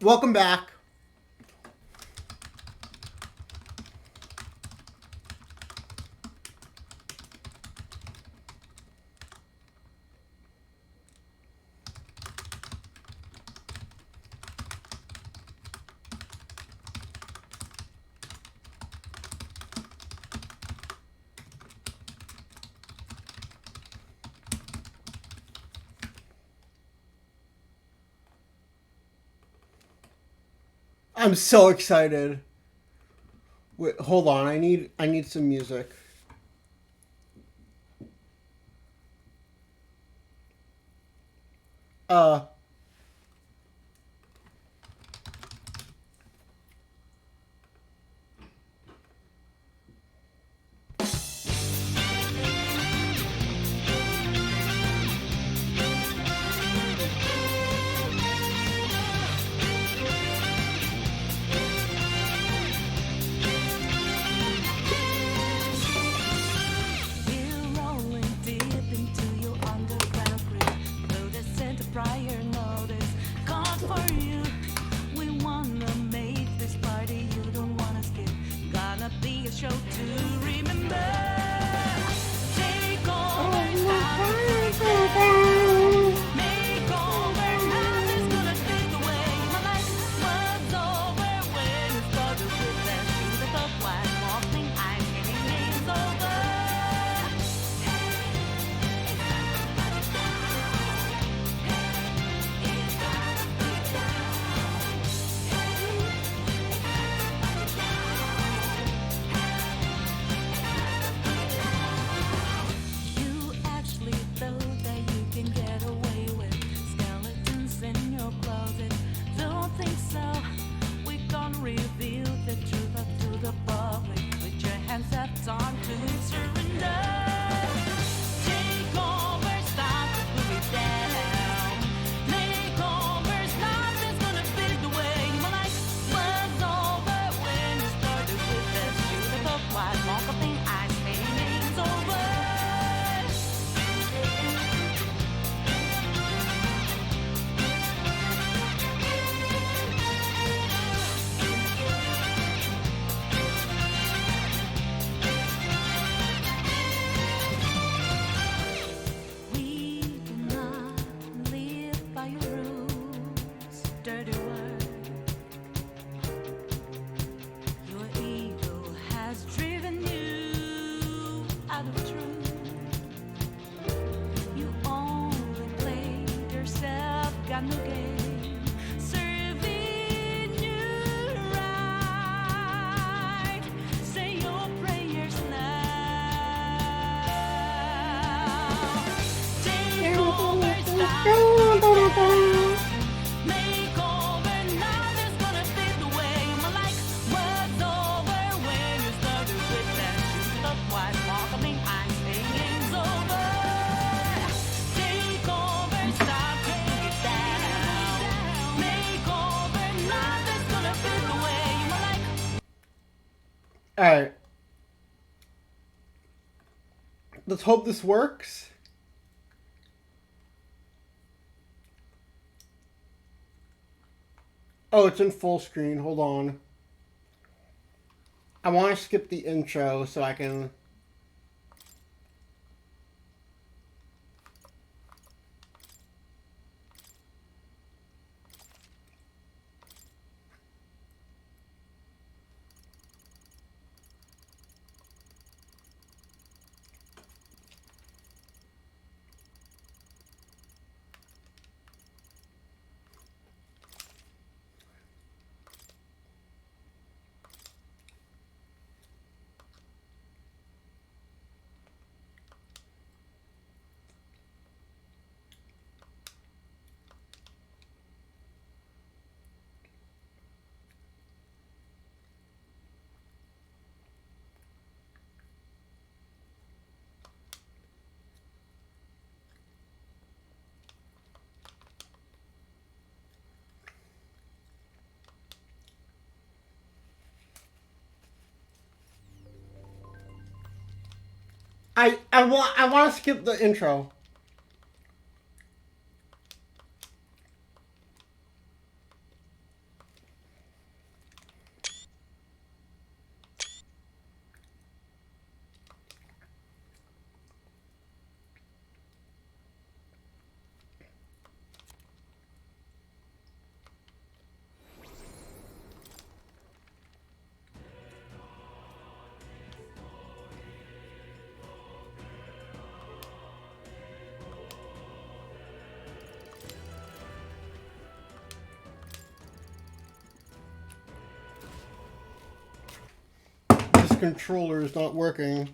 Welcome back. I'm so excited. Wait, hold on. I need some music. Uh We're rolling deep into your underground grip. Though the center prior notice called for you. We wanna make this party you don't wanna skip. Gonna be a show to remember. Take over now. Make over nothing's gonna take away my life. Was over when it started with that shoe that the white walking ice skating is over. You actually thought that you can get away with skeletons in your closet. Don't think so. We can't reveal the truth up to the public. With your hands up, time to surrender. Take over, stop to put it down. Makeovers, nothing's gonna fade away. My life was over when it started with that shoot of a white walk of the ice painting's over. We do not live by your rules, dirty word. Your ego has driven you out of truth. You only play yourself, got no game, serving you right. Say your prayers now. Take over, stop. Make over, nothing's gonna fade away. My life was over when you started with that shoot of white walk. I mean, I'm saying's over. Take over, stop, take it down. Make over, nothing's gonna fade away. My life. all right. Let's hope this works. Oh, it's in full screen. Hold on. I want to skip the intro so I can. I want to skip the intro. controller is not working.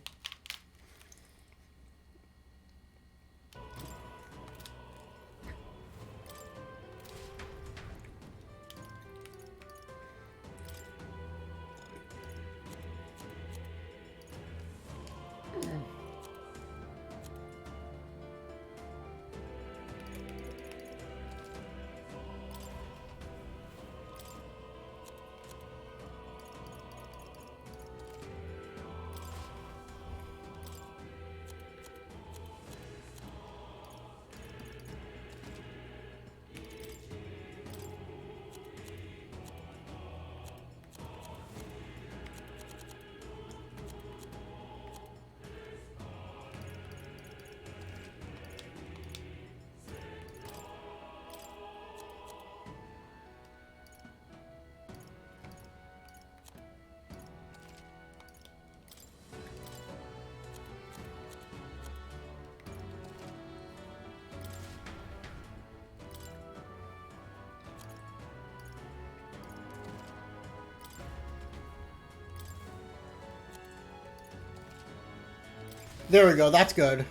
There we go, that's good.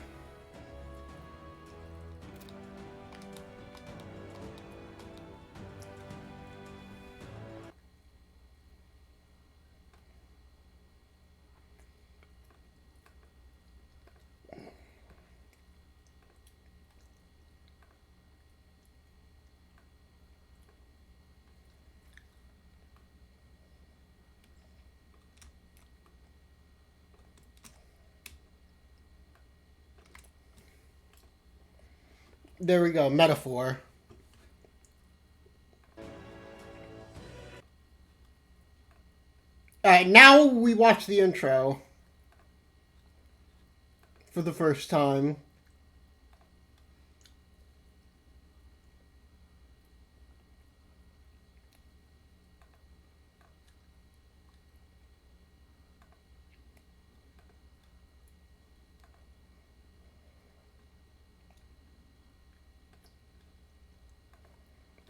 There we go, metaphor. Alright, now we watch the intro. For the first time.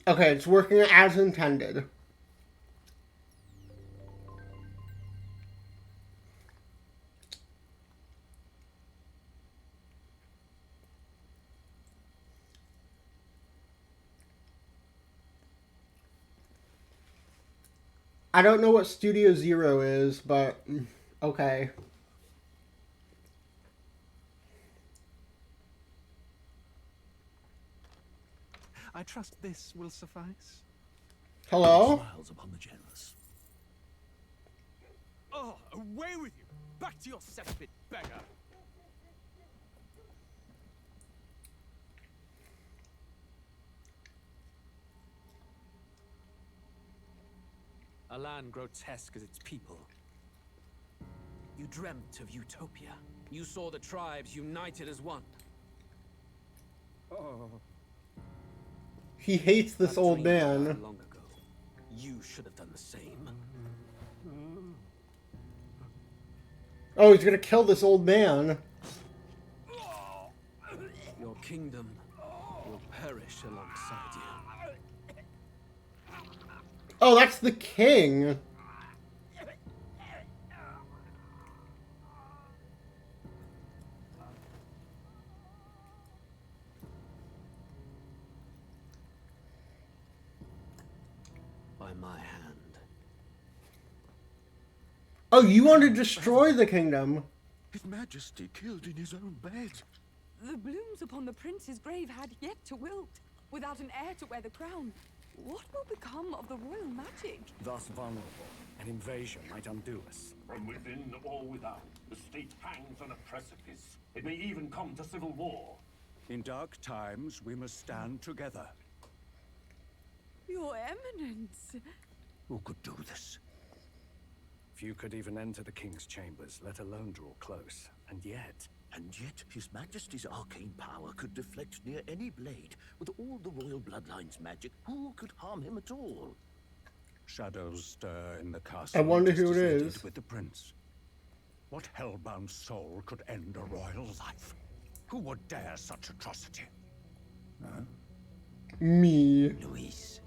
Okay, it's working as intended. I don't know what Studio Zero is, but okay. I trust this will suffice. Hello? Smiles upon the generous. Oh, away with you! Back to your cesspit, beggar! A land grotesque as its people. You dreamt of utopia. You saw the tribes united as one. Oh. He hates this That old dream died man. long ago. You should have done the same. Oh, he's gonna kill this old man. Your kingdom will perish alongside you. Oh, that's the king. By my hand. Oh, you want to destroy the kingdom. His Majesty killed in his own bed. The blooms upon the prince's grave had yet to wilt. Without an heir to wear the crown, what will become of the royal magic? Thus vulnerable, an invasion might undo us. From within or without, the state hangs on a precipice. It may even come to civil war. In dark times, we must stand together. Your Eminence! Who could do this? Few could even enter the king's chambers, let alone draw close. And yet, His Majesty's arcane power could deflect near any blade. With all the royal bloodline's magic, who could harm him at all? shadows stir in the castle. I wonder just who as it they is. did with the prince. What hellbound soul could end a royal life? Who would dare such atrocity? Me. Luis.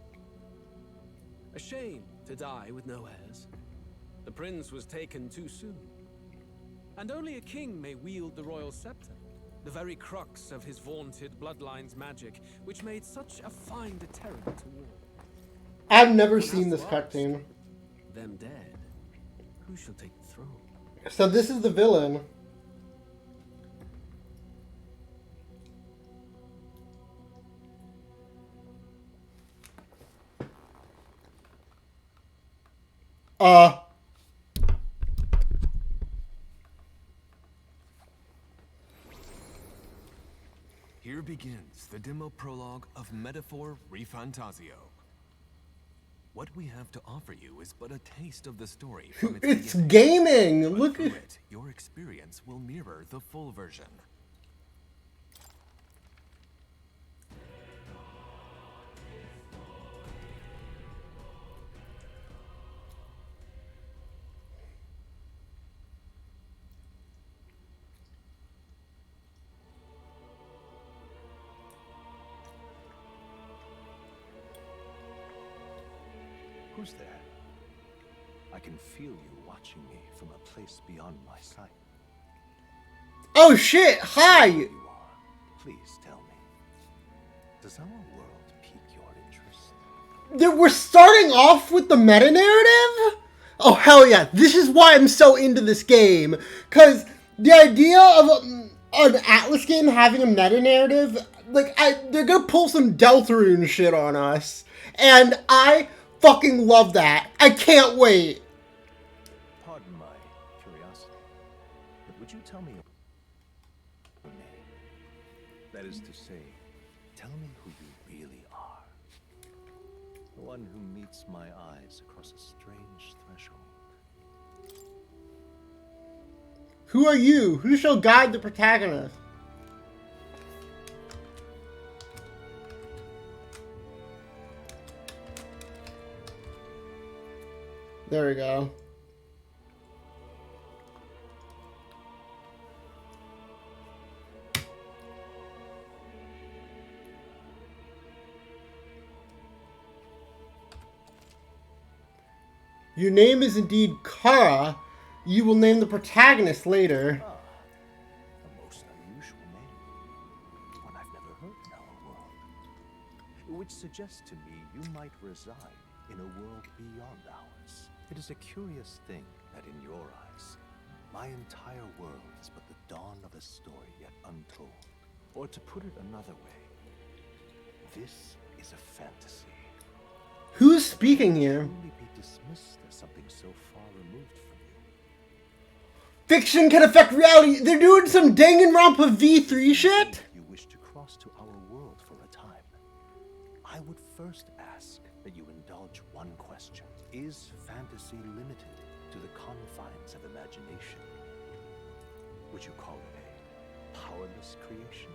A shame to die with no heirs. The prince was taken too soon. And only a king may wield the royal scepter, the very crux of his vaunted bloodline's magic, which made such a fine deterrent to war. I've never One seen has this to ask, cutscene. them dead, who shall take the throne? So this is the villain. Here begins the demo prologue of Metaphor Refantasio. What we have to offer you is but a taste of the story from its It's beginning. gaming. But Look through at it, your experience will mirror the full version. Who's there? I can feel you watching me from a place beyond my sight. Oh shit! Who Hi! you are, please tell me. Does our world pique your interest? We're starting off with the meta narrative? Oh hell yeah! This is why I'm so into this game. Cause the idea of an Atlas game having a meta narrative, like they're gonna pull some Deltarune shit on us, and I fucking love that. I can't wait. Pardon my curiosity, but would you tell me your name? That is to say, tell me who you really are. The one who meets my eyes across a strange threshold. Who are you? Who shall guide the protagonist? There we go. Your name is indeed Kara. You will name the protagonist later. Ah, a most unusual name. One I've never heard in our world. Which suggests to me you might reside in a world beyond ours. It is a curious thing that in your eyes, my entire world is but the dawn of a story yet untold. Or to put it another way, this is a fantasy. Who's speaking here? Only be dismissed as something so far removed from you. Fiction can affect reality. They're doing some Danganronpa V3 shit? If you wish to cross to our world for a time, I would first ask that you indulge one question. Is fantasy limited to the confines of imagination? Would you call it a powerless creation?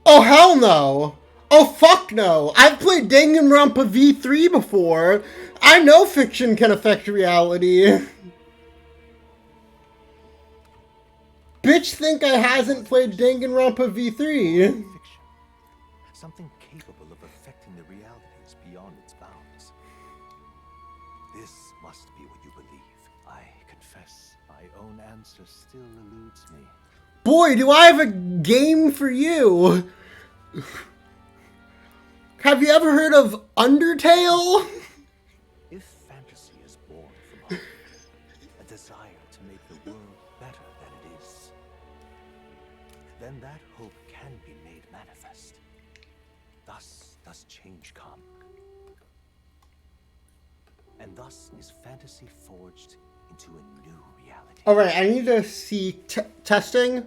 Oh hell no! Oh fuck no! I've played Danganronpa V3 before. I know fiction can affect reality. Bitch think I hasn't played Danganronpa V3. Fiction. Something capable of affecting the realities beyond its bounds. This must be what you believe. I confess, my own answer still eludes me. Boy, do I have a game for you! Have you ever heard of Undertale? If fantasy is born from hope, a desire to make the world better than it is, then that hope can be made manifest. Thus does change come. And thus is fantasy forged into a new reality. Alright, I need to see testing.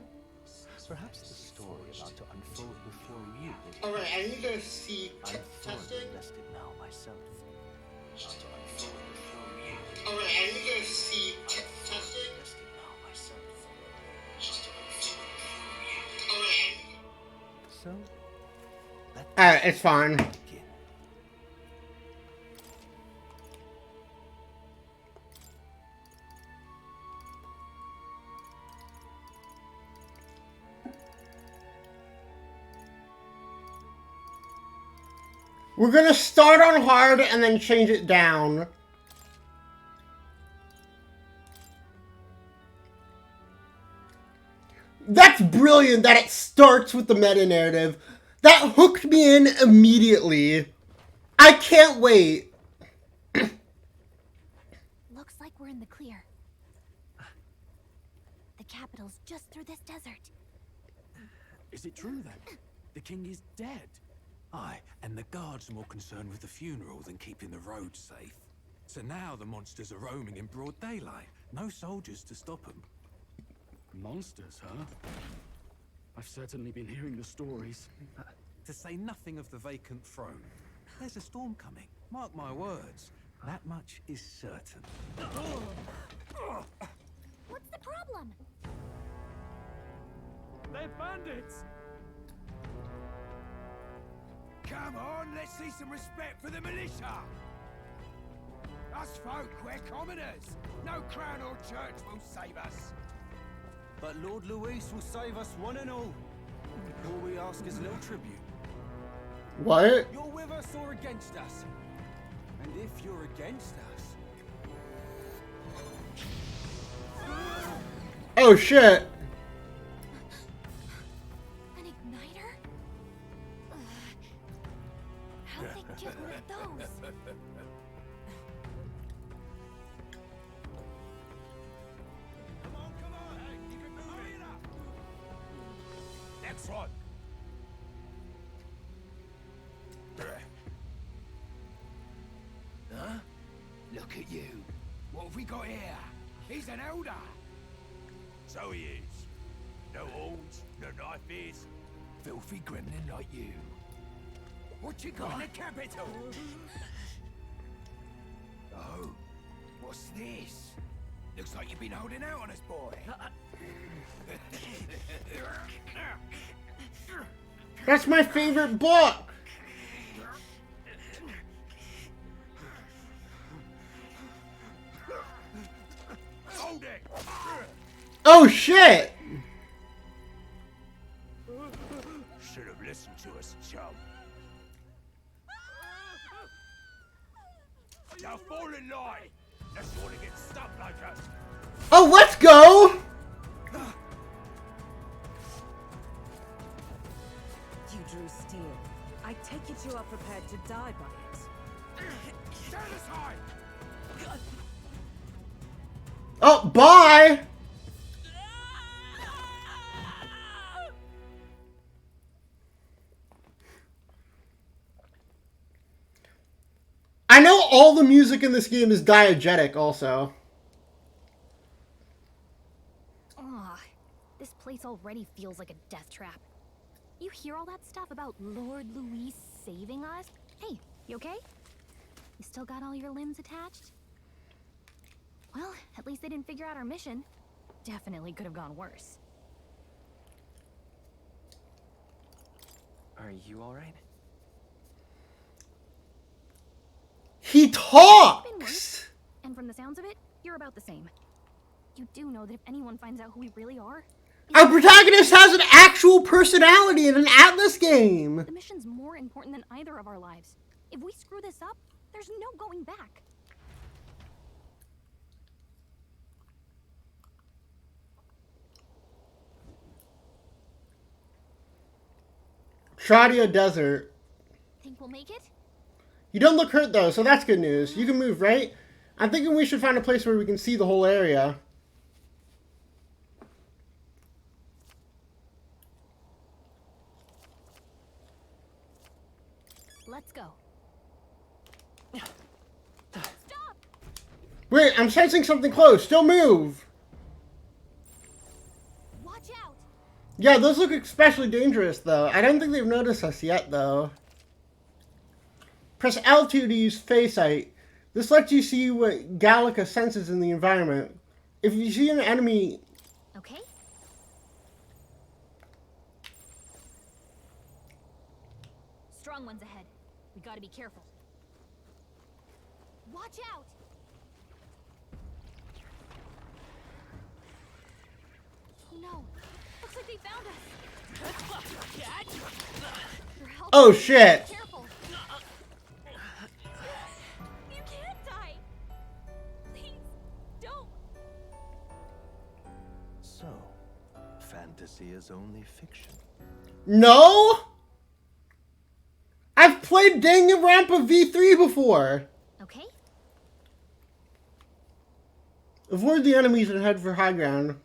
Perhaps the story about to unfold before you. Alright, I need to see I'm thoroughly testing. invested now myself. Alright, I need to see testing. Invested now myself. So, let Alright, it's fine. begin. We're gonna start on hard and then change it down. That's brilliant that it starts with the meta-narrative. That hooked me in immediately. I can't wait. Looks like we're in the clear. The capital's just through this desert. Is it true then? The king is dead? Aye, and the guards are more concerned with the funeral than keeping the roads safe. So now the monsters are roaming in broad daylight. No soldiers to stop them. Monsters, huh? I've certainly been hearing the stories. To say nothing of the vacant throne. There's a storm coming. Mark my words. That much is certain. What's the problem? They're bandits! Come on, let's see some respect for the militia! Us folk, we're commoners! No crown or church will save us! But Lord Luis will save us one and all. All we ask is a little tribute. What? You're with us or against us? And if you're against us... Oh shit. An igniter? How'd they get rid of those? Come on, hey, you can hurry it up! Next one! Huh? Look at you. What have we got here? He's an elder. So he is. No horns, no knife is. Filthy gremlin like you. What you got in the capital? Oh, what's this? Looks like you've been holding out on us, boy. That's my favorite book. Hold it! Oh shit! Should have listened to us, chum. Now fall in line. Let's want to get stuck like us. Oh, let's go! You drew steel. I take it you are prepared to die by it. Stand aside! Oh, bye! I know all the music in this game is diegetic also. Aw, this place already feels like a death trap. You hear all that stuff about Lord Luis saving us? Hey, you okay? You still got all your limbs attached? Well, at least they didn't figure out our mission. Definitely could have gone worse. Are you alright? He Been worse. talks! And from the sounds of it, you're about the same. You do know that if anyone finds out who we really are... Our protagonist has an actual personality in an Atlas game! The mission's more important than either of our lives. If we screw this up, there's no going back. Shadia Desert. Think we'll make it? You don't look hurt though, so that's good news. You can move, right? I'm thinking we should find a place where we can see the whole area. Let's go. Stop! Wait, I'm sensing something close. Don't move! Watch out! Yeah, those look especially dangerous though. I don't think they've noticed us yet though. Press L2 to use phase sight. This lets you see what Gallica senses in the environment. If you see an enemy... Okay. Strong ones ahead. We gotta be careful. Watch out! Oh no! Looks like they found us! Oh shit! Careful! fantasy is only fiction. No? I've played Danganronpa V3 before. Okay. Avoid the enemies and head for high ground.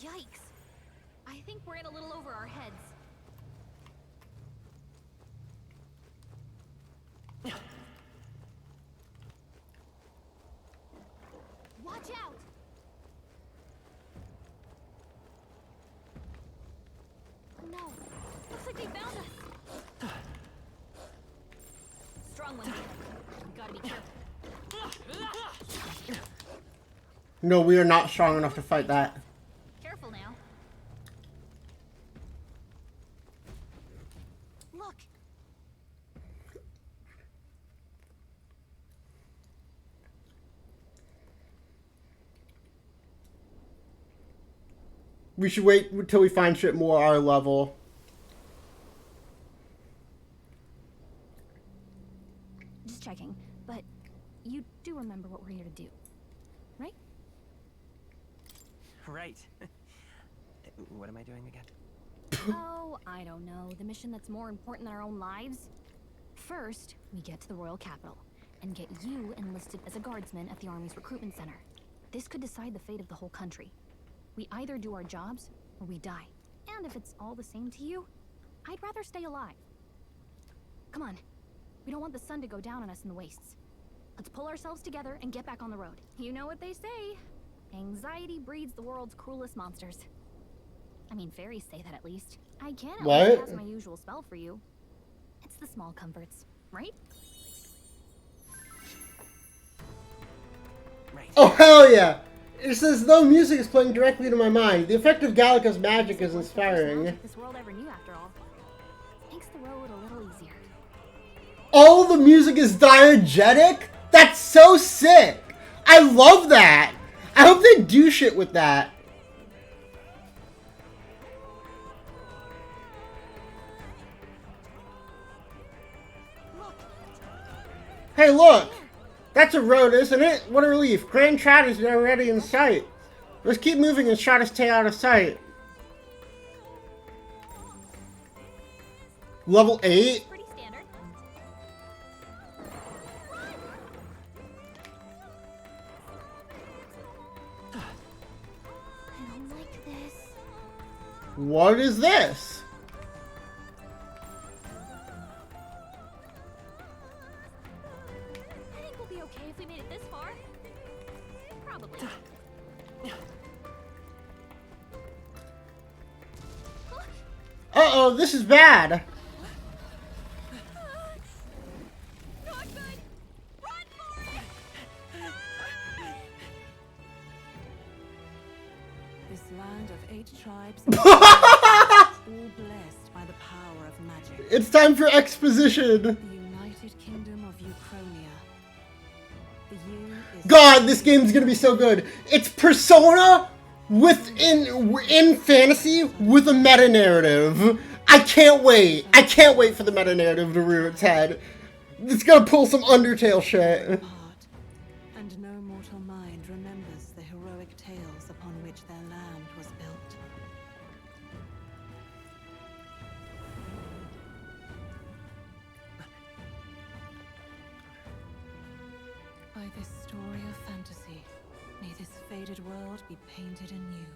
Yikes. I think we're in a little over our heads. Watch out! No. Looks like they found us. Strong one. Gotta be careful. No, we are not strong enough to fight that. Careful now. Look. We should wait until we find shit more our level. Just checking, but you do remember what we're here to do, right? Right. What am I doing again? Oh, I don't know. The mission that's more important than our own lives? First, we get to the royal capital and get you enlisted as a guardsman at the army's recruitment center. This could decide the fate of the whole country. We either do our jobs or we die. And if it's all the same to you, I'd rather stay alive. Come on. We don't want the sun to go down on us in the wastes. Let's pull ourselves together and get back on the road. You know what they say. Anxiety breeds the world's cruelest monsters. I mean, fairies say that at least. I can at least cast my usual spell for you. It's the small comforts, right? Oh, hell yeah! It says, though music is playing directly to my mind, the effect of Gallica's magic is inspiring. This world ever knew, after all. Makes the road a little easier. All the music is diegetic? That's so sick! I love that! I hope they do shit with that. Hey, look! That's a road, isn't it? What a relief. Grand Trout is already in sight. Let's keep moving and try to stay out of sight. Level 8? Pretty standard. I don't like this. What is this? I think we'll be okay if we made it this far. Probably. Uh-oh, this is bad. This land of 8 tribes, all blessed by the power of magic. It's time for exposition. The United Kingdom of Uchronia. The U is God, this game's gonna be so good. It's Persona in fantasy with a meta narrative. I can't wait. I can't wait for the meta narrative to rear its head. It's gonna pull some Undertale shit. and no mortal mind remembers the heroic tales upon which their land was built. By this story of fantasy, may this faded world be painted anew.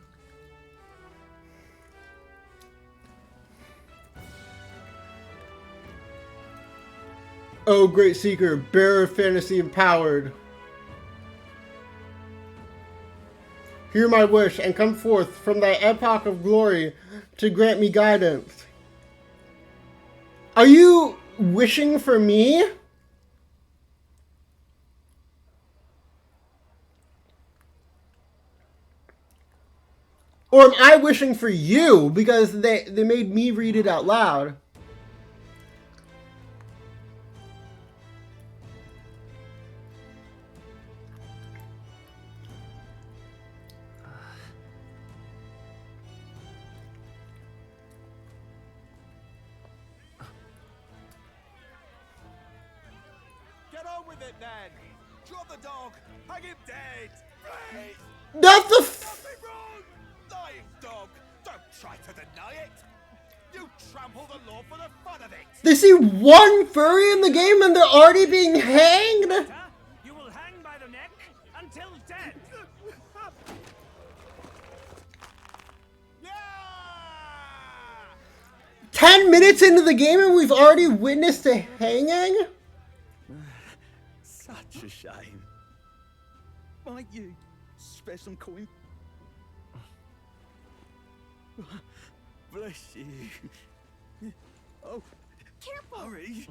Oh, great seeker, bearer of fantasy empowered. Hear my wish and come forth from thy epoch of glory to grant me guidance. Are you wishing for me? Or am I wishing for you because they made me read it out loud? Get on with it, then! Drop the dog! Hang him dead! Please! Not the Nothing wrong! Lying dog! Don't try to deny it. You trample the law for the fun of it. They see one furry in the game and they're already being hanged? You will hang by the neck until dead. 10 minutes into the game and we've already witnessed a hanging? Such a shame. Might you spare some coin? Bless you. Oh, careful! Hurry.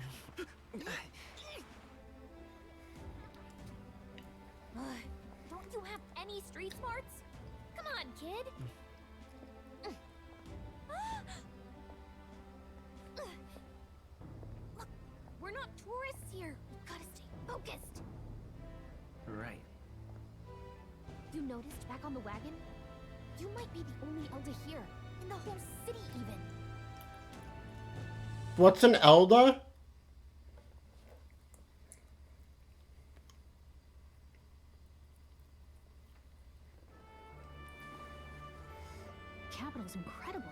Don't you have any street smarts? Come on, kid. Look, we're not tourists here. We've gotta stay focused. Right. You noticed back on the wagon? You might be the only elder here, in the whole city even. What's an elder? Capital's incredible.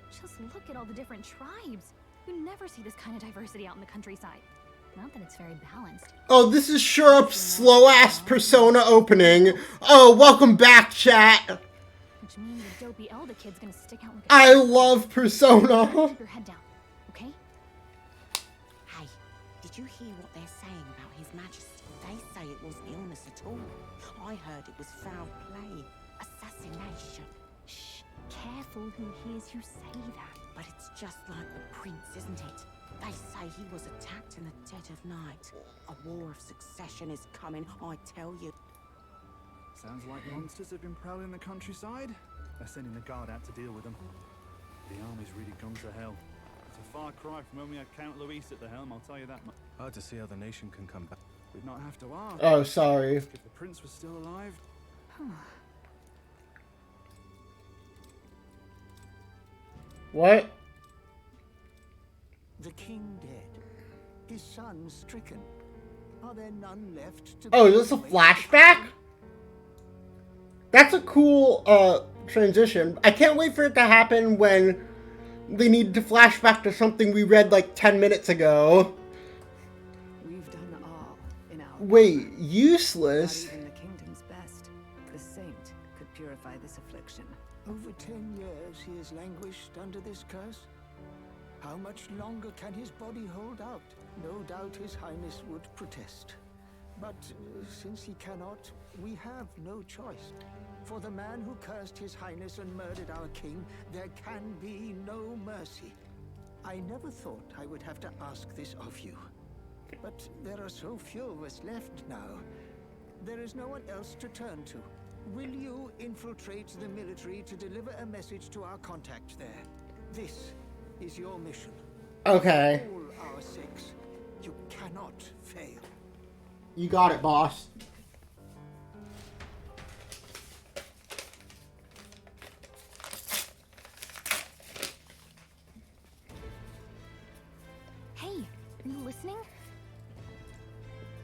Just look at all the different tribes. You never see this kind of diversity out in the countryside. Not that it's very balanced. Oh, this is sure up slow-ass Persona opening. Oh, welcome back, chat. Which means the dopey elder kid's gonna stick out like a... I love Persona. Keep your head down, okay? Hey, did you hear what they're saying about His Majesty? They say it wasn't illness at all. I heard it was foul play, assassination. Shh, careful who hears you say that. But it's just like the prince, isn't it? They say he was attacked in the dead of night. A war of succession is coming, I tell you. Sounds like monsters have been prowling the countryside. They're sending the guard out to deal with them. The army's really gone to hell. It's a far cry from when we had Count Luis at the helm, I'll tell you that much. Hard to see how the nation can come back. We'd not have to ask. Oh, sorry. If the prince was still alive. What? The king dead. His son stricken. Are there none left to... Oh, is this a flashback? That's a cool transition. I can't wait for it to happen when they need to flash back to something we read like 10 minutes ago. We've done all in our Wait, useless? Not even the kingdom's best. The saint could purify this affliction. Over 10 years he has languished under this curse. How much longer can his body hold out? No doubt His Highness would protest. But since he cannot, we have no choice. For the man who cursed His Highness and murdered our king, there can be no mercy. I never thought I would have to ask this of you. But there are so few of us left now. There is no one else to turn to. Will you infiltrate the military to deliver a message to our contact there? This is your mission. Okay. All our sakes, you cannot fail. You got it, boss. Hey, are you listening?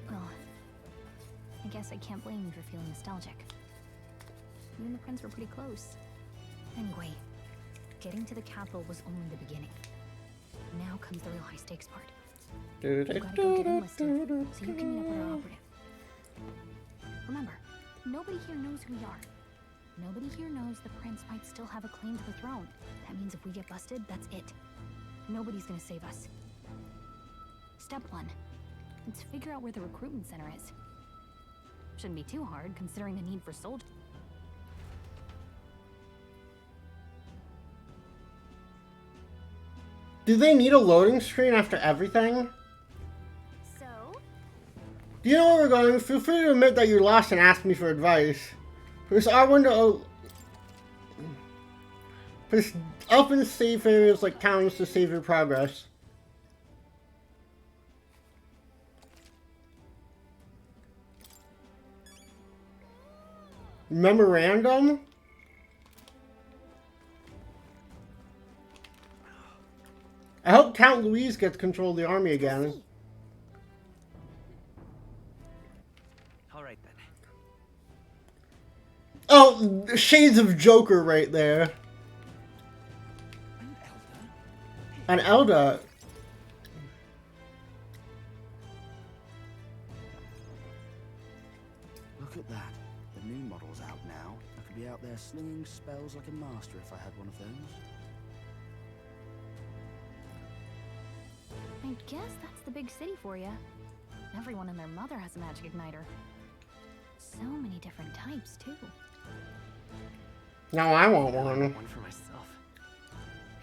Well, I guess I can't blame you for feeling nostalgic. You and the prince were pretty close. Anyway, getting to the capital was only the beginning. Now comes the real high-stakes part. You gotta go get enlisted, so you can meet up with our operative. Remember, nobody here knows who we are. Nobody here knows the prince might still have a claim to the throne. That means if we get busted, that's it. Nobody's gonna save us. Step 1. Let's figure out where the recruitment center is. Shouldn't be too hard, considering the need for soldiers. Do they need a loading screen after everything? So? Do you know where we're going? Feel free to admit that you're lost and ask me for advice. Press R1 to... Press up and save areas like towns to save your progress. Memorandum? I hope Count Luis gets control of the army again. Alright then. Oh, shades of Joker right there. An elder. Look at that. The new model's out now. I could be out there slinging spells like a master if I had one of those. I guess that's the big city for you. Everyone and their mother has a magic igniter. So many different types, too. Now I want one. One for myself.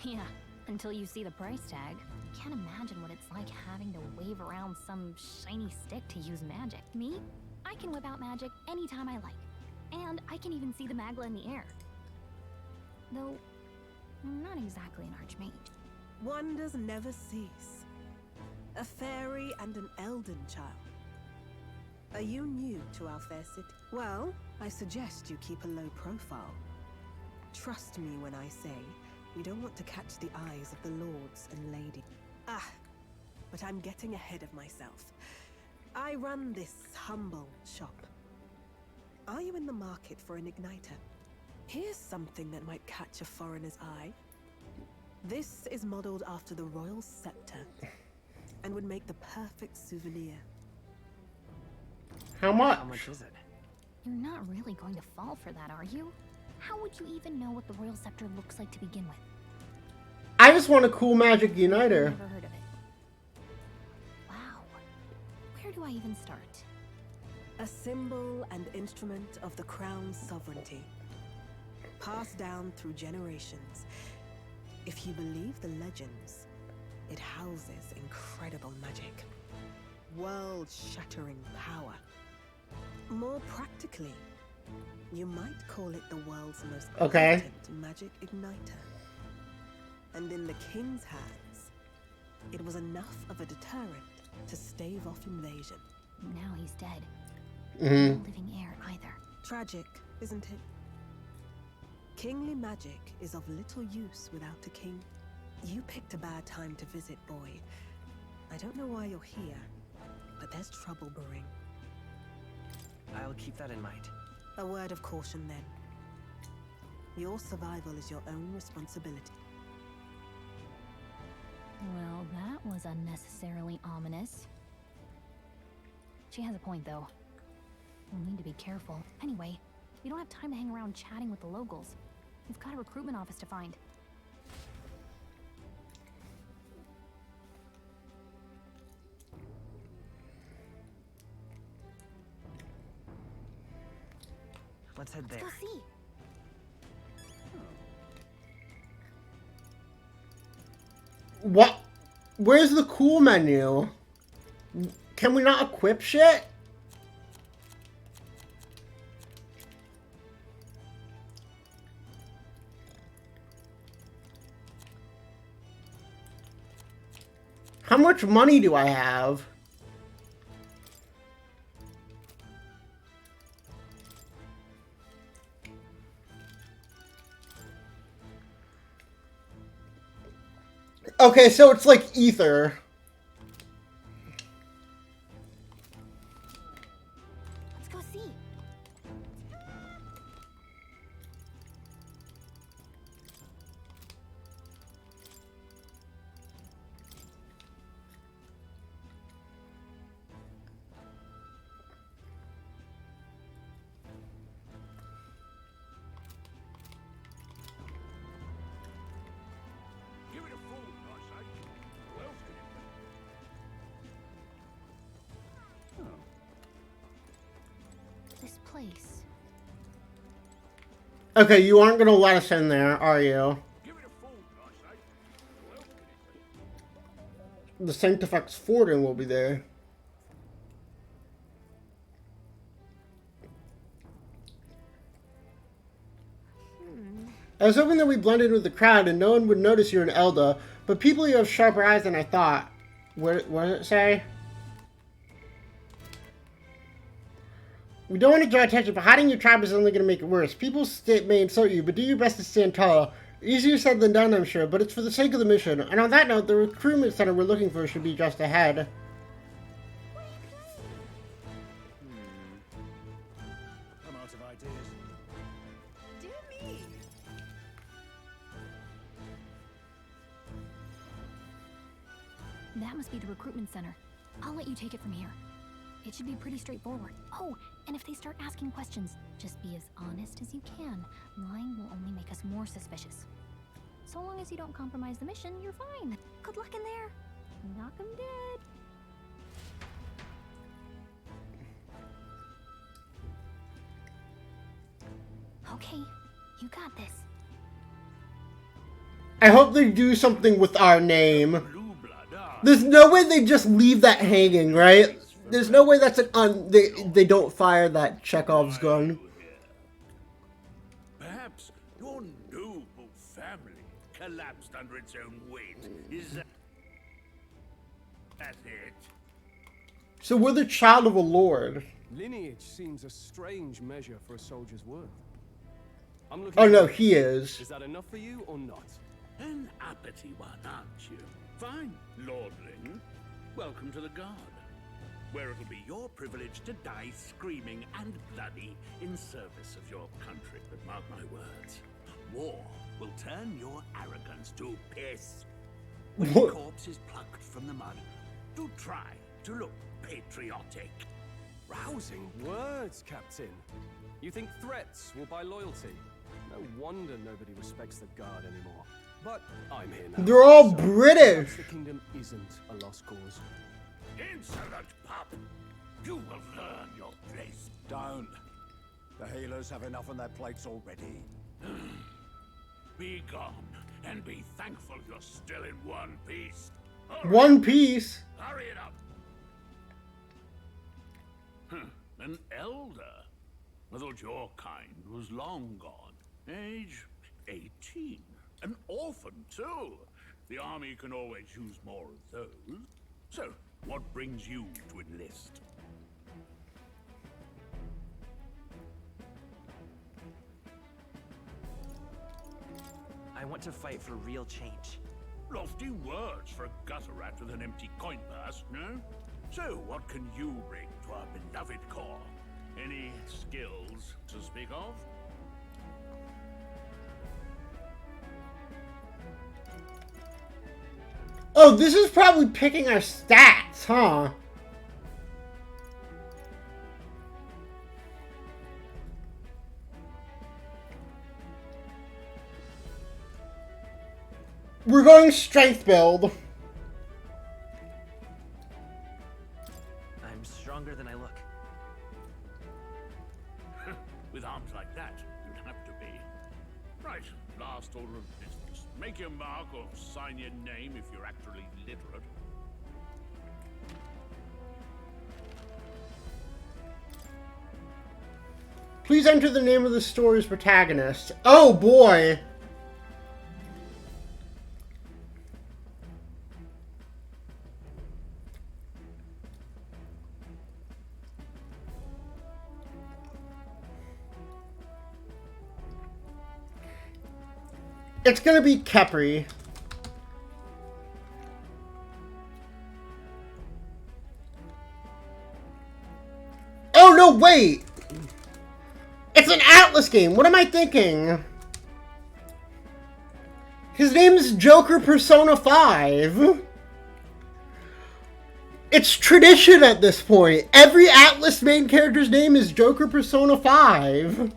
Yeah, until you see the price tag. Can't imagine what it's like having to wave around some shiny stick to use magic. Me? I can whip out magic anytime I like. And I can even see the magla in the air. Though, I'm not exactly an archmage. Wonders never cease. A fairy and an elden child. Are you new to our fair city? Well, I suggest you keep a low profile. Trust me when I say you don't want to catch the eyes of the lords and ladies. Ah, but I'm getting ahead of myself. I run this humble shop. Are you in the market for an igniter? Here's something that might catch a foreigner's eye. This is modeled after the royal scepter and would make the perfect souvenir. How much? How much is it? You're not really going to fall for that, are you? How would you even know what the royal scepter looks like to begin with? I just want a cool magic uniter. Never heard of it. Wow. Where do I even start? A symbol and instrument of the crown's sovereignty. Passed down through generations. If you believe the legends, it houses incredible magic. World-shattering power. More practically, you might call it the world's most potent magic igniter. And in the king's hands, it was enough of a deterrent to stave off invasion. Now he's dead. Mm-hmm. No living heir either. Tragic, isn't it? Kingly magic is of little use without a king. You picked a bad time to visit, boy. I don't know why you're here, but there's trouble brewing. I'll keep that in mind. A word of caution, then. Your survival is your own responsibility. Well, that was unnecessarily ominous. She has a point, though. We'll need to be careful. Anyway, we don't have time to hang around chatting with the locals. We've got a recruitment office to find. Let's head there. Let's go see. What? Where's the cool menu? Can we not equip shit? How much money do I have? Okay, so it's like ether. Let's go see. Give it a fool, I say. Who else can it be? This place. Okay, you aren't gonna let us in there, are you? Give it a fool, I say. Who else can it be? The Sanctifex Forden will be there. I was hoping that we blended with the crowd and no one would notice you're an Elda, but people, you have sharper eyes than I thought. What does it say? We don't want to draw attention, but hiding your tribe is only going to make it worse. People may insult you, but do your best to stand tall. Easier said than done, I'm sure, but it's for the sake of the mission. And on that note, the recruitment center we're looking for should be just ahead. I'm out of ideas. Dear me. That must be the recruitment center. I'll let you take it from here. It should be pretty straightforward. Oh, and if they start asking questions, just be as honest as you can. Lying will only make us more suspicious. So long as you don't compromise the mission, you're fine. Good luck in there. Knock 'em dead. Okay, you got this. I hope they do something with our name. There's no way they just leave that hanging, right? There's no way that's an they don't fire that Chekhov's gun. Perhaps your noble family collapsed under its own weight. Is that it? So we're the child of a lord. Lineage seems a strange measure for a soldier's worth. I'm looking. Oh no, he is. Is that enough for you or not? An uppity one, aren't you? Fine, lordling. Welcome to the Guard, where it'll be your privilege to die screaming and bloody in service of your country. But mark my words, war will turn your arrogance to piss. When the corpse is plucked from the mud, do try to look patriotic. Rousing words, Captain. You think threats will buy loyalty? No wonder nobody respects the Guard anymore. But I'm here now. They're all so British. The kingdom isn't a lost cause. Insolent pup! You will learn your place. Don't. The healers have enough on their plates already. Be gone, and be thankful you're still in one piece. One Piece. Hurry it up. An elder? I thought your kind was long gone. Age 18. An orphan, too. The army can always use more of those. So, what brings you to enlist? I want to fight for real change. Lofty words for a gutter rat with an empty coin purse, no? So, what can you bring to our beloved corps? Any skills to speak of? Oh, this is probably picking our stats, huh? We're going strength build. I'm stronger than I look. With arms like that, you'd have to be. Right, last order of business. Make your mark or sign your name if you're actually literate. Please enter the name of the story's protagonist. Oh boy! It's gonna be Kepri. Oh no, wait! It's an Atlas game! What am I thinking? His name is Joker Persona 5. It's tradition at this point. Every Atlas main character's name is Joker Persona 5.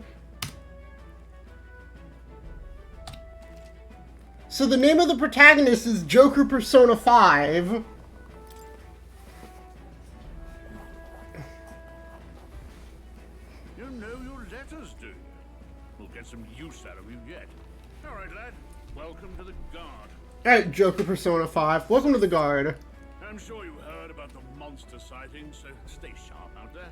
So the name of the protagonist is Joker Persona 5. You know your letters, do you? We'll get some use out of you yet. All right, lad. Welcome to the Guard. Alright, Joker Persona 5. Welcome to the Guard. I'm sure you heard about the monster sightings, so stay sharp out there.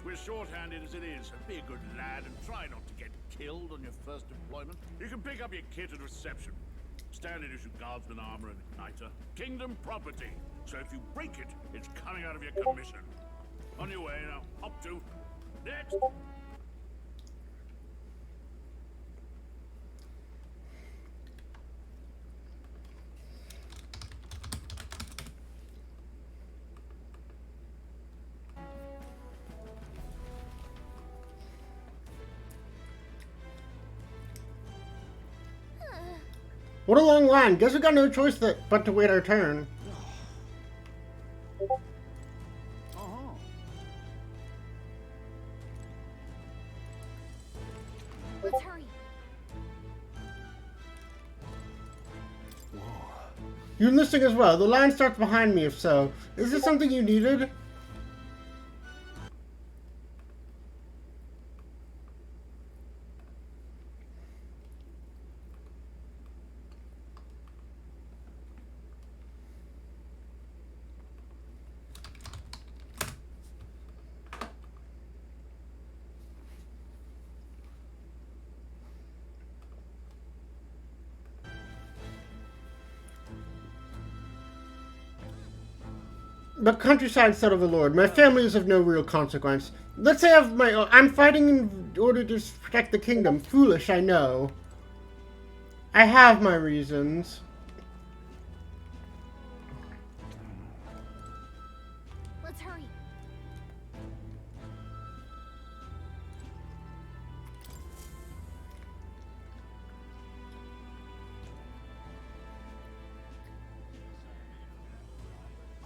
We're short-handed as it is, so be a good lad and try not to get killed on your first deployment. You can pick up your kit at reception. Standard issue guardsman armor and igniter. Kingdom property. So if you break it, it's coming out of your commission. On your way now. Up to. Next. What a long line. Guess we got no choice but to wait our turn. You're listening as well. The line starts behind me, if so. Is this something you needed? But countryside said of the Lord, my family is of no real consequence. Let's say I'm fighting in order to protect the kingdom. Foolish, I know. I have my reasons. Let's hurry.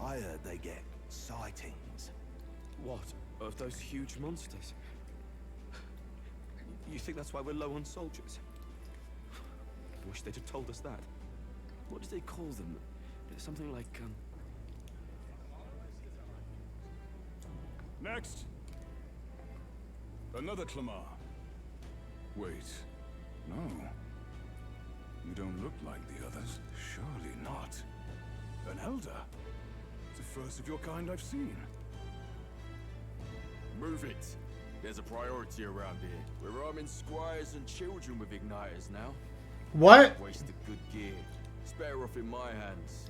I heard they get sightings. What? Of those huge monsters? You think that's why we're low on soldiers? I wish they'd have told us that. What did they call them? Something like, Next! Another Clamar. Wait. No. You don't look like the others. Surely not. An elder? The first of your kind I've seen. Move it. There's a priority around here. We're arming squires and children with igniters now. What? Waste of good gear. It's better off in my hands.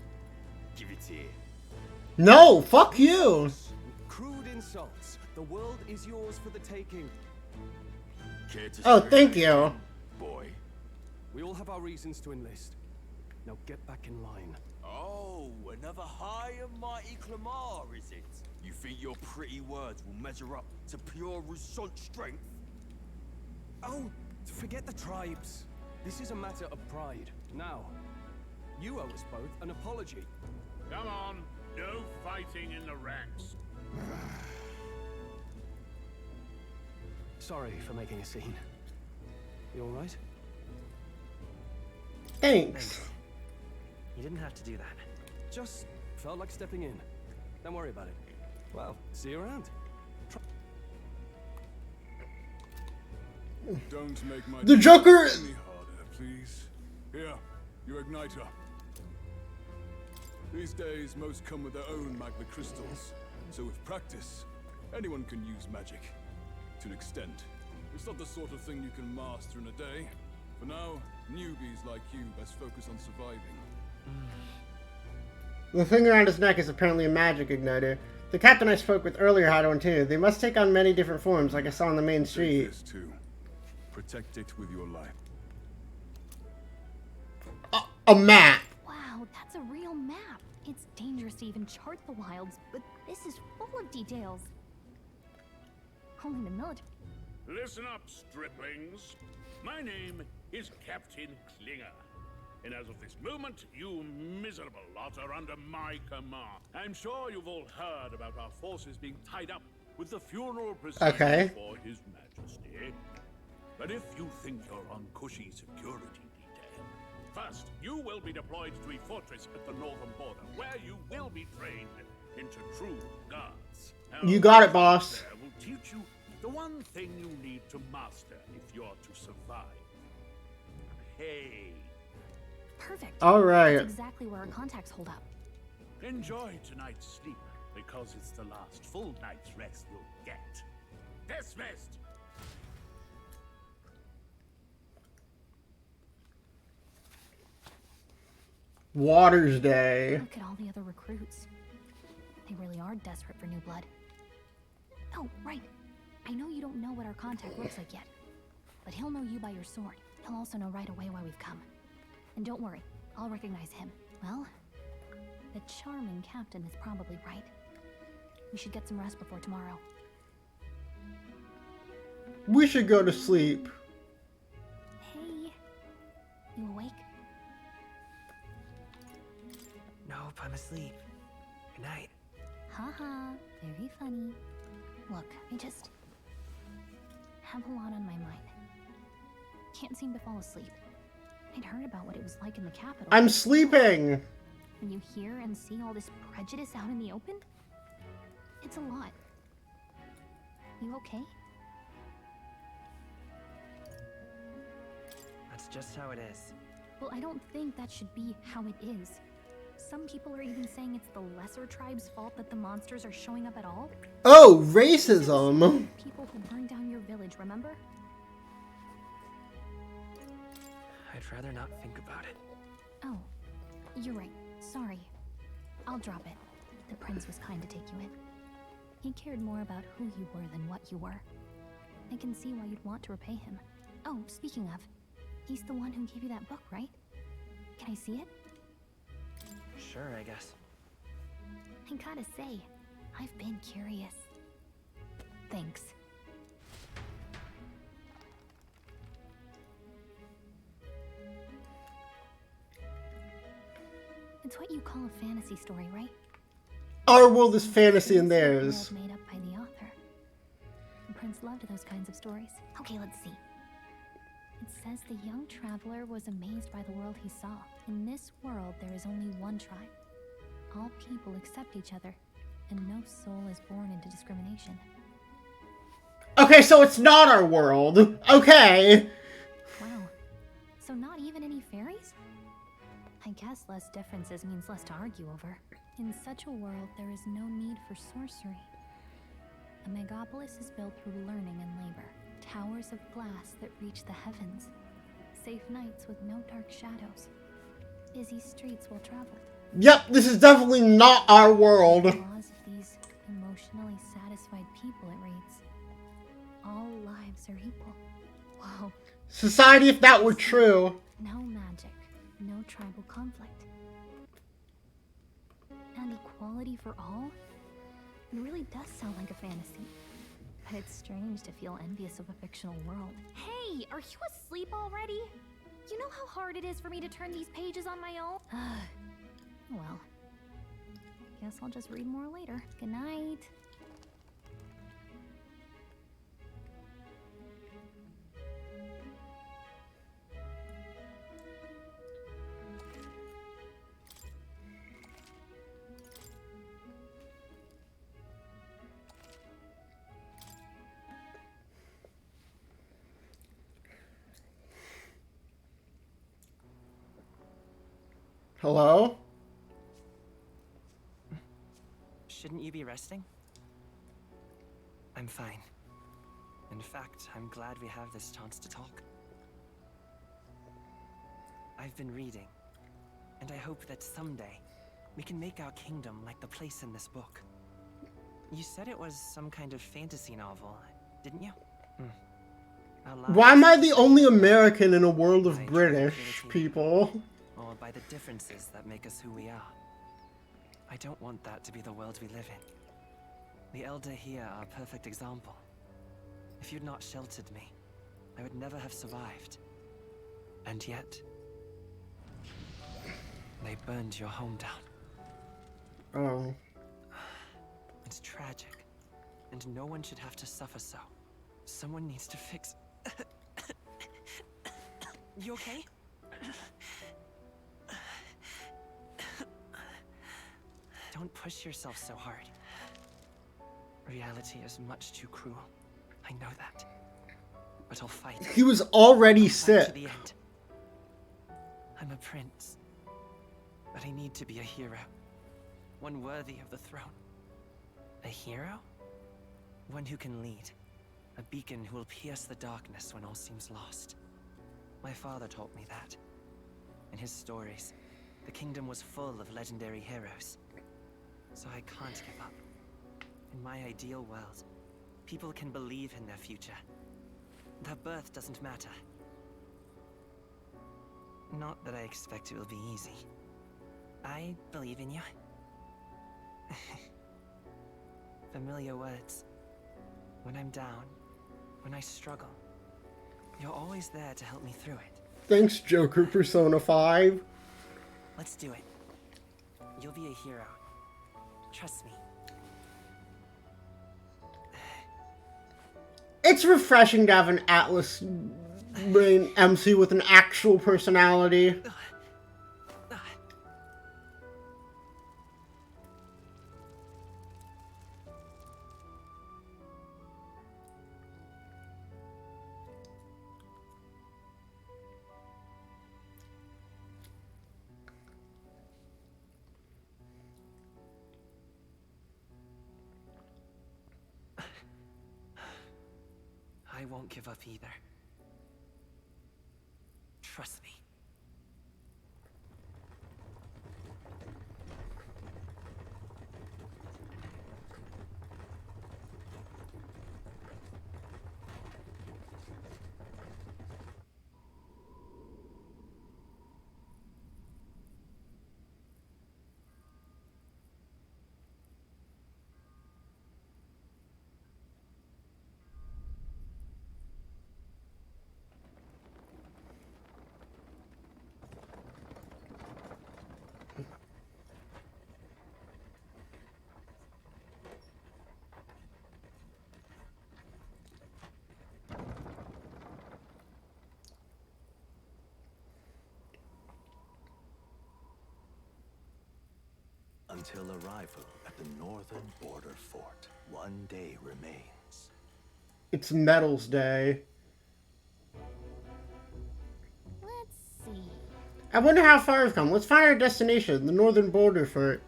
Give it here. No, fuck you. crude insults. The world is yours for the taking. Oh, thank you. Boy. We all have our reasons to enlist. Now get back in line. Oh, another high and mighty Clamar, is it? You think your pretty words will measure up to pure Rousseau strength? Oh, forget the tribes. This is a matter of pride. Now, you owe us both an apology. Come on, no fighting in the ranks. Sorry for making a scene. You all right? Thanks. You didn't have to do that. Just felt like stepping in. Don't worry about it. Well, see you around. Don't make my The Joker- any harder, please. Here, your igniter. These days, most come with their own magma crystals. So with practice, anyone can use magic. To an extent. It's not the sort of thing you can master in a day. For now, newbies like you best focus on surviving. The thing around his neck is apparently a magic igniter. The captain I spoke with earlier had one too. They must take on many different forms, like I saw on the main street. This too. Protect it with your life. A map. Wow, that's a real map. It's dangerous to even chart the wilds, but this is full of details. Only the military. Listen up, striplings. My name is Captain Klinger. And as of this moment, you miserable lot are under my command. I'm sure you've all heard about our forces being tied up with the funeral procession for His Majesty. But if you think you're on cushy security detail, first, you will be deployed to a fortress at the northern border, where you will be trained into true guards. You got it, boss. There will teach you the one thing you need to master if you're to survive. Hey. Perfect. All right. That's exactly where our contacts hold up. Enjoy tonight's sleep, because it's the last full night's rest you'll get. Dismissed! Waters Day. Look at all the other recruits. They really are desperate for new blood. Oh, right. I know you don't know what our contact looks like yet, but he'll know you by your sword. He'll also know right away why we've come. And don't worry, I'll recognize him. Well, the charming captain is probably right. We should get some rest before tomorrow. We should go to sleep. Hey, you awake? Nope, I'm asleep. Good night. Haha, very funny. Look, I just have a lot on my mind. Can't seem to fall asleep. I'd heard about what it was like in the capital. I'm sleeping. when you hear and see all this prejudice out in the open? It's a lot. You okay? That's just how it is. Well, I don't think that should be how it is. Some people are even saying it's the lesser tribe's fault that the monsters are showing up at all. Oh, racism. People who burned down your village, remember? I'd rather not think about it. Oh, you're right. Sorry. I'll drop it. The prince was kind to take you in. He cared more about who you were than what you were. I can see why you'd want to repay him. Oh, speaking of, he's the one who gave you that book, right? Can I see it? Sure, I guess. I gotta say, I've been curious. Thanks. It's what you call a fantasy story, right? Our world is fantasy and theirs. Made up by the author. The prince loved those kinds of stories. Okay, let's see. It says the young traveler was amazed by the world he saw. In this world, there is only one tribe. All people accept each other, and no soul is born into discrimination. Okay, so it's not our world. Okay. Wow. So not even any fairies? I guess less differences means less to argue over. In such a world, there is no need for sorcery. A megapolis is built through learning and labor. Towers of glass that reach the heavens. Safe nights with no dark shadows. Busy streets well traveled. Yep, this is definitely not our world. The laws of these emotionally satisfied people, it reads. All lives are equal. Wow. Society, if that were true. No magic, no tribal conflict. And equality for all? It really does sound like a fantasy. But it's strange to feel envious of a fictional world. Hey, are you asleep already? You know how hard it is for me to turn these pages on my own? Well, guess I'll just read more later. Good night. Hello? Shouldn't you be resting? I'm fine. In fact, I'm glad we have this chance to talk. I've been reading, and I hope that someday we can make our kingdom like the place in this book. You said it was some kind of fantasy novel, didn't you? Why am I the only American in a world of British people? Or by the differences that make us who we are. I don't want that to be the world we live in. The Elder here are a perfect example. If you'd not sheltered me, I would never have survived. And yet, they burned your home down. Oh. It's tragic, and no one should have to suffer so. Someone needs to fix... You okay? Don't push yourself so hard. Reality is much too cruel. I know that. But I'll fight. He was already I'll fight sick. to the end. I'm a prince. But I need to be a hero. One worthy of the throne. A hero? One who can lead. A beacon who will pierce the darkness when all seems lost. My father taught me that. In his stories, the kingdom was full of legendary heroes. So I can't give up. In my ideal world, people can believe in their future. Their birth doesn't matter. Not that I expect it will be easy. I believe in you. Familiar words. When I'm down, when I struggle, you're always there to help me through it. Thanks, Joker Persona 5. Let's do it. You'll be a hero. Trust me. It's refreshing to have an Atlas brain MC with an actual personality. I won't give up either. Trust me. Until arrival at the northern border fort, one day remains. It's Medals Day. Let's see. I wonder how far we've come. Let's find our destination, the northern border fort.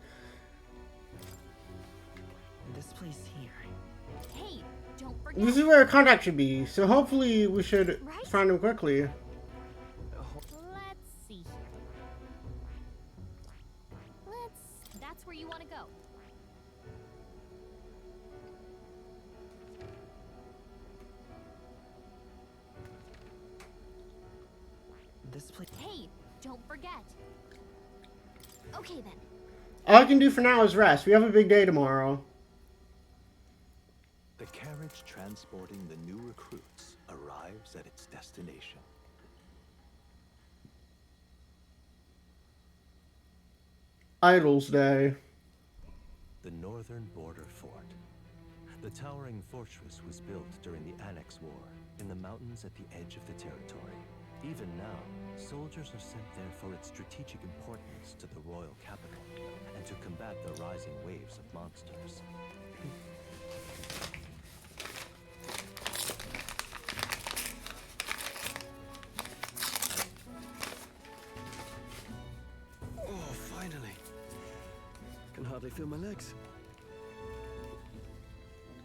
This place here. Hey, don't forget. This is where our contact should be, so hopefully we should find him quickly. Let's see here. That's where you want to go. This place. Hey, don't forget. Okay then. All I can do for now is rest. We have a big day tomorrow. The carriage transporting the new recruits arrives at its destination. Idols Day. The northern border fort. The towering fortress was built during the Annex War in the mountains at the edge of the territory. Even now, soldiers are sent there for its strategic importance to the royal capital and to combat the rising waves of monsters. Oh, finally. Can hardly feel my legs.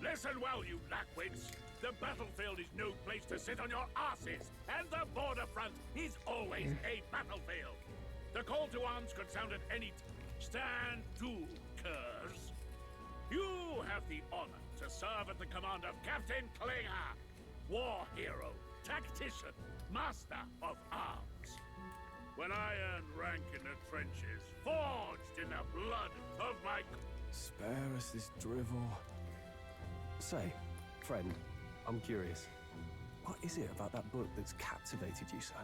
Listen well, you lackwigs. The battlefield is no place to sit on your asses, and the border front is always a battlefield. The call to arms could sound at any Stand to, curs. You have the honor to serve at the command of Captain Klinger, war hero, tactician, master of arms. When I earned rank in the trenches, forged in the blood of my... Spare us this drivel. Say, friend, I'm curious. What is it about that book that's captivated you so?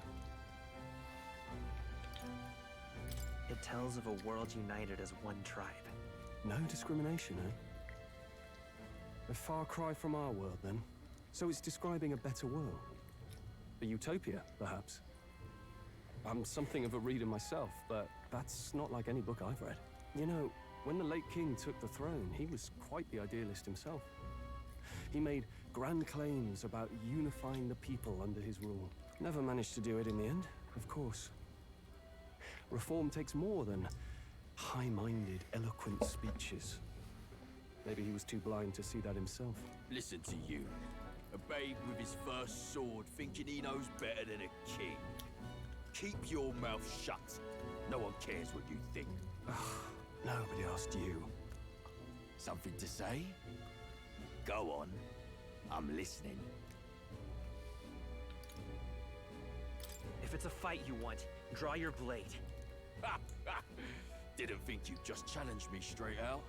It tells of a world united as one tribe. No discrimination, eh? A far cry from our world, then. So it's describing a better world. A utopia, perhaps. I'm something of a reader myself, but that's not like any book I've read. You know, when the late king took the throne, he was quite the idealist himself. He made grand claims about unifying the people under his rule. Never managed to do it in the end, of course. Reform takes more than high-minded, eloquent speeches. Maybe he was too blind to see that himself. Listen to you. A babe with his first sword thinking he knows better than a king. Keep your mouth shut. No one cares what you think. Nobody asked you. Something to say? Go on. I'm listening. If it's a fight you want, draw your blade. Didn't think you'd just challenge me straight out.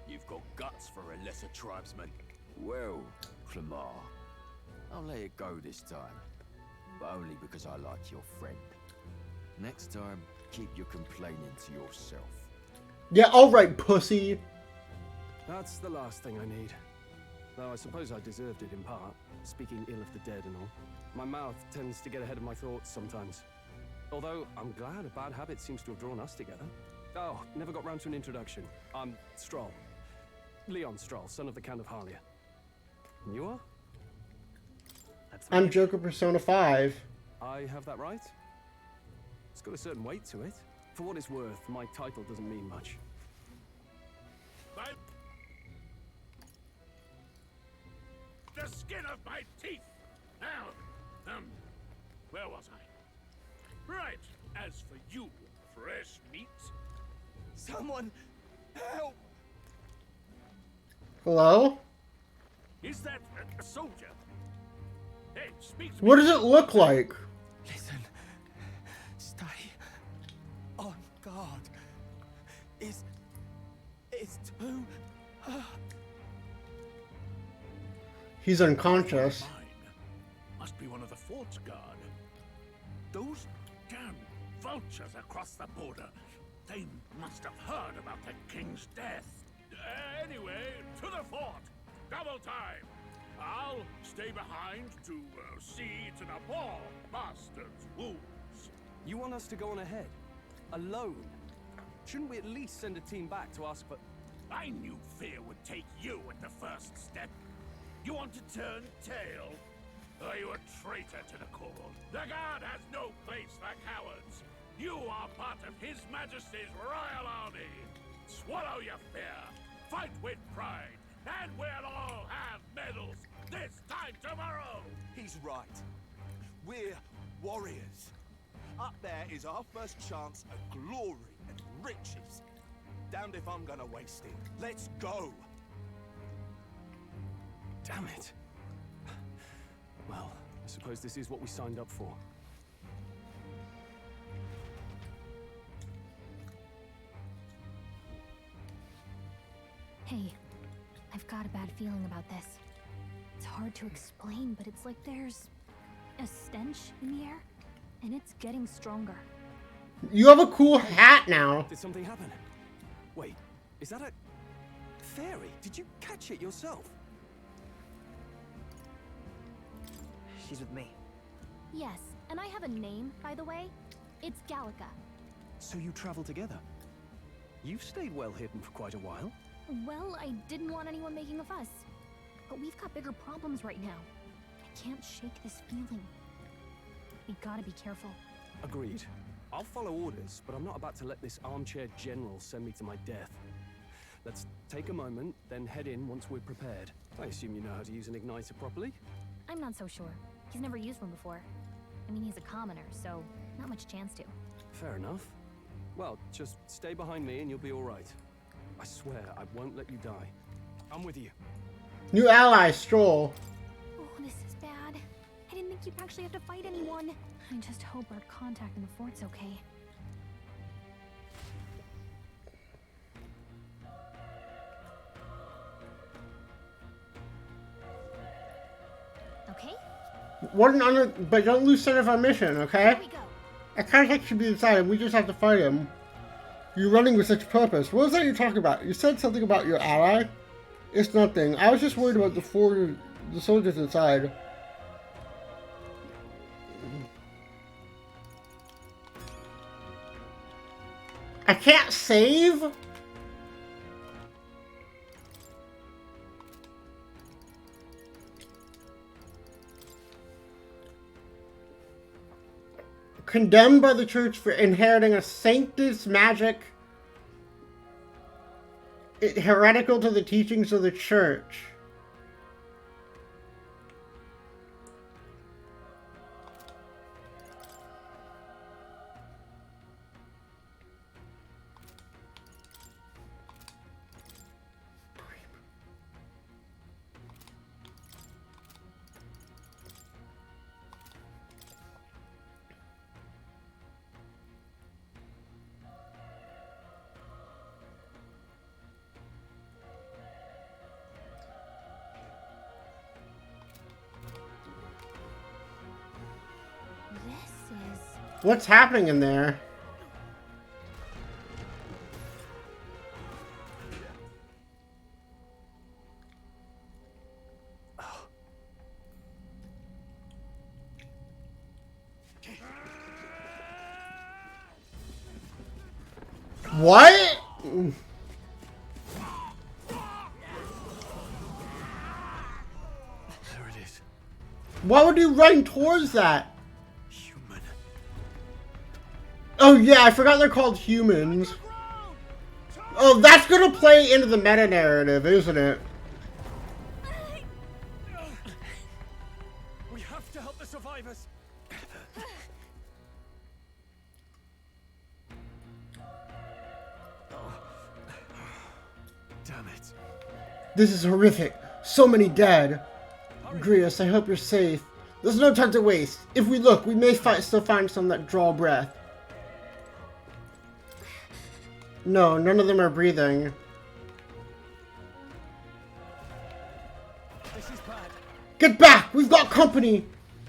You've got guts for a lesser tribesman. Well, Clemar, I'll let it go this time. But only because I like your friend. Next time, keep your complaining to yourself. Yeah, alright, pussy. That's the last thing I need. Though I suppose I deserved it in part, speaking ill of the dead and all. My mouth tends to get ahead of my thoughts sometimes. Although, I'm glad a bad habit seems to have drawn us together. Oh, never got round to an introduction. I'm Stroll. Leon Stroll, son of the Count of Harlia. And you are? I'm Joker Persona 5. I have that right? It's got a certain weight to it. For what it's worth, my title doesn't mean much. The skin of my teeth Now, where was I? Right, as for you, fresh meat. Someone help! Hello? Is that a soldier? Hey, speak to What me. does it look like? Listen. Stay on guard. It's too... He's unconscious. Must be one of the fort's guard. Those damn vultures across the border. They must have heard about the king's death. Anyway, to the fort. Double time. I'll stay behind to see to the poor bastard's wounds. You want us to go on ahead? Alone? Shouldn't we at least send a team back to ask for... I knew fear would take you at the first step. You want to turn tail? Are you a traitor to the cause? The guard has no place for cowards. You are part of His Majesty's Royal Army. Swallow your fear. Fight with pride. And we'll all have medals this time tomorrow. He's right. We're warriors. Up there is our first chance at glory and riches. Damned if I'm gonna waste it. Let's go. Damn it. Well, I suppose this is what we signed up for. Hey, I've got a bad feeling about this. It's hard to explain, but it's like there's a stench in the air, and it's getting stronger. You have a cool hat now. Did something happen? Wait, is that a... fairy? Did you catch it yourself? She's with me. Yes, and I have a name, by the way. It's Gallica. So you travel together? You've stayed well hidden for quite a while. Well, I didn't want anyone making a fuss. But we've got bigger problems right now. I can't shake this feeling. We gotta be careful. Agreed. I'll follow orders, but I'm not about to let this armchair general send me to my death. Let's take a moment, then head in once we're prepared. I assume you know how to use an igniter properly? I'm not so sure. He's never used one before. I mean, he's a commoner, so not much chance to. Fair enough. Well, just stay behind me and you'll be all right. I swear I won't let you die. I'm with you. New ally, Stroll. Oh, this is bad. I didn't think you'd actually have to fight anyone. I just hope our contact in the fort's okay. Okay? But don't lose sight of our mission, okay? Here we go. A contact should be decided. We just have to fight him. You're running with such purpose. What was that you're talking about? You said something about your ally? It's nothing. I was just worried about the soldiers inside. I can't save? Condemned by the church for inheriting a sanctus magic heretical to the teachings of the church. What's happening in there? What? There it is. Why would you run towards that? Oh yeah, I forgot they're called humans. Oh, that's gonna play into the meta-narrative, isn't it? We have survivors. Damn it. This is horrific. So many dead. Grius, I hope you're safe. There's no time to waste. If we look, we may still find some that draw breath. No, none of them are breathing. Get back! We've got company!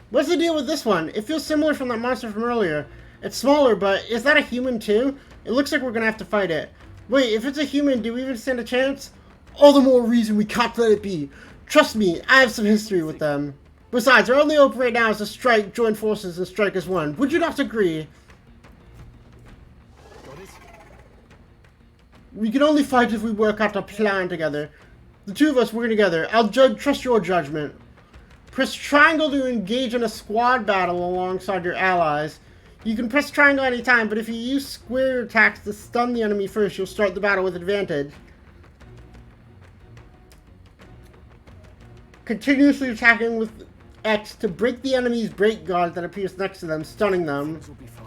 What's the deal with this one? It feels similar from that monster from earlier. It's smaller, but is that a human too? It looks like we're gonna have to fight it. Wait, if it's a human, do we even stand a chance? All the more reason we can't let it be. Trust me, I have some history with them. Besides, our only hope right now is to strike, join forces, and strike as one. Would you not agree? We can only fight if we work out a plan together. The two of us working together. I'll trust your judgment. Press triangle to engage in a squad battle alongside your allies. You can press triangle anytime, but if you use square attacks to stun the enemy first, you'll start the battle with advantage. Continuously attacking with X to break the enemy's break guard that appears next to them, stunning them. Things will be fine.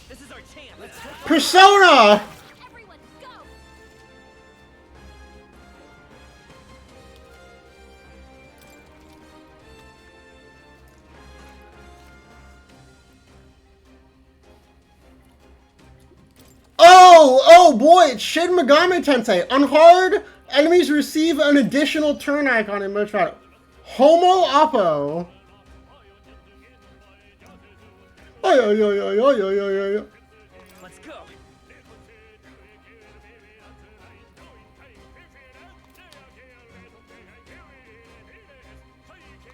This is our chance. Persona! Oh boy, it's Shin Megami Tensei. On hard, enemies receive an additional turn icon in most battle. Homo Oppo. Let's go.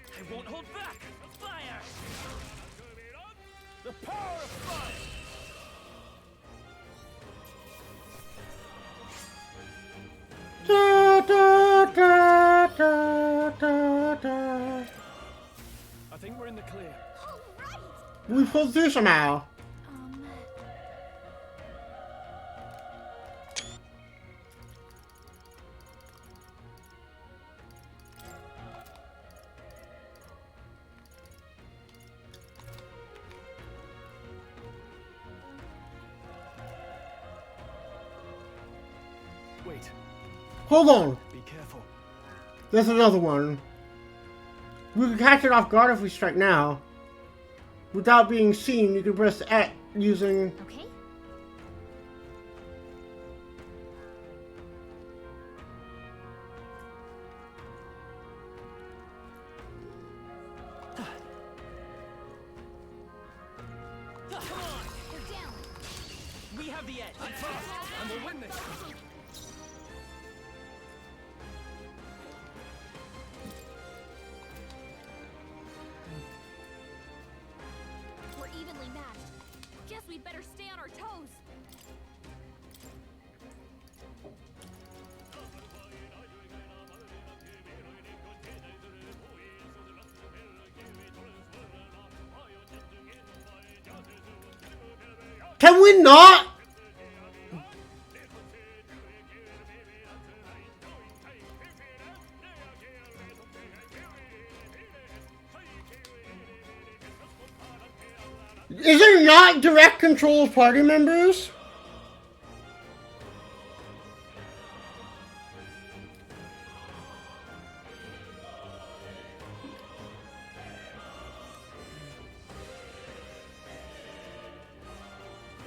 I won't hold back. Fire! The power of fire! Da, da, da, da, da, da. I think we're in the clear. We pulled through somehow. Wait. Hold on. Be careful. There's another one. We can catch it off guard if we strike now. Without being seen, you can press X using... Okay. Come on! They're down. We have the edge. I'm fast, and we'll win this. We're evenly matched. Guess we'd better stay on our toes. Can we not? Is there not direct control of party members?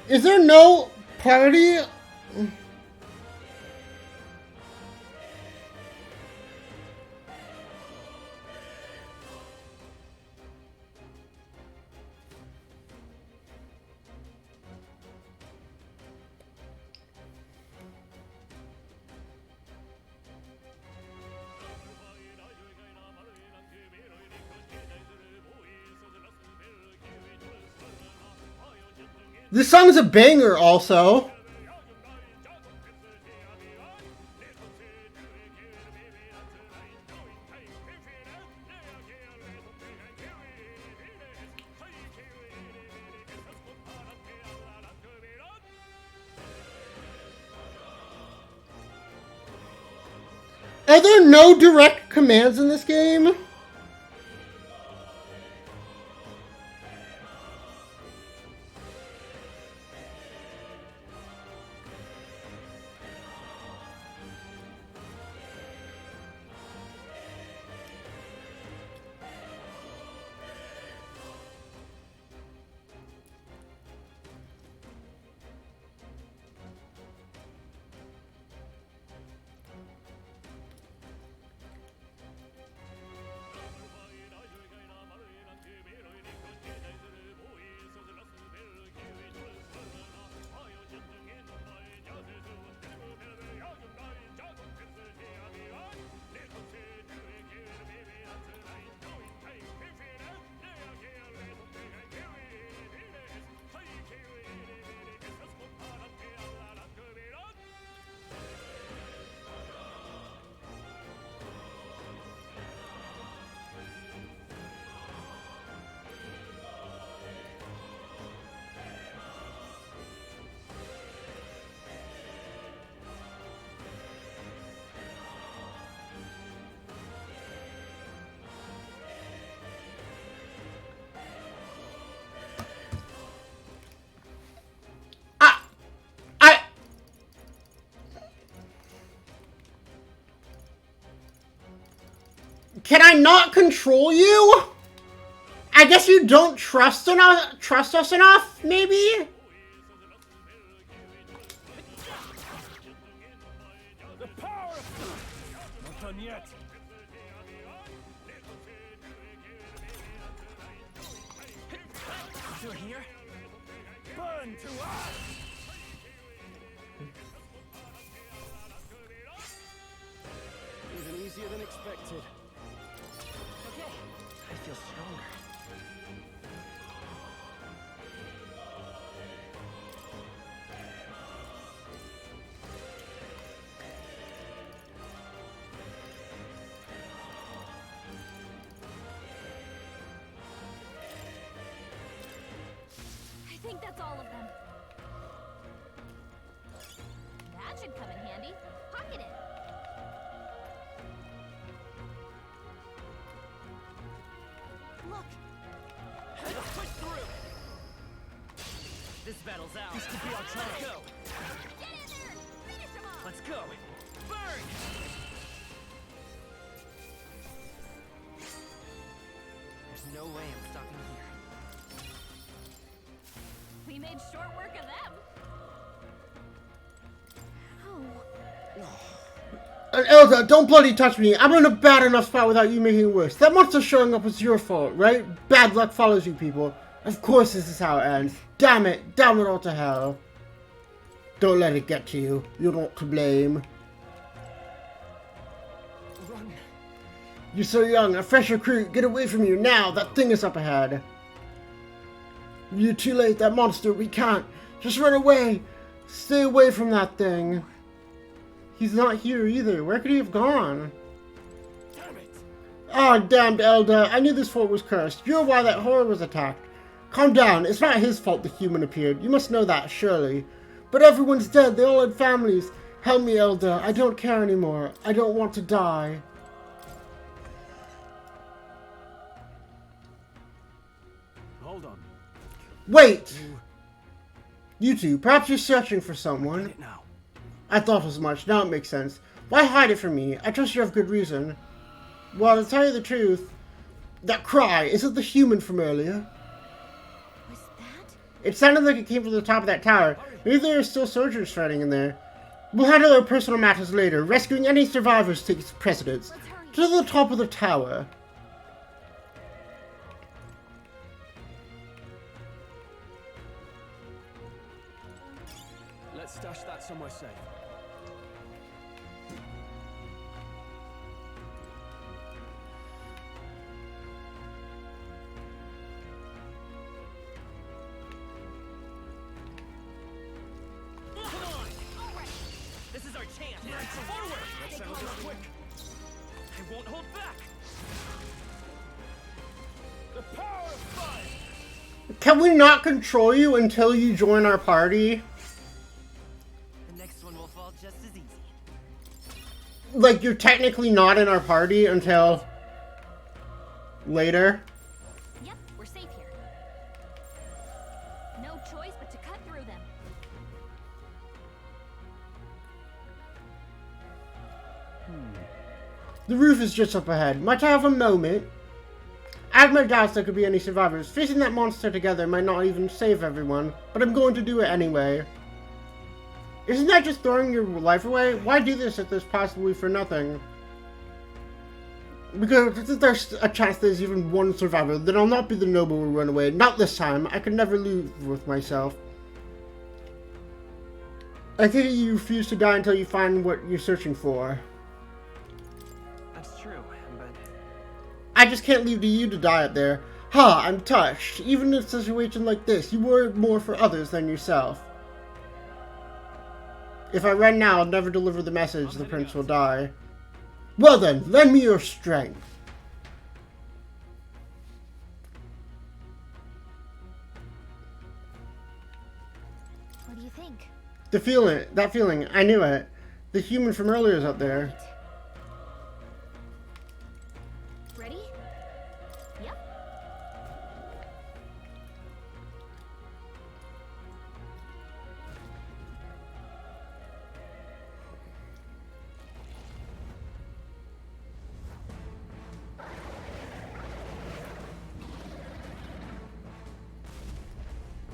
Is there no party? This song's a banger also. Are there no direct commands in this game? Can I not control you? I guess you don't trust us enough, maybe? The power of not done yet. You're here? Burn to ash! Even easier than expected. Okay, I feel stronger. I think that's all of them. That should come in handy. Pocket it. Look. Let's push through. This battle's ours. This could be our chance. Let's go. Get in there. Finish him off. Let's go. Burn. There's no way I'm stopping here. We made short work of them. Oh. Elda, don't bloody touch me. I'm in a bad enough spot without you making it worse. That monster showing up was your fault, right? Bad luck follows you, people. Of course this is how it ends. Damn it. Damn it all to hell. Don't let it get to you. You're not to blame. Run. You're so young. A fresh recruit. Get away from you now. That thing is up ahead. You're too late. That monster. We can't. Just run away. Stay away from that thing. He's not here either. Where could he have gone? Damn it! Oh, damned Elda. I knew this fort was cursed. You're why that horror was attacked. Calm down. It's not his fault the human appeared. You must know that, surely. But everyone's dead. They all had families. Help me, Elda. I don't care anymore. I don't want to die. Hold on. Wait! You two, perhaps you're searching for someone. Get it now. I thought as much. Now it makes sense. Why hide it from me? I trust you have good reason. Well, to tell you the truth, that cry, is it the human from earlier? Was that? It sounded like it came from the top of that tower. Maybe there are still soldiers fighting in there. We'll handle our personal matters later. Rescuing any survivors takes precedence. To the top of the tower. Let's stash that somewhere safe. Come on! This is our chance! Forward! That sounds quick. I won't hold back! The power of fire! Can we not control you until you join our party? The next one will fall just as easy. like, you're technically not in our party until later. Yep, we're safe here. No choice but to cut through them. The roof is just up ahead. Might I have a moment? I have my doubts there could be any survivors. Facing that monster together might not even save everyone, but I'm going to do it anyway. Isn't that just throwing your life away? Why do this if there's possibly for nothing? Because if there's a chance there's even one survivor, then I'll not be the noble who run away. Not this time. I could never live with myself. I think you refuse to die until you find what you're searching for. That's true, but... I just can't leave to you to die up there. Ha, I'm touched. Even in a situation like this, you worry more for others than yourself. If I run now, I'll never deliver the message. The prince will die. Well then, lend me your strength. What do you think? That feeling, I knew it. The human from earlier is up there. Ready? Yep.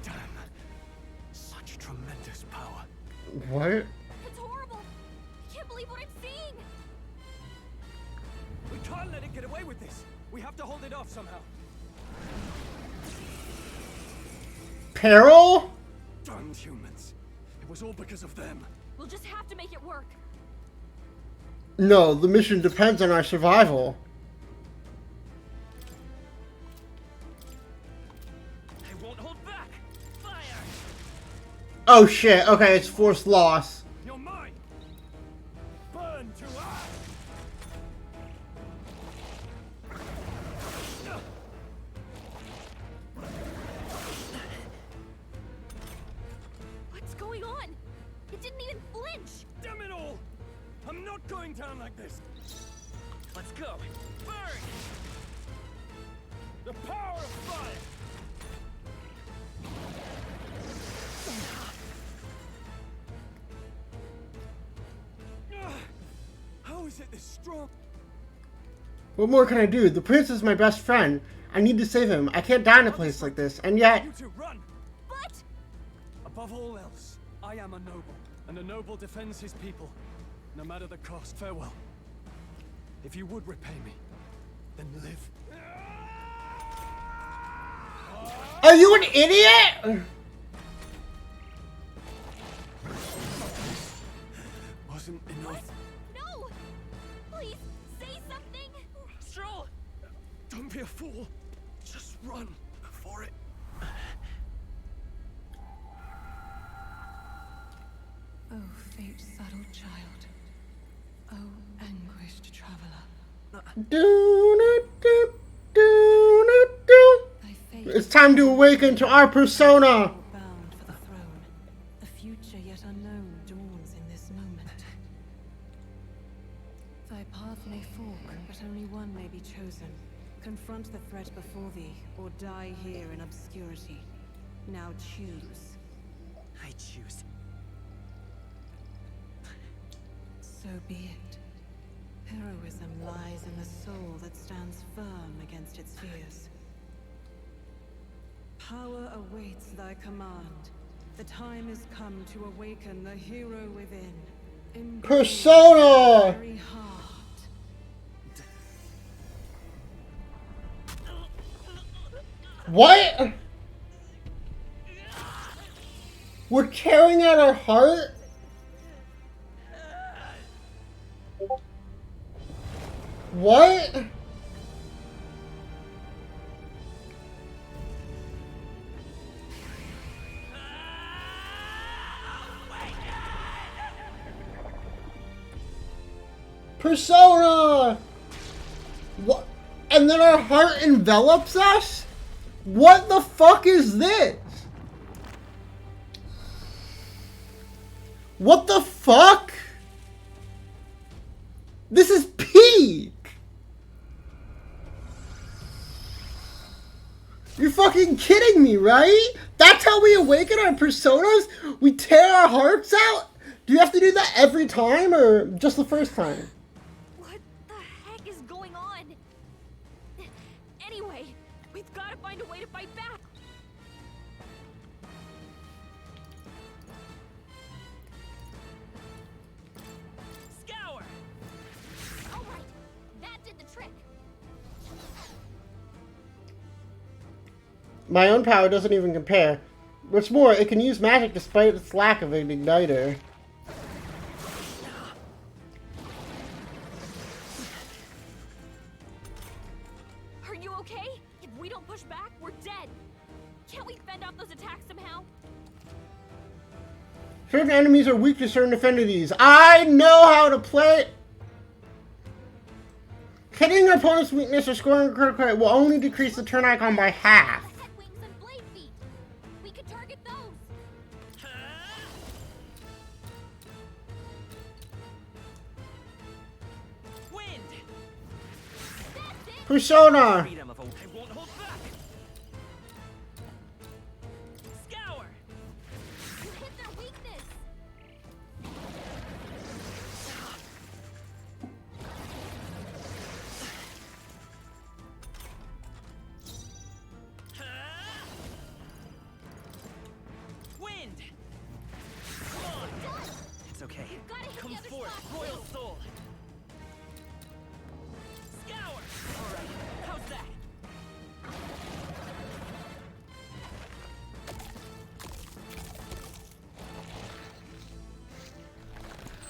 Damn. Such tremendous power. What? It's horrible. I can't believe what I'm seeing. We can't let it get away with this. We have to hold it off somehow. Peril? Damned humans. It was all because of them. We'll just have to make it work. No, the mission depends on our survival. They won't hold back. Fire! Oh shit, okay, it's forced loss. You're mine. Burn to ash. What's going on? It didn't even flinch. Damn it all! I'm not going down like this. Let's go. Burn! The power of fire! How is it this strong? What more can I do? The prince is my best friend. I need to save him. I can't die in a place like this, and yet... You two run! But... Above all else, I am a noble, and a noble defends his people, no matter the cost. Farewell. If you would repay me, then live. Are you an idiot? Wasn't enough. No! Please, say something! Stroll! Don't be a fool. Just run for it. Oh, fate-saddled child. Oh, anguished traveler. It's time to awaken to our persona. Bound for the throne. A future yet unknown dawns in this moment. Thy path may fork, but only one may be chosen. Confront the threat before thee, or die here in obscurity. Now choose. I choose. So be it. Heroism lies in the soul that stands firm against its fears. Power awaits thy command. The time has come to awaken the hero within. Persona! Very heart. What? We're tearing at our heart? What? Persona! What? And then our heart envelops us? What the fuck is this? What the fuck? This is peak! You're fucking kidding me, right? That's how we awaken our personas? We tear our hearts out? Do you have to do that every time or just the first time? What the heck is going on? Anyway, we've got to find a way to fight back. Scour! All right, that did the trick. My own power doesn't even compare. What's more, it can use magic despite its lack of an igniter. Are you okay? If we don't push back, we're dead. Can't we fend off those attacks somehow? Certain enemies are weak to certain affinities. I know how to play. Hitting an opponent's weakness or scoring a critical hit will only decrease the turn icon by half. We could target those. Wind! Persona! Freedom of a... I won't hold back! Scour! You hit their weakness. Wind! Come on! It's okay. Come forth, Royal Soul! Scour! Alright, how's that?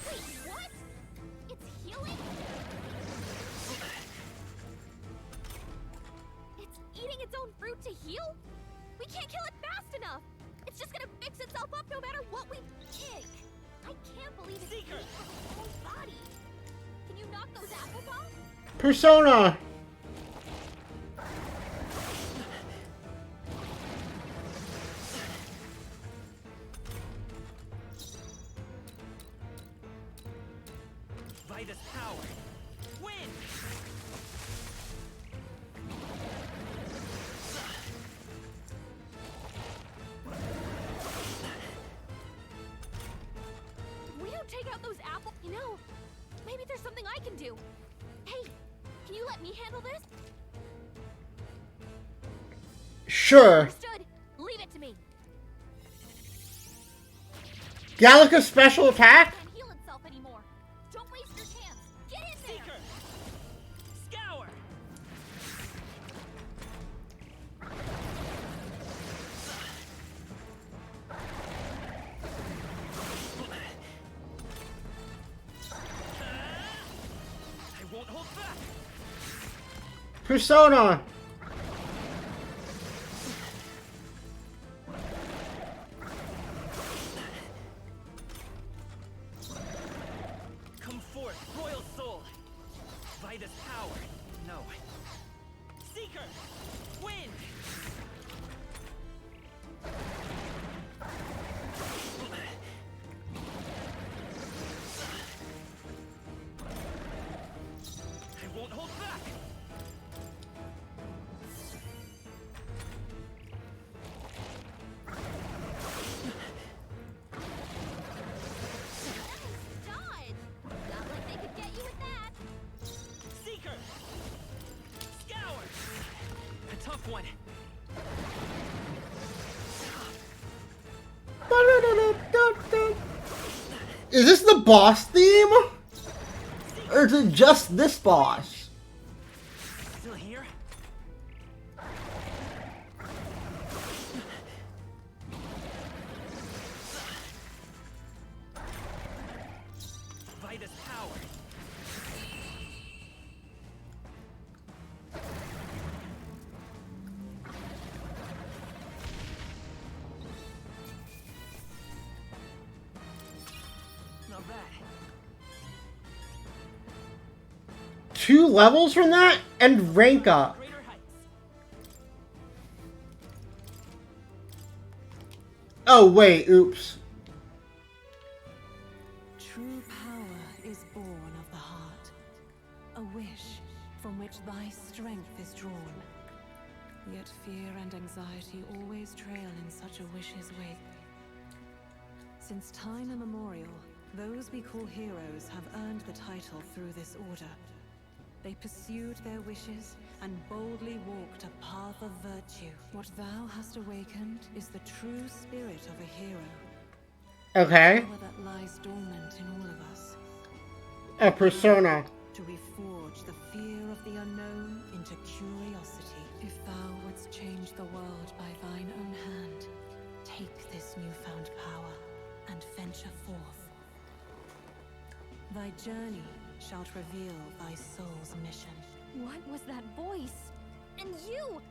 Wait, what? It's healing? It's eating its own fruit to heal? We can't kill it fast enough. It's just gonna fix itself up no matter what we dig. I can't believe it's eating its own body. Can you knock those apples off? Persona! Vitus power! Wind! If we don't take out those apples, you know, maybe there's something I can do. Hey, can you let me handle this? Sure. Understood. Leave it to me. Gallica special attack? Can't heal itself anymore. Don't waste your chance. Get in there. Seeker! Scour! I won't hold back! Persona! Come forth, Royal Soul! Vitus power! No. Seeker! Wind! I won't hold back! Dodge. Not like they could get you with that. Seeker! Scour! A tough one. Is this the boss theme? Or is it just this boss? Still here? Vitus power! Not bad. 2 levels from that? And rank up. Greater heights. Oh wait, oops. True power is born of the heart. from which thy strength is drawn. Yet fear and anxiety always trail in such a wish's wake. Since time immemorial, those we call heroes have earned the title through this order. They pursued their wishes and boldly walked a path of virtue. What thou hast awakened is the true spirit of a hero. Okay. Power that lies dormant in all of us. A persona. To reforge the fear of the unknown into curiosity. If thou wouldst change the world by thine own hand, take this newfound power and venture forth. Thy journey shalt reveal thy soul's mission. What was that voice? And you!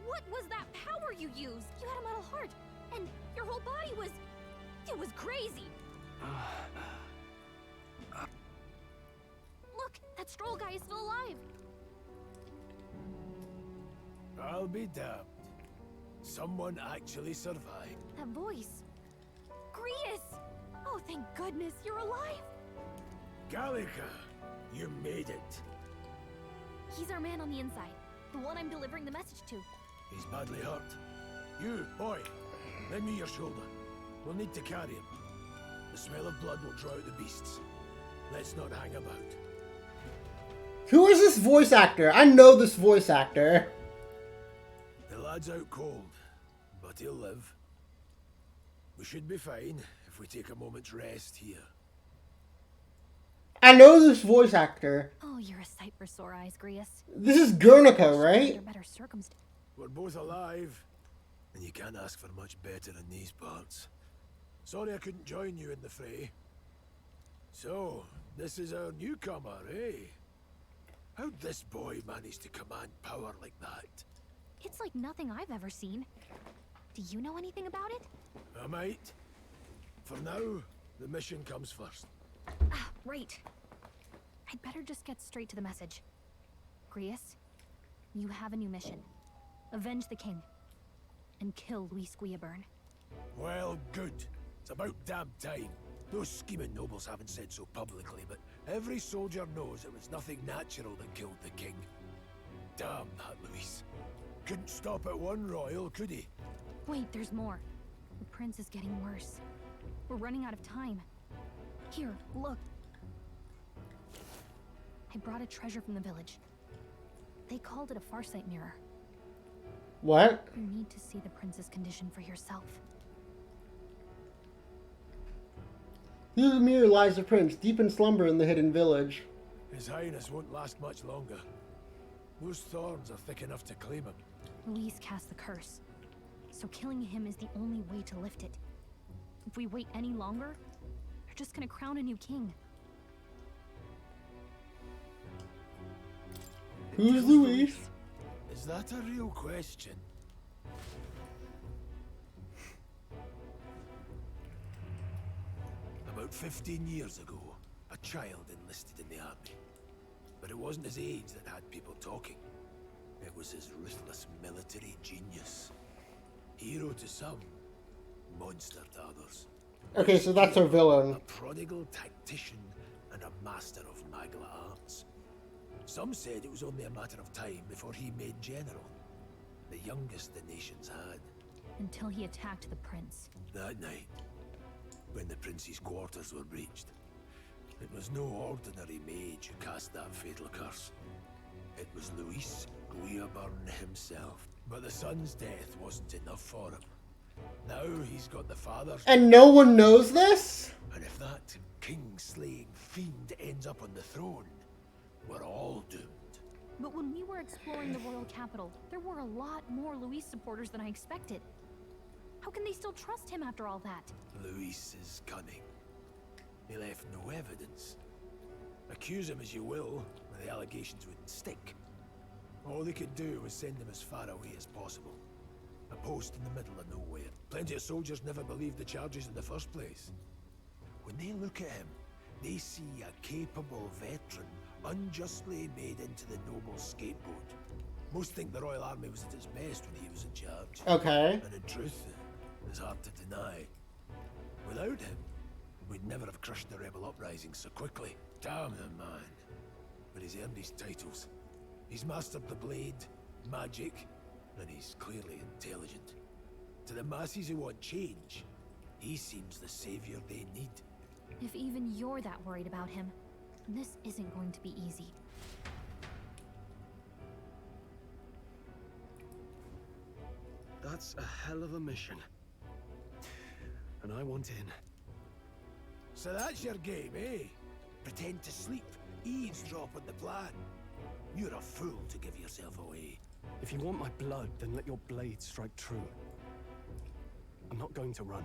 What was that power you used? You had a metal heart, and your whole body was... It was crazy! Look, that Stroll guy is still alive! I'll be damned. Someone actually survived. That voice... Grius! Oh, thank goodness, you're alive! Gallica, you made it. He's our man on the inside. The one I'm delivering the message to. He's badly hurt. You, boy, lend me your shoulder. We'll need to carry him. The smell of blood will draw out the beasts. Let's not hang about. Who is this voice actor? I know this voice actor. The lad's out cold, but he'll live. We should be fine if we take a moment's rest here. I know this voice actor. Oh, you're a sight for sore eyes, Grius. This is Guernica, right? Under better circumstances. We're both alive, and you can't ask for much better in these parts. Sorry I couldn't join you in the fray. So, this is our newcomer, eh? How'd this boy manage to command power like that? It's like nothing I've ever seen. Do you know anything about it? I might. For now, the mission comes first. Ah, right. I'd better just get straight to the message. Grius, you have a new mission. Avenge the king. And kill Luis Guillaburn. Well, good. It's about damn time. Those scheming nobles haven't said so publicly, but every soldier knows it was nothing natural that killed the king. Damn that Luis. Couldn't stop at one royal, could he? Wait, there's more. The prince is getting worse. We're running out of time. Here, look. I brought a treasure from the village. They called it a farsight mirror. What? You need to see the prince's condition for yourself. Through the mirror lies the prince, deep in slumber in the hidden village. His Highness won't last much longer. Those thorns are thick enough to claim him. Luis cast the curse, so killing him is the only way to lift it. If we wait any longer, they're just gonna crown a new king. Who's Luis? Is that a real question? About 15 years ago, a child enlisted in the army. But it wasn't his age that had people talking. It was his ruthless military genius. Hero to some, monster to others. Okay, so that's our villain. A prodigal tactician and a master of magla arts. Some said it was only a matter of time before he made general. The youngest the nations had. Until he attacked the prince. That night, when the prince's quarters were breached, it was no ordinary mage who cast that fatal curse. It was Luis Guillaburn himself. But the son's death wasn't enough for him. Now he's got the father's... And no one knows this? And if that king-slaying fiend ends up on the throne, we're all doomed. But when we were exploring the royal capital, there were a lot more Luis supporters than I expected. How can they still trust him after all that? Luis is cunning. He left no evidence. Accuse him as you will, the allegations wouldn't stick. All they could do was send him as far away as possible. A post in the middle of nowhere. Plenty of soldiers never believed the charges in the first place. When they look at him, they see a capable veteran unjustly made into the noble scapegoat. Most think the Royal Army was at its best when he was in charge. Okay. And in truth, it's hard to deny. Without him, we'd never have crushed the rebel uprising so quickly. Damn him, man. But he's earned his titles. He's mastered the blade, magic, and he's clearly intelligent. To the masses who want change, he seems the savior they need. If even you're that worried about him, this isn't going to be easy. That's a hell of a mission. And I want in. So that's your game, eh? Pretend to sleep, eavesdrop on the plan. You're a fool to give yourself away. If you want my blood, then let your blade strike true. I'm not going to run.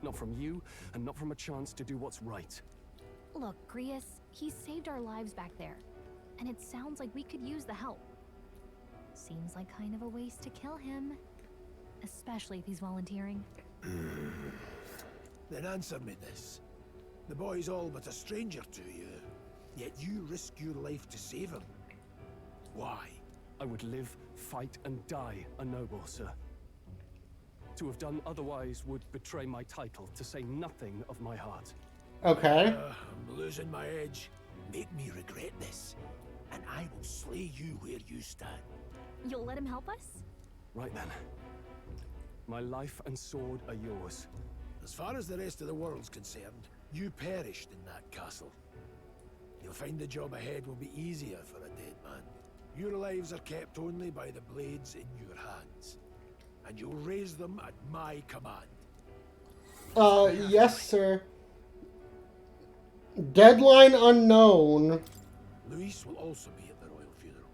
Not from you, and not from a chance to do what's right. Look, Grius, he saved our lives back there. And it sounds like we could use the help. Seems like kind of a waste to kill him. Especially if he's volunteering. Then answer me this. The boy's all but a stranger to you, yet you risk your life to save him. Why? I would live, fight, and die a noble, sir. To have done otherwise would betray my title, to say nothing of my heart. Okay. I'm losing my edge. Make me regret this, and I will slay you where you stand. You'll let him help us? Right then. My life and sword are yours. As far as the rest of the world's concerned, you perished in that castle. You'll find the job ahead will be easier for a dead man. Your lives are kept only by the blades in your hands, and you'll raise them at my command. Yes, sir. Deadline unknown. Luis will also be at the royal funeral.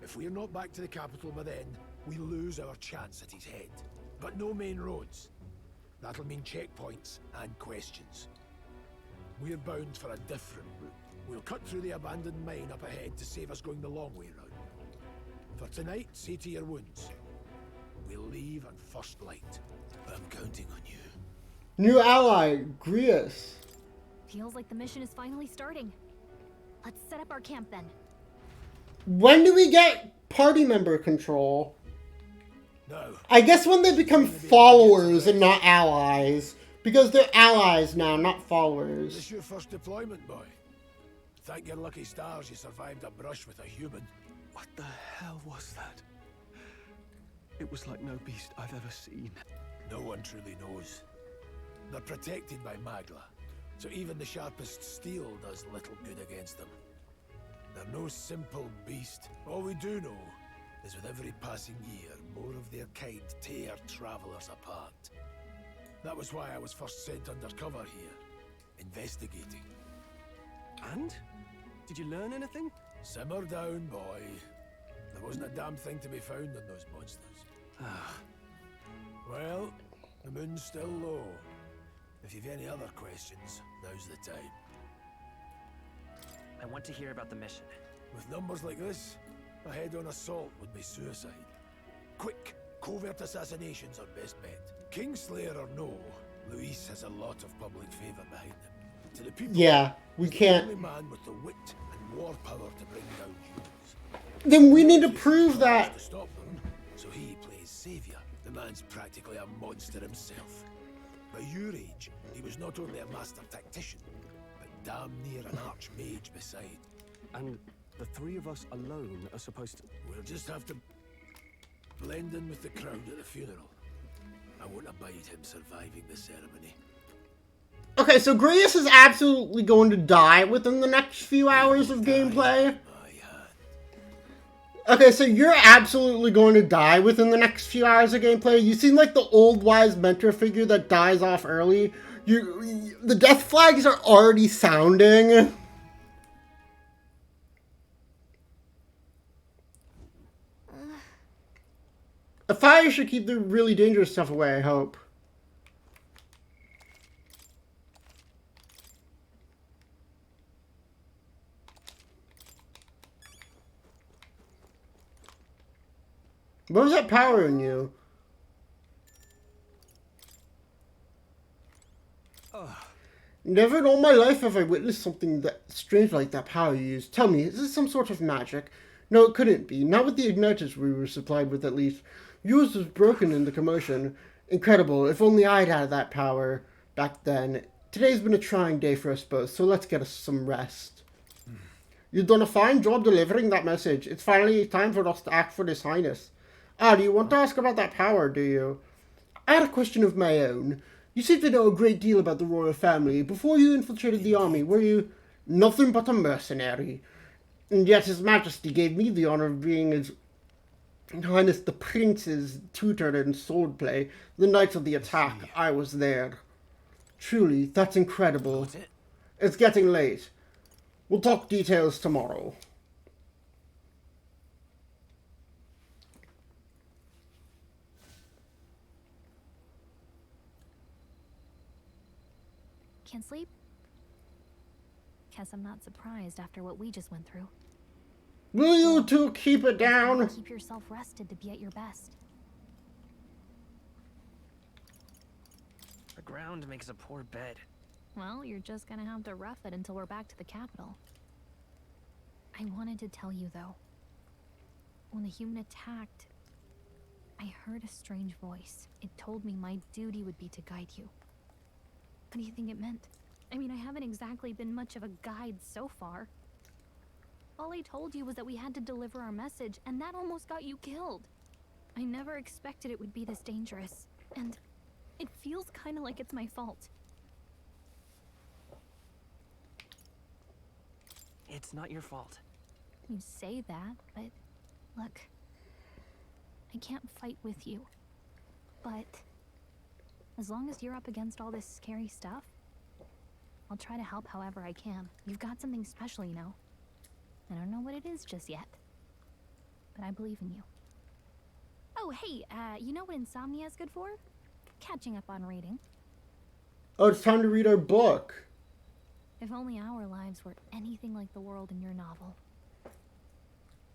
If we're not back to the capital by then, we lose our chance at his head. But no main roads. That'll mean checkpoints and questions. We're bound for a different route. We'll cut through the abandoned mine up ahead to save us going the long way round. For tonight, see to your wounds. We'll leave on first light. I'm counting on you. New ally, Grius. Feels like the mission is finally starting. Let's set up our camp then. When do we get party member control? No. I guess when they become followers and not allies. Because they're allies now, not followers. This your first deployment, boy? Thank your lucky stars you survived a brush with a human. What the hell was that? It was like no beast I've ever seen. No one truly knows. They're protected by Magla, so even the sharpest steel does little good against them. They're no simple beast. All we do know is with every passing year, more of their kind tear travelers apart. That was why I was first sent undercover here, investigating. And? Did you learn anything? Simmer down, boy. There wasn't a damn thing to be found on those monsters. Well, the moon's still low. If you've any other questions, now's the time. I want to hear about the mission. With numbers like this, a head-on assault would be suicide. Quick, covert assassinations are best bet. Kingslayer or no, Luis has a lot of public favor behind him. To the people, yeah, we can't. The only man with the wit and war power to bring down humans. Then we need to prove that. To stop them, so he plays savior. The man's practically a monster himself. By your age, he was not only a master tactician, but damn near an archmage beside. And the three of us alone are supposed to... We'll just have to blend in with the crowd at the funeral. I won't abide him surviving the ceremony. Okay, so Grius is absolutely going to die within the next few hours of gameplay. Okay, so you're absolutely going to die within the next few hours of gameplay. You seem like the old wise mentor figure that dies off early. The death flags are already sounding. A fire should keep the really dangerous stuff away, I hope. What was that power in you? Never in all my life have I witnessed something that strange like that power you used. Tell me, is this some sort of magic? No, it couldn't be. Not with the igniters we were supplied with, at least. Yours was broken in the commotion. Incredible. If only I'd had that power back then. Today's been a trying day for us both, so let's get us some rest. You've done a fine job delivering that message. It's finally time for us to act for His Highness. Ah, do you want to ask about that power, do you? I had a question of my own. You seem to know a great deal about the royal family. Before you infiltrated the army, were you nothing but a mercenary? And yet His Majesty gave me the honor of being His Highness the Prince's tutor in swordplay. The night of the attack, I was there. Truly, that's incredible. It's getting late. We'll talk details tomorrow. Can't sleep? Guess I'm not surprised after what we just went through. Will you two keep it down? Keep yourself rested to be at your best. The ground makes a poor bed. Well, you're just gonna have to rough it until we're back to the capital. I wanted to tell you, though. When the human attacked, I heard a strange voice. It told me my duty would be to guide you. What do you think it meant? I mean, I haven't exactly been much of a guide so far. All I told you was that we had to deliver our message, and that almost got you killed. I never expected it would be this dangerous, and it feels kind of like it's my fault. It's not your fault. You say that, but look, I can't fight with you. But as long as you're up against all this scary stuff, I'll try to help however I can. You've got something special, you know. I don't know what it is just yet, but I believe in you. Oh, hey, you know what insomnia is good for? Catching up on reading. Oh, it's time to read our book. If only our lives were anything like the world in your novel.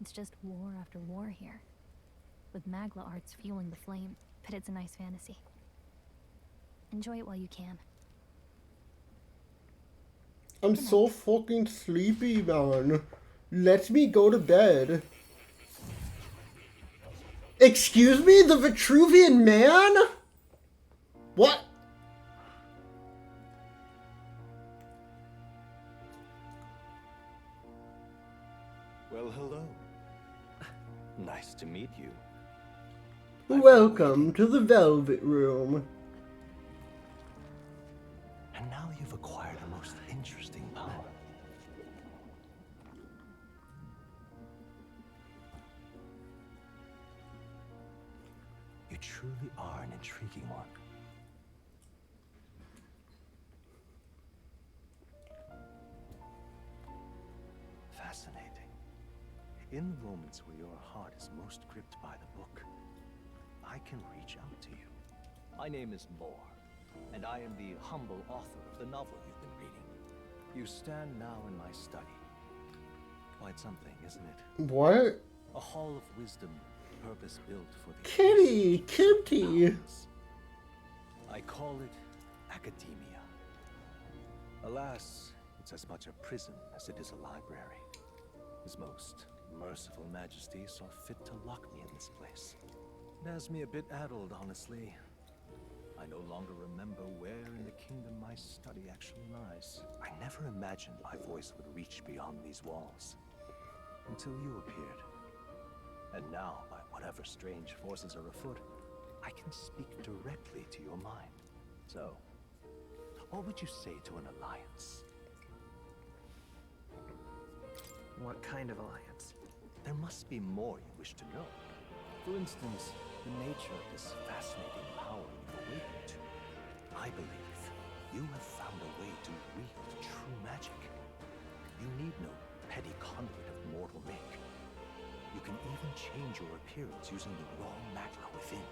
It's just war after war here, with Magla arts fueling the flame, but it's a nice fantasy. Enjoy it while you can. I'm so fucking sleepy, man. Let me go to bed. Excuse me? The Vitruvian Man? What? Well, hello. Nice to meet you. Welcome to the Velvet Room. And now you've acquired a most interesting power. You truly are an intriguing one. Fascinating. In the moments where your heart is most gripped by the book, I can reach out to you. My name is Moore, and I am the humble author of the novel you've been reading. You stand now in my study. Quite something, isn't it? What? A hall of wisdom, purpose-built for the Kitty! I call it academia. Alas, it's as much a prison as it is a library. His most merciful majesty saw fit to lock me in this place. It has me a bit addled, honestly. I no longer remember where in the kingdom my study actually lies. I never imagined my voice would reach beyond these walls. Until you appeared. And now, by whatever strange forces are afoot, I can speak directly to your mind. So, what would you say to an alliance? What kind of alliance? There must be more you wish to know. For instance, the nature of this fascinating power you've awakened to. I believe you have found a way to wield true magic. You need no petty conduit of mortal make. You can even change your appearance using the raw magla within.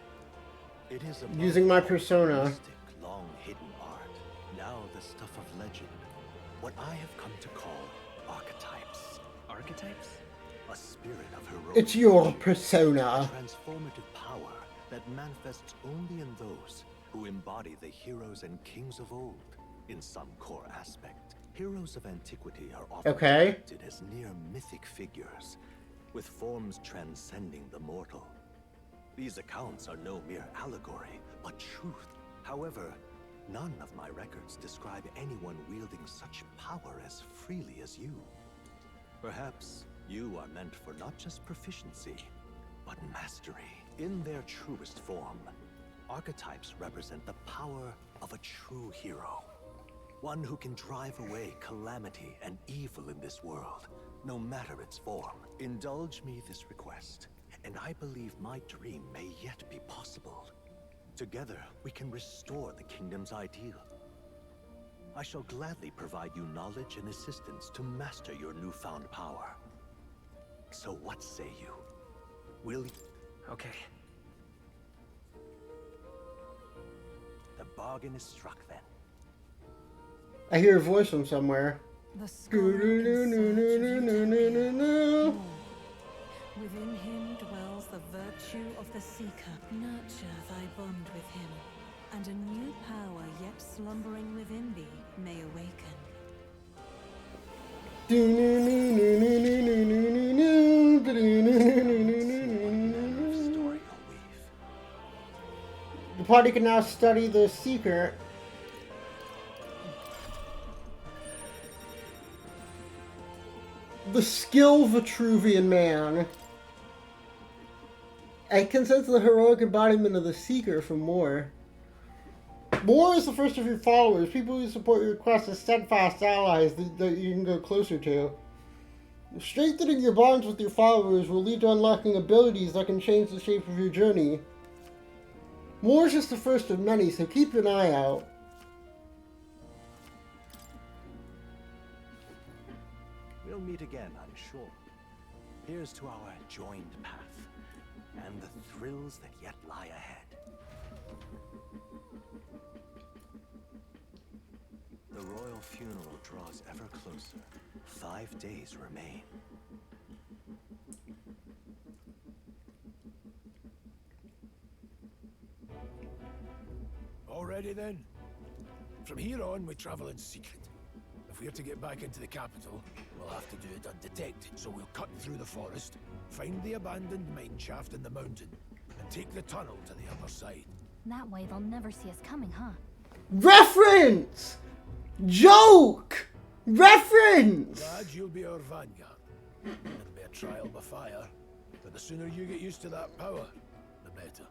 It is a Using my persona. mystic, long-hidden art. Now the stuff of legend. What I have come to call archetypes. Archetypes? A spirit of heroic. It's your energy. persona. A transformative power that manifests only in those who embody the heroes and kings of old in some core aspect. Heroes of antiquity are often depicted as near mythic figures, with forms transcending the mortal. These accounts are no mere allegory, but truth. However, none of my records describe anyone wielding such power as freely as you. Perhaps you are meant for not just proficiency, but mastery. In their truest form, archetypes represent the power of a true hero. One who can drive away calamity and evil in this world, no matter its form. Indulge me this request, and I believe my dream may yet be possible. Together, we can restore the kingdom's ideal. I shall gladly provide you knowledge and assistance to master your newfound power. So what say you? Will you? Okay. The bargain is struck then. I hear a voice from somewhere. The scholar in search of utopia. More. Within him dwells the virtue of the seeker. Nurture thy bond with him, and a new power yet slumbering within thee may awaken. The party can now study the Seeker. The skilled Vitruvian man. I can sense the heroic embodiment of the Seeker from Moore. Moore is the first of your followers, people who support your quest as steadfast allies that you can go closer to. Strengthening your bonds with your followers will lead to unlocking abilities that can change the shape of your journey. Moore is just the first of many, so keep an eye out. We'll meet again, I'm sure. Here's to our joined path, and the thrills that yet lie ahead. The royal funeral draws ever closer. 5 days remain. Already then? From here on, we travel in secret. If we're to get back into the capital, we'll have to do it undetected. So we'll cut through the forest, find the abandoned mine shaft in the mountain, and take the tunnel to the other side. That way they'll never see us coming, huh? Reference! Joke! Reference! Glad you'll be our vanguard. It'll be a trial by fire, but the sooner you get used to that power, the better.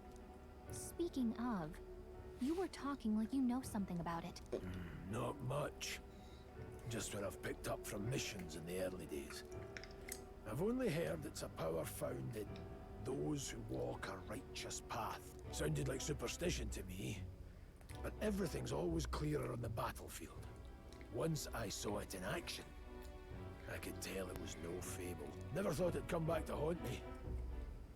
Speaking of, you were talking like you know something about it. Not much. Just what I've picked up from missions in the early days. I've only heard it's a power found in those who walk a righteous path. Sounded like superstition to me, but everything's always clearer on the battlefield. Once I saw it in action, I could tell it was no fable. Never thought it'd come back to haunt me.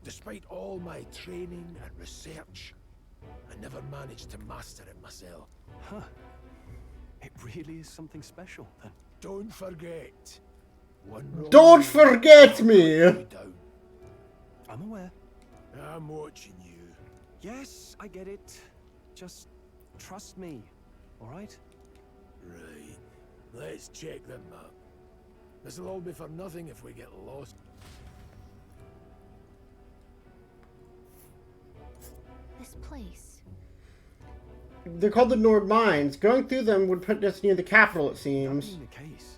Despite all my training and research, I never managed to master it myself. Huh. It really is something special, then. Don't forget. Don't forget me! I'm aware. I'm watching you. Yes, I get it. Just trust me, all right? Right. Let's check the map. This'll all be for nothing if we get lost. This place. They're called the Nord Mines. Going through them would put us near the capital, it seems. That being the case.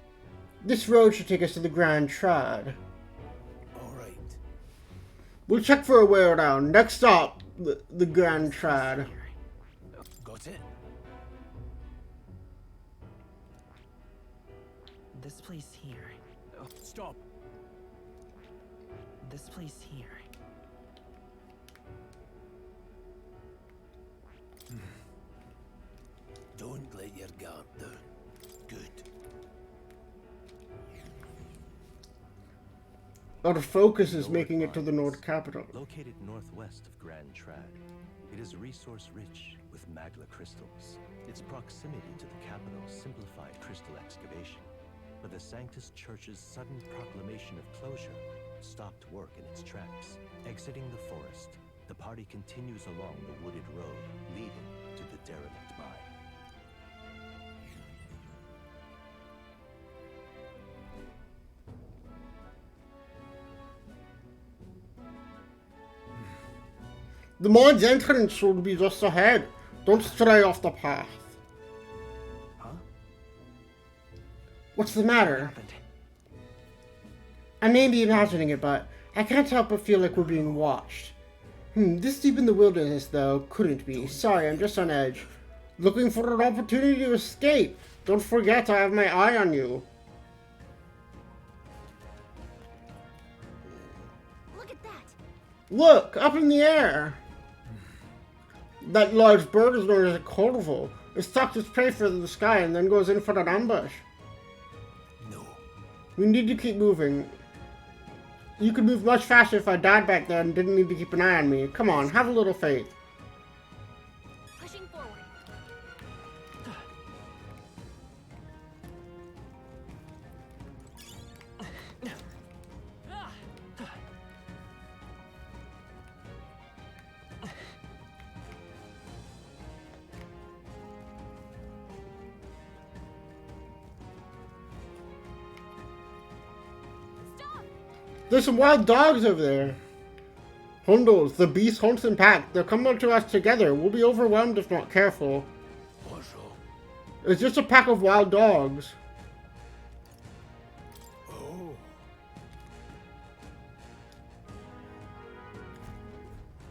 This road should take us to the Grand Trad. Alright. We'll check for a way around. Next stop, the Grand Trad. Got it? This place here. Oh, stop. This place here. Don't let your guard down. Good. Our focus is making it to the Nord capital. Located northwest of Grand Trad, it is resource-rich with magma crystals. Its proximity to the capital simplified crystal excavation, but the Sanctus Church's sudden proclamation of closure stopped work in its tracks. Exiting the forest, the party continues along the wooded road leading to the derelict mine. The mine's entrance should be just ahead. Don't stray off the path. Huh? What's the matter? I may be imagining it, but I can't help but feel like we're being watched. This deep in the wilderness, though, couldn't be. Sorry, I'm just on edge. Looking for an opportunity to escape. Don't forget I have my eye on you. Look at that! Look, up in the air. That large bird is known as a corval. It stalks its prey further the sky and then goes in for an ambush. No. We need to keep moving. You could move much faster if I died back there and didn't need to keep an eye on me. Come on, have a little faith. Pushing forward. There's some wild dogs over there. Hundos, the beast hunts in pack. They'll come up to us together. We'll be overwhelmed if not careful. It's just a pack of wild dogs. Oh.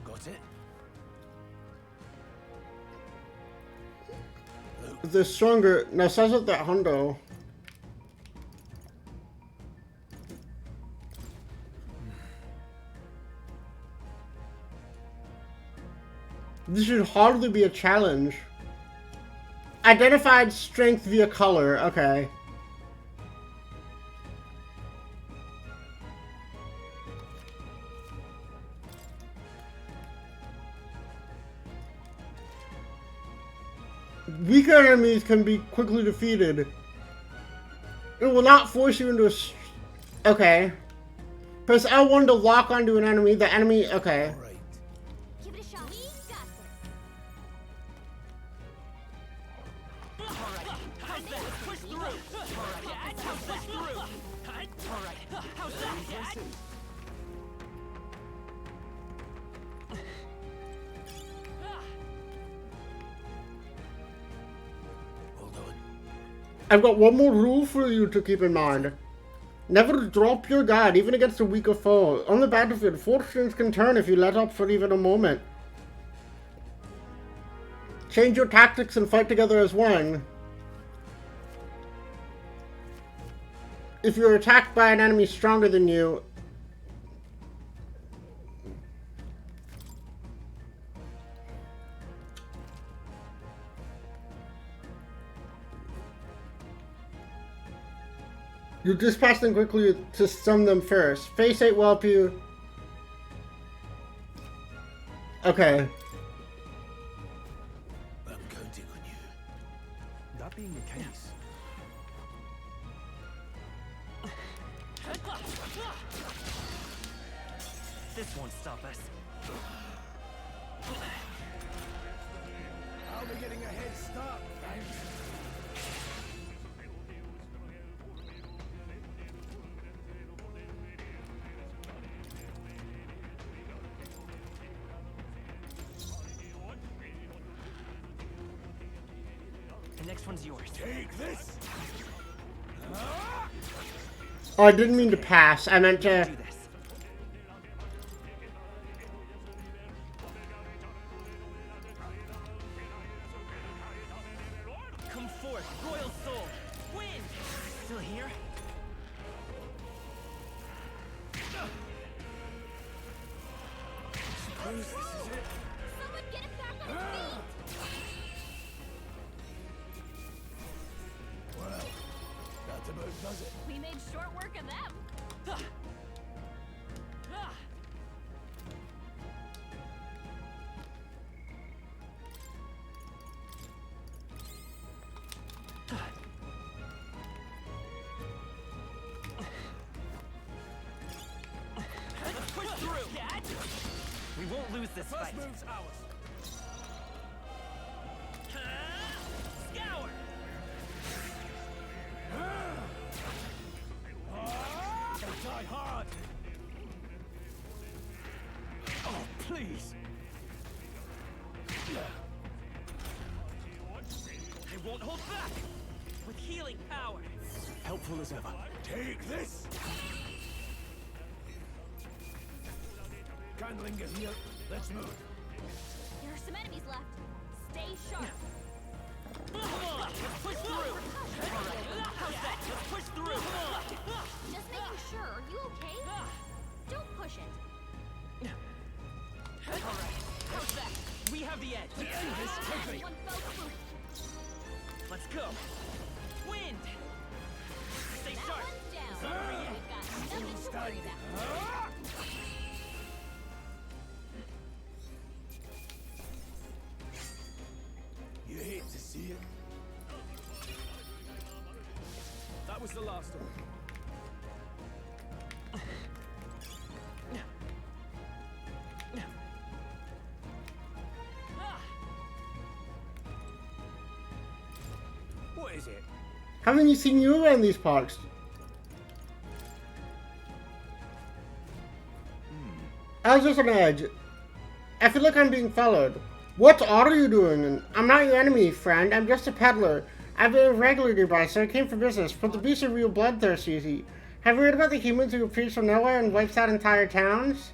Got it? They're stronger. Now size up that hundo. This should hardly be a challenge. Identified strength via color. Okay. Weaker enemies can be quickly defeated. It will not force you into a... Okay. Press L1 to lock onto an enemy. The enemy... Okay. Give it a shot. We got this. I've got one more rule for you to keep in mind. Never drop your guard, even against a weaker foe. On the battlefield, fortunes can turn if you let up for even a moment. Change your tactics and fight together as one. If you're attacked by an enemy stronger than you, you dispatch them quickly to stun them first. Face 8 will help you. Okay. I'm counting on you. That being the case, This won't stop us. I'll be getting a head start, thanks. The next one's yours. Take this. Oh, I didn't mean to pass. I meant to... Come forth, royal soul. Win. Still here? Suppose this is it. Someone get him back on his feet! Well, that about does it. We made short work of them. Let's push through. We won't lose this fight. First move's ours. Scour. They die hard. Oh, please. I won't hold back. With healing power. helpful as ever. Take this. Can't linger here. Let's move. There are some enemies left. Stay sharp. Come on, let's push through. Let's push through. Just making sure. Are you okay? Don't push it. Alright, how's that? We have the edge. Let's do this quickly. One fell swoop. Let's go. Wind. Stay That sharp. one's down. It's over yet. We've got nothing to worry about. You hate to see it. That was the last of them. What is it? Haven't you seen you around these parts? I was just on edge. I feel like I'm being followed. What are you doing? I'm not your enemy, friend. I'm just a peddler. I've been irregular nearby, so I came for business. But the beasts are real bloodthirsty. Have you heard about the humans who appears from nowhere and wipes out entire towns?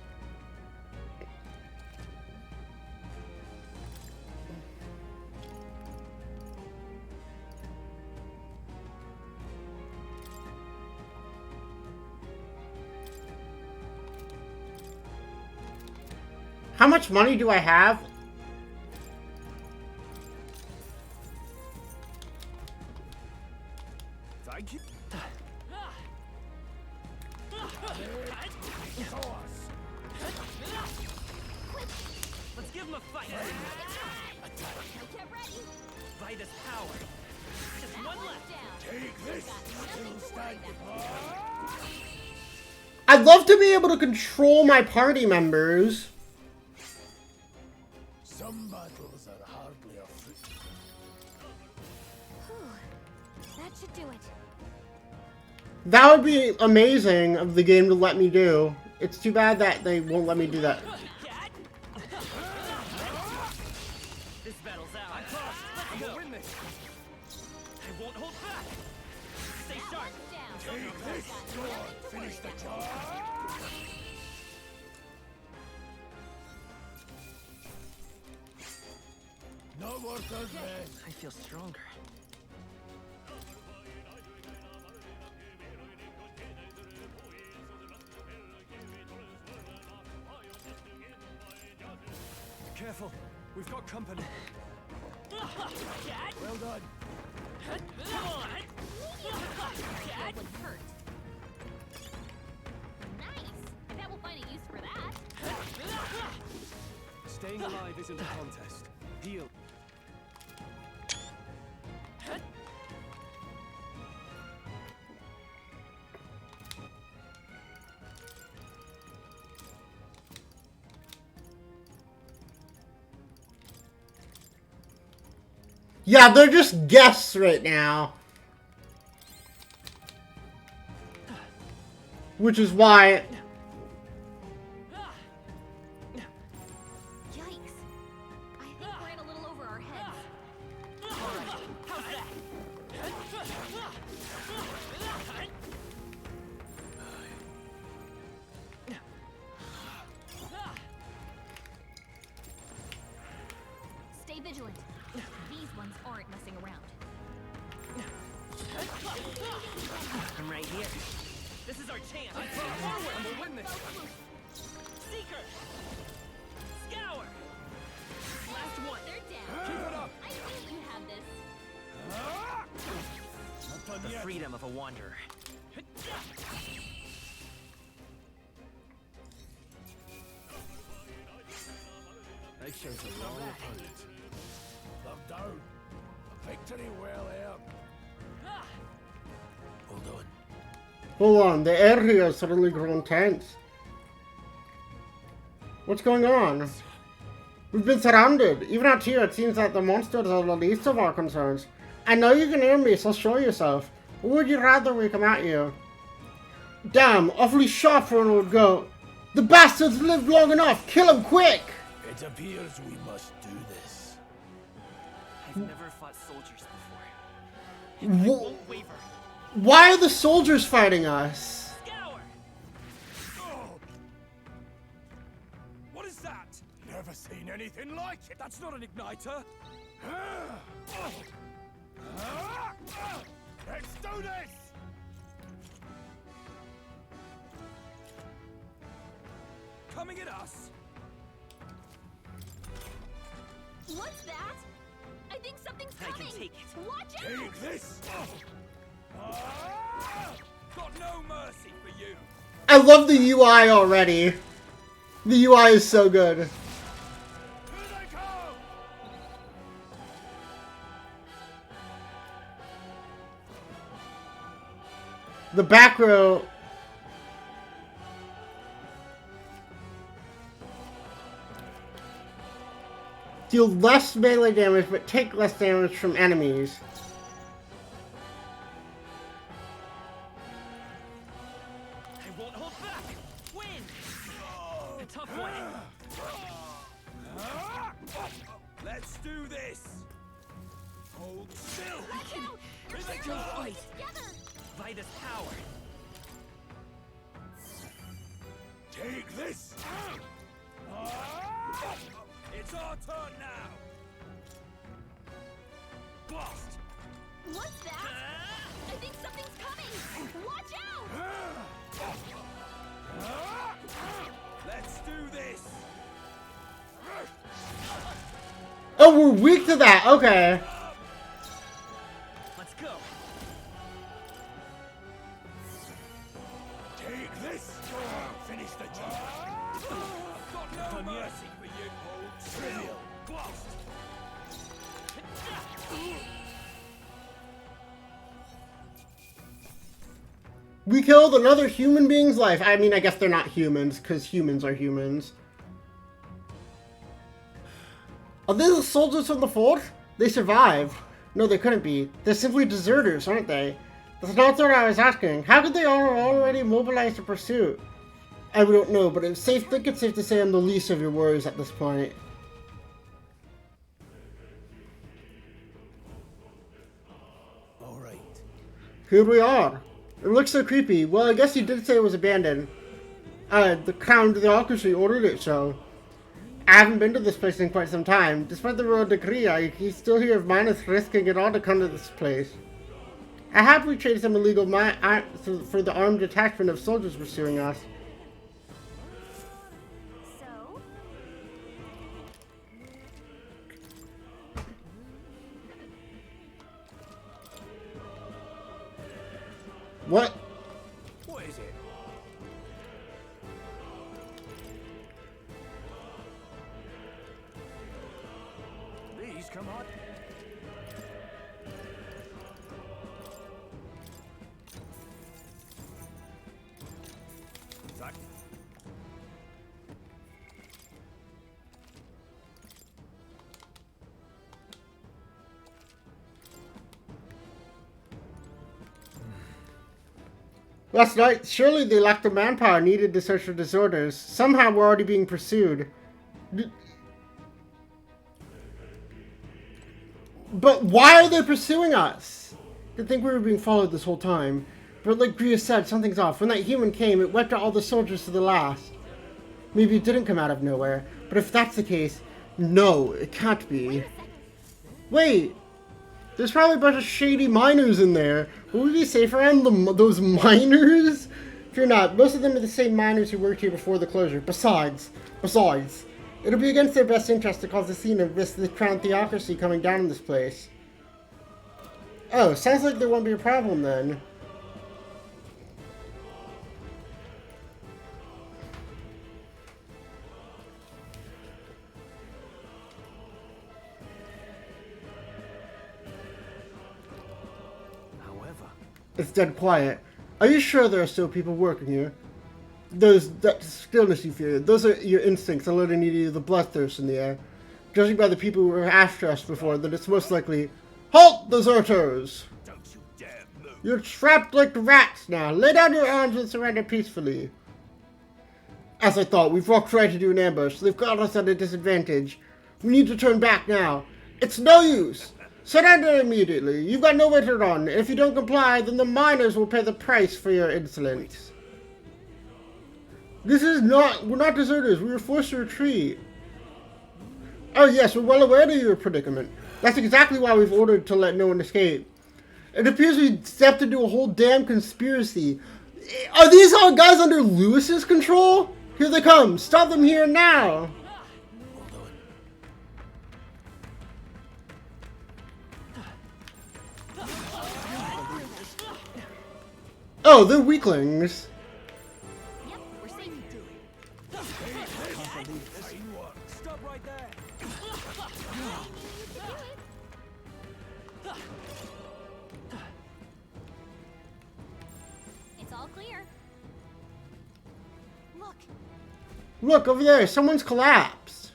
How much money do I have? Thank you. Let's give him a fight. Get ready. By this power. Just That one one's left. down. Take this. Nothing to worry about. I'd love to be able to control my party members. Some battles are hardly afoot. That should do it. That would be amazing of the game to let me do. It's too bad that they won't let me do that. This battle's out. Let's go. Win this. I won't hold back. Stay sharp. Take this. Sword. Finish the job. No more third man. I feel stronger. Careful, we've got company. Well done. Come on. That would hurt. Nice. I bet we'll find a use for that. Staying alive isn't a contest. Heal. Yeah, they're just guests right now. Which is why... Yikes. I think we're in a little over our heads. How's that? Stay vigilant. These ones aren't messing around. I'm right here. This is our chance. Forward, and we'll win this. Seeker. Scour. Last one. They're down. Keep it up. I knew you had this. Not done The yet. freedom of a wanderer. They chose a long opponent. Them down. A victory well earned. Hold on. Hold on, the area has suddenly grown tense. What's going on? We've been surrounded. Even out here, it seems that the monsters are the least of our concerns. I know you can hear me, so show yourself. Or would you rather we come at you? Damn, awfully sharp for an old goat. The bastards lived long enough. Kill him quick! It appears we must do this. I've never fought soldiers before. I won't waver. Why are the soldiers fighting us? Scour. anything like it. That's not an igniter. Let's do this! Coming at us. What's that? I think something's coming. I can take it. Watch out! Take this! Got no mercy for you. I love the UI already. The UI is so good. The back row. Deal less melee damage, but take less damage from enemies. I won't hold back. Win. A tough one. Let's do this. Hold still. Here they come. Fight. Vida's power. Take this. It's our turn now. Blast. What's that? I think something's coming. Watch out! Let's do this. Oh, we're weak to that. Okay. Let's go. Take this. Finish the job. Got no mercy for you. Hold trivial. Blast. We killed another human being's life. I mean, I guess they're not humans, because humans are humans. Are they the soldiers from the fort? They survived. No, they couldn't be. They're simply deserters, aren't they? That's not what I was asking. How could they already mobilize the pursuit? I don't know, but I think it's safe to say I'm the least of your worries at this point. All right. Here we are. It looks so creepy. Well, I guess you did say it was abandoned. The Crown Theocracy ordered it so. I haven't been to this place in quite some time. Despite the royal decree, I still hear of miners risking it all to come to this place. I happily traded some illegal for the armed detachment of soldiers pursuing us. So? What? What is it? These come on. Zach. Last night, surely they lacked the manpower needed to search for disorders. Somehow we're already being pursued. But why are they pursuing us? They think we were being followed this whole time. But like Bria said, something's off. When that human came, it wiped out all the soldiers to the last. Maybe it didn't come out of nowhere. But if that's the case, no, it can't be. Wait! There's probably a bunch of shady miners in there. Would we be safe around those miners? Fear not, most of them are the same miners who worked here before the closure. Besides, it'll be against their best interest to cause a scene and risk the Crown Theocracy coming down in this place. Oh, sounds like there won't be a problem then. It's dead quiet. Are you sure there are still people working here? That stillness you fear, those are your instincts alerting you to the bloodthirst in the air. Judging by the people who were after us before, then it's most likely... Halt, deserters! Don't you dare move. You're trapped like rats now. Lay down your arms and surrender peacefully. As I thought, we've walked right into an ambush. They've got us at a disadvantage. We need to turn back now. It's no use! Surrender immediately. You've got nowhere to run. If you don't comply, then the miners will pay the price for your insolence. We're not deserters. We were forced to retreat. Oh yes, we're well aware of your predicament. That's exactly why we've ordered to let no one escape. It appears we stepped into a whole damn conspiracy. Are these all guys under Lewis's control? Here they come. Stop them here now. Oh, they're weaklings. Yep, we're safe. Stop right there. It's all clear. Look. Look, over there. Someone's collapsed.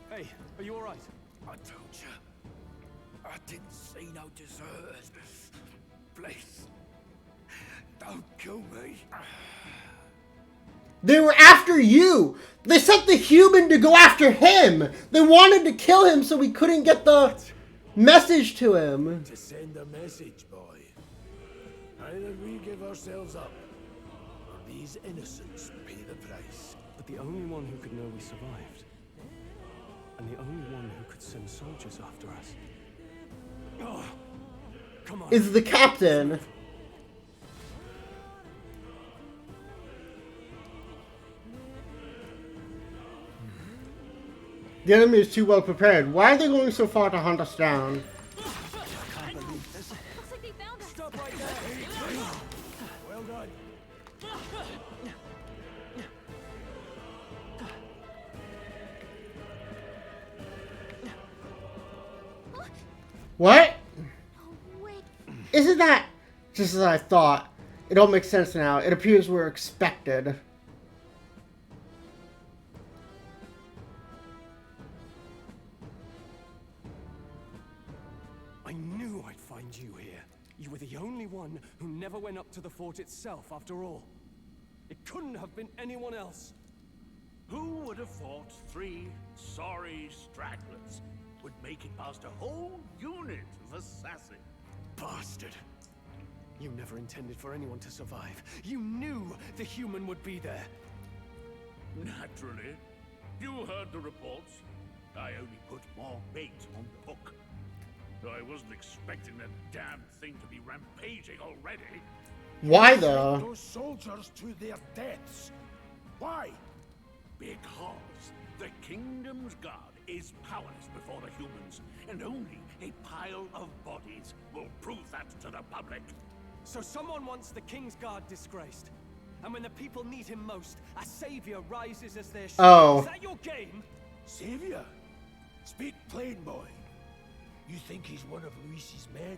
Hey, are you alright? I told you. I didn't see no deserters. Please. Don't kill me. They were after you. They sent the human to go after him. They wanted to kill him so we couldn't get the message to him. To send a message, boy. Either we give ourselves up, or these innocents pay the price. But the only one who could know we survived, and the only one who could send soldiers after us. Oh, come on. Is the captain. The enemy is too well prepared. Why are they going so far to hunt us down? Looks like they found us. Stop right there. Well done. What? Isn't that just as I thought? It all makes sense now. It appears we're expected. I knew I'd find you here. You were the only one who never went up to the fort itself, after all. It couldn't have been anyone else. Who would have thought 3 sorry stragglers would make it past a whole unit of assassins? Bastard. You never intended for anyone to survive. You knew the human would be there. Naturally. You heard the reports. I only put more bait on the hook. I wasn't expecting that damn thing to be rampaging already. Why though? Those soldiers to their deaths. Why? Because the kingdom's guard is powerless before the humans, and only a pile of bodies will prove that to the public. So someone wants the King's Guard disgraced. And when the people need him most, a savior rises as their shield. Oh. Is that your game? Savior? Speak plain, boy. You think he's one of Luis's men?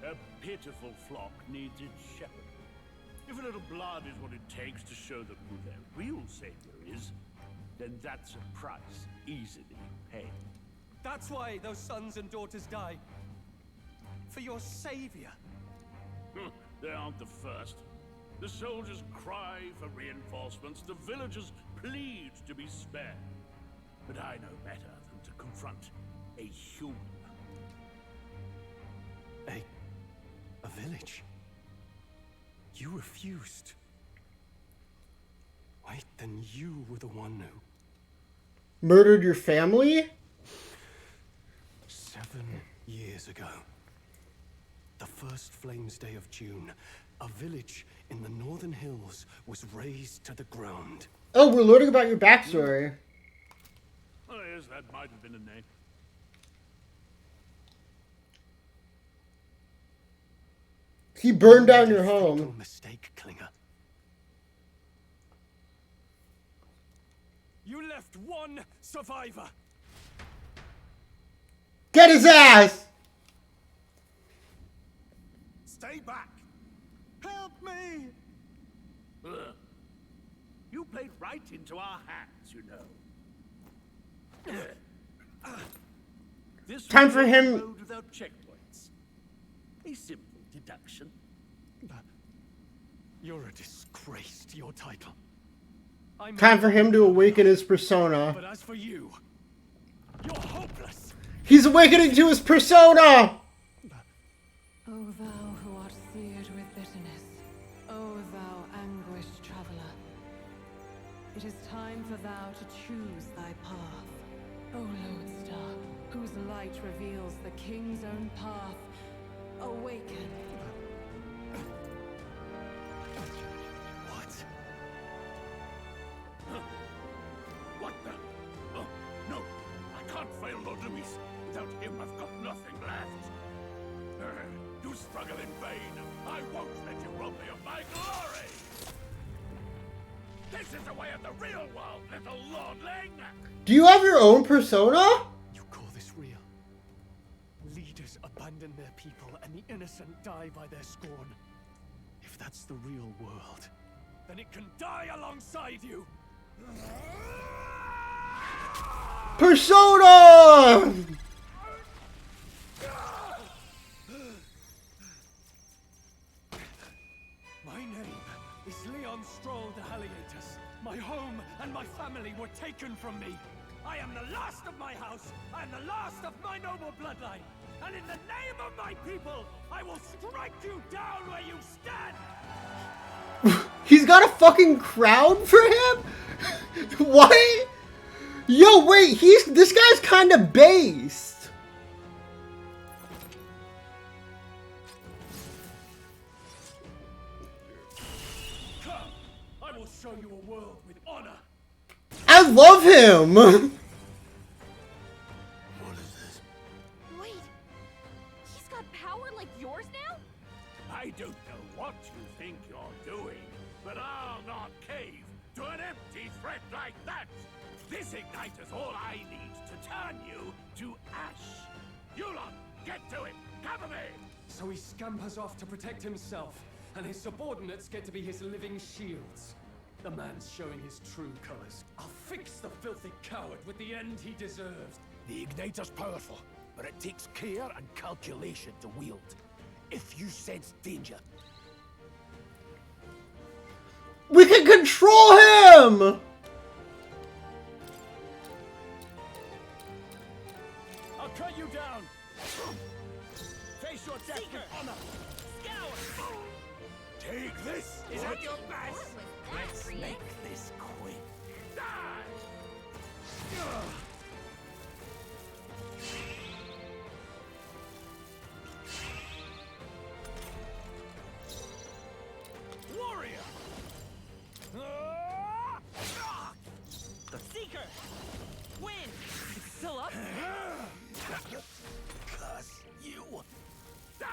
A pitiful flock needs its shepherd. If a little blood is what it takes to show them who their real savior is, then that's a price easily paid. That's why those sons and daughters die. For your savior. They aren't the first. The soldiers cry for reinforcements, the villagers plead to be spared. But I know better than to confront a human. A village? You refused. Wait, then you were the one who... Murdered your family? 7 years ago. The first Flames Day of June, a village in the northern hills was razed to the ground. Oh, we're learning about your backstory. Oh yes, that might have been a name. He burned down your home. Mistake, Klinger. You left one survivor. Get his ass! Stay back! Help me! Ugh. You played right into our hands, you know. This Time was for a him- road without checkpoints. A simple deduction. You're a disgrace to your title. Time for him to awaken his persona. But as for you, you're hopeless. He's awakening to his persona! O thou who art seared with bitterness, O thou anguished traveler, It is time for thou to choose thy path. O Lodestar, whose light reveals the king's own path, awaken. What? Huh? What the? Oh, no! I can't fail Lord Luis. Without him, I've got nothing left. You struggle in vain. I won't let you rob me of my glory! This is the way of the real world, little lordling! Do you have your own persona? You call this real? Leaders abandon their people and the innocent die by their scorn. If that's the real world, then it can die alongside you! Persona! My name is Leon Stroll de Halliatus. My home and my family were taken from me. I am the last of my house. I am the last of my noble bloodline. And in the name of my people, I will strike you down where you stand! He's got a fucking crown for him? What? Yo, wait, this guy's kind of based. Come, I will show you a world with honor. I love him. Wait, he's got power like yours now? I don't know what you think you're doing, but I'll not cave to an empty threat like that! This ignite is all I need to turn you to ash! Yulon, get to it! Cover me! So he scampers off to protect himself, and his subordinates get to be his living shields. The man's showing his true colors. I'll fix the filthy coward with the end he deserves. The igniter's powerful, but it takes care and calculation to wield. If you sense danger, We can control him! I'll cut you down! Face your death with honor! Scour! take this! Is that your best? Let's make this quick. Die! Warrior! Seeker! Win! It's still up? Cuss you! Die!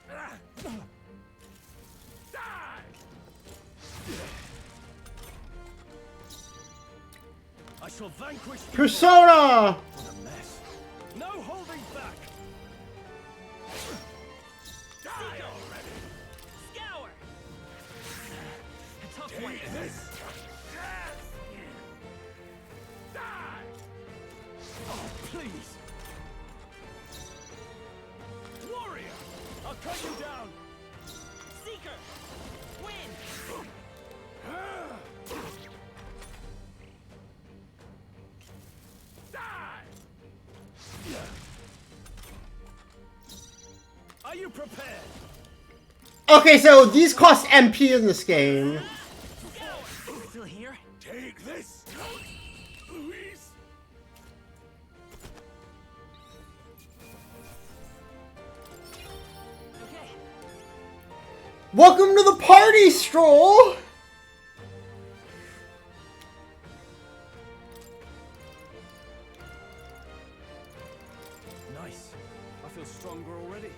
Die! I shall vanquish you. Persona! What a mess. No holding back! Die already! Scour! A tough one. Take this! Die! Oh, please! Warrior! I'll cut you down! Seeker! Win! Die! Are you prepared? Okay, so these cost MP in this game. Still here? Take this! Luis! Okay. Welcome to the party, Stroll! Nice. I feel stronger already.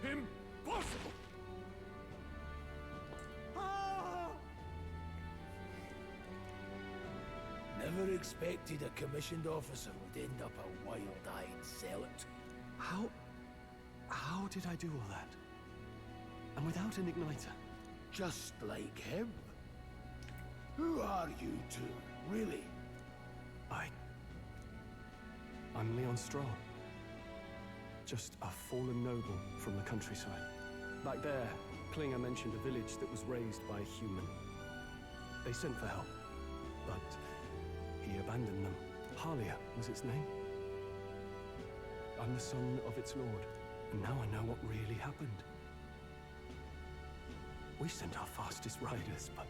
Impossible! Never expected a commissioned officer would end up a wild-eyed zealot. How did I do all that? And without an igniter? Just like him. Who are you two, really? I'm Leon Stroll. Just a fallen noble from the countryside. Back there, Klinger mentioned a village that was raised by a human. They sent for help, but he abandoned them. Halia was its name. I'm the son of its lord, and now I know what really happened. We sent our fastest riders, but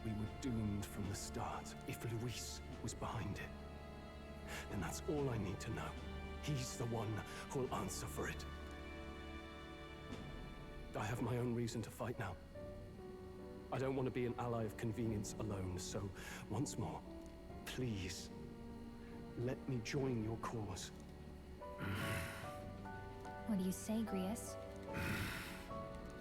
we were doomed from the start. If Luis was behind it, then that's all I need to know. He's the one who'll answer for it. I have my own reason to fight now. I don't want to be an ally of convenience alone, so once more, please, let me join your cause. What do you say, Grius?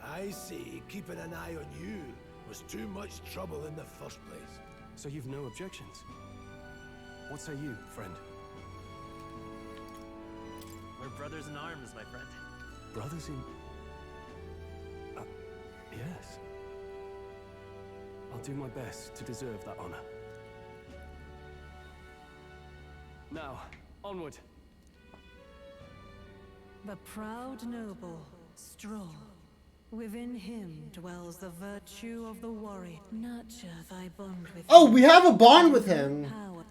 I see keeping an eye on you was too much trouble in the first place. So you've no objections? What say you, friend? We're brothers in arms, my friend. Brothers in... yes. I'll do my best to deserve that honor. Now, onward. The proud noble, strong. Within him dwells the virtue of the warrior. Nurture thy bond with Oh, we have a bond with him. power.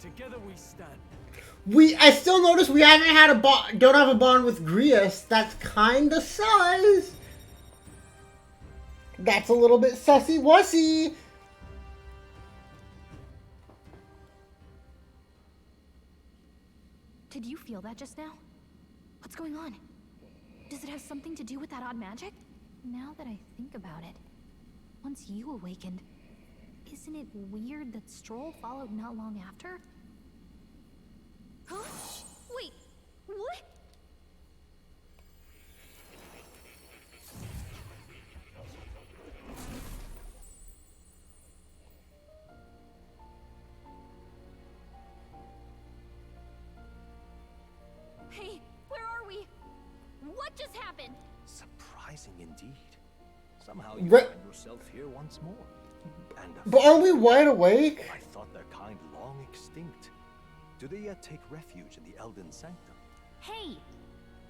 Together we stand. I still notice we haven't had a don't have a bond with Grius. That's kinda sus. That's a little bit sussy-wussy. Did you feel that just now? What's going on? Does it have something to do with that odd magic? Now that I think about it, once you awakened, isn't it weird that Stroll followed not long after? Huh? Wait, what? Hey, where are we? What just happened? Surprising indeed. Somehow you Re- find yourself here once more. And But aren't we wide awake? I thought their kind long extinct. Do they yet take refuge in the Elden Sanctum? Hey,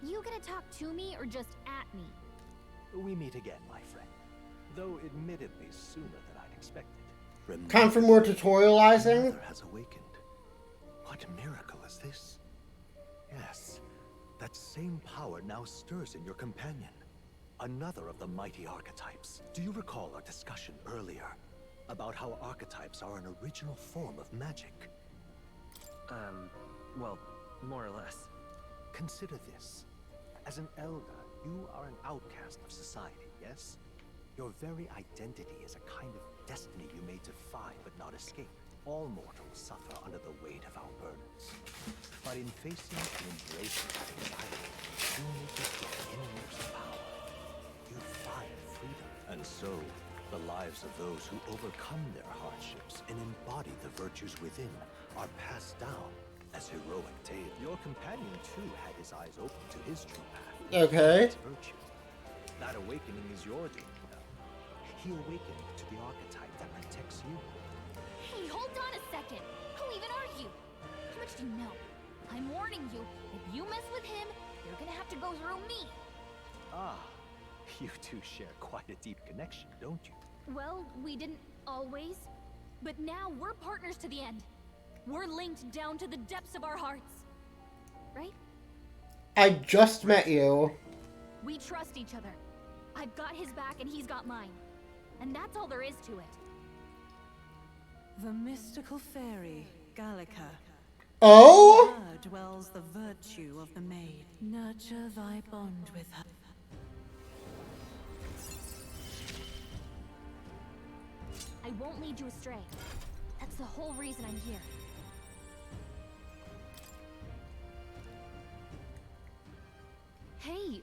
you gonna talk to me or just at me? We meet again, my friend. Though admittedly sooner than I'd expected. Time for more tutorializing. Another has awakened. What miracle is this? Yes, that same power now stirs in your companion. Another of the mighty archetypes. Do you recall our discussion earlier about how archetypes are an original form of magic? Well, more or less. Consider this. As an elder, you are an outcast of society, yes? Your very identity is a kind of destiny you may defy but not escape. All mortals suffer under the weight of our burdens. But in facing and embracing that anxiety, you make it your innermost power. You find freedom. And so, the lives of those who overcome their hardships and embody the virtues within are passed down as heroic tales. Your companion, too, had his eyes open to his true path. Okay. His virtue. That awakening is your doing, though. He awakened to the archetype that protects you. Hey, hold on a second. Who even are you? How much do you know? I'm warning you, if you mess with him, you're gonna have to go through me. Ah, you two share quite a deep connection, don't you? Well, we didn't always. But now we're partners to the end. We're linked down to the depths of our hearts. Right? I just met you. We trust each other. I've got his back and he's got mine. And that's all there is to it. The mystical fairy, Gallica. Oh? In her dwells the virtue of the maid. Nurture thy bond with her. I won't lead you astray. That's the whole reason I'm here. Hey,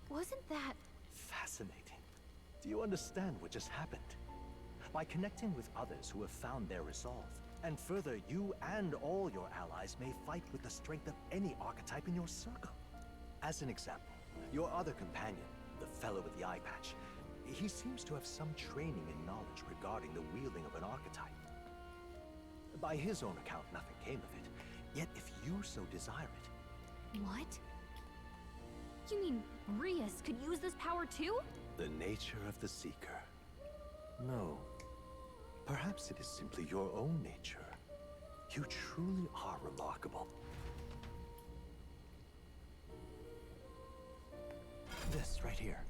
wasn't that... Fascinating. Do you understand what just happened? By connecting with others who have found their resolve, and further, you and all your allies may fight with the strength of any archetype in your circle. As an example, your other companion, the fellow with the eye patch, he seems to have some training and knowledge regarding the wielding of an archetype. By his own account, nothing came of it. Yet if you so desire it... What? You mean Rias could use this power too? The nature of the Seeker. No. Perhaps it is simply your own nature. You truly are remarkable. This right here.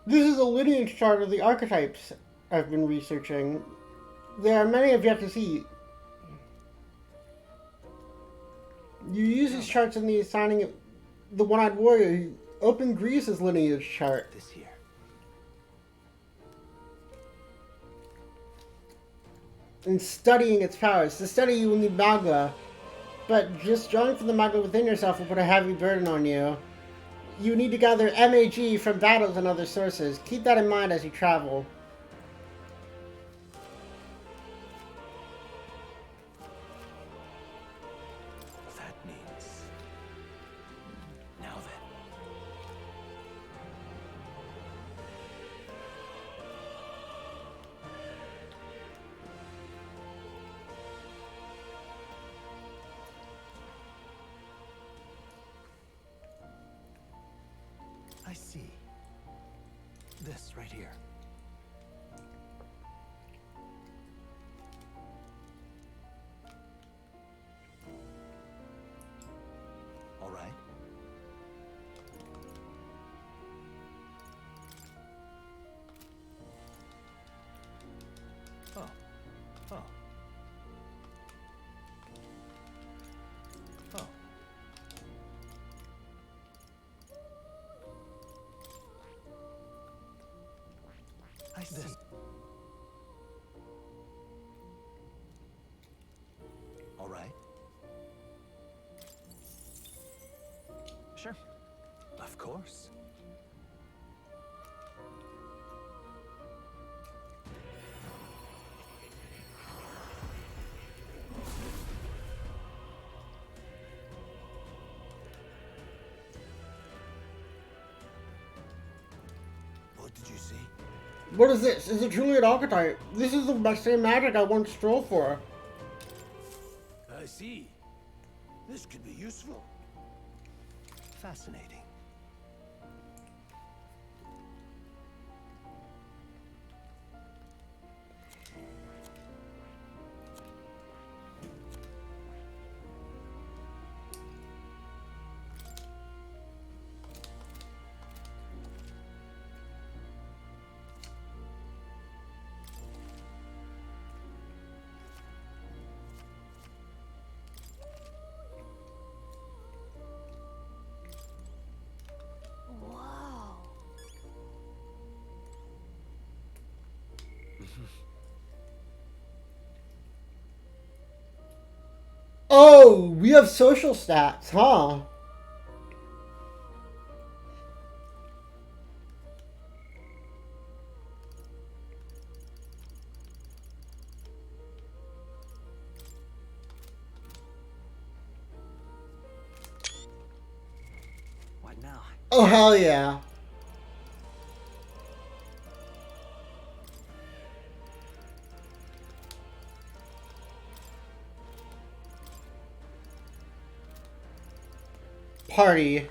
This is a lineage chart of the archetypes I've been researching. There are many I've yet to see. You use these charts in the assigning of the one-eyed warrior. Open Greece's lineage chart. This here. And studying its powers. To study, you will need magma. But just drawing from the magma within yourself will put a heavy burden on you. You need to gather MAG from battles and other sources. Keep that in mind as you travel. That means... Now then. I see. This right here. All right. Oh. Oh. Oh. I see. All right. Sure. Of course. What did you see? What is this? Is it truly an archetype? This is the same magic I once strove for. I see. This could be useful. Fascinating. Whoa. Oh, we have social stats, huh? What now? Oh, hell yeah. Party.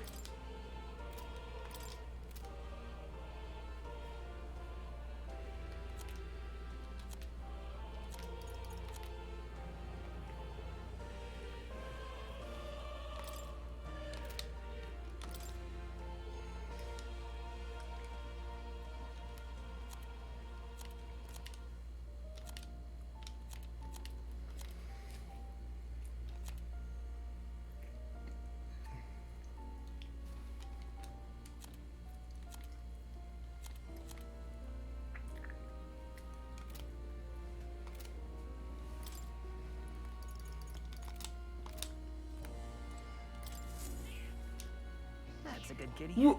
That's a good kitty.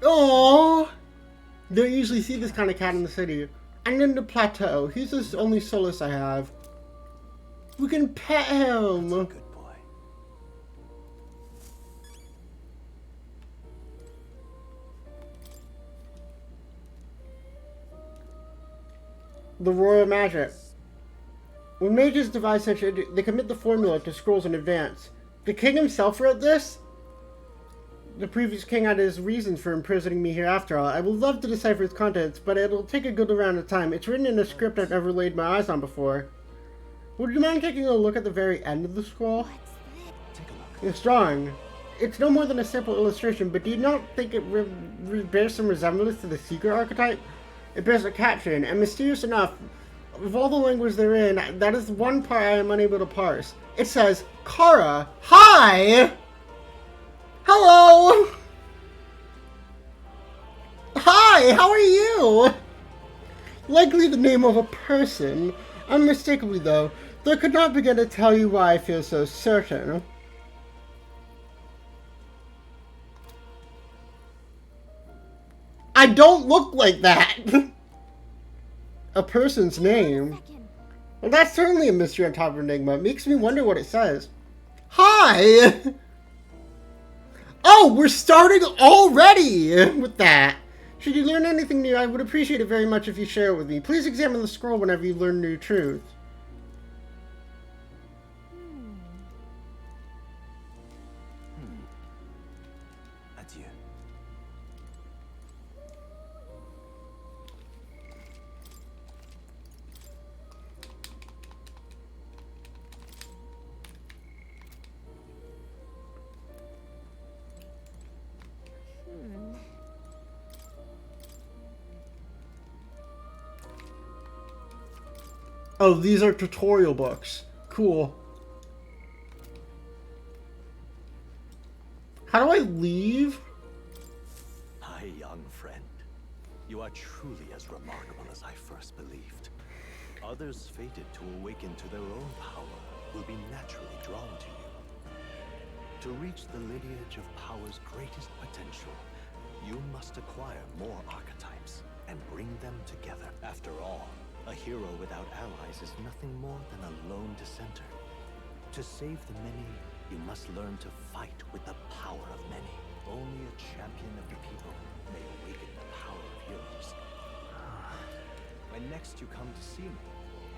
Oh, don't usually see this kind of cat in the city. And in the plateau, he's the only solace I have. We can pet him. Good boy. The royal magic. When mages devise such, they commit the formula to scrolls in advance. The king himself wrote this? The previous king had his reasons for imprisoning me here after all. I would love to decipher its contents, but it'll take a good amount of time. It's written in a script I've never laid my eyes on before. Would you mind taking a look at the very end of the scroll? Take a look. It's drawing. it's no more than a simple illustration, but do you not think it bears some resemblance to the Seeker archetype? It bears a caption, and mysterious enough, of all the language therein, that is one part I am unable to parse. It says, Kara, hi! Hello! Hi, how are you? Likely the name of a person. Unmistakably, though I could not begin to tell you why I feel so certain. I don't look like that! A person's name. Well, that's certainly a mystery on top of Enigma. It makes me wonder what it says. Hi! Oh, we're starting already with that. Should you learn anything new, I would appreciate it very much if you share it with me. Please examine the scroll whenever you learn new truth. Adieu. Oh, these are tutorial books. Cool. How do I leave? My young friend, you are truly as remarkable as I first believed. Others fated to awaken to their own power will be naturally drawn to you. To reach the lineage of power's greatest potential, you must acquire more archetypes and bring them together. After all, a hero without allies is nothing more than a lone dissenter. To save the many, you must learn to fight with the power of many. Only a champion of the people may awaken the power of heroes. When next you come to see me,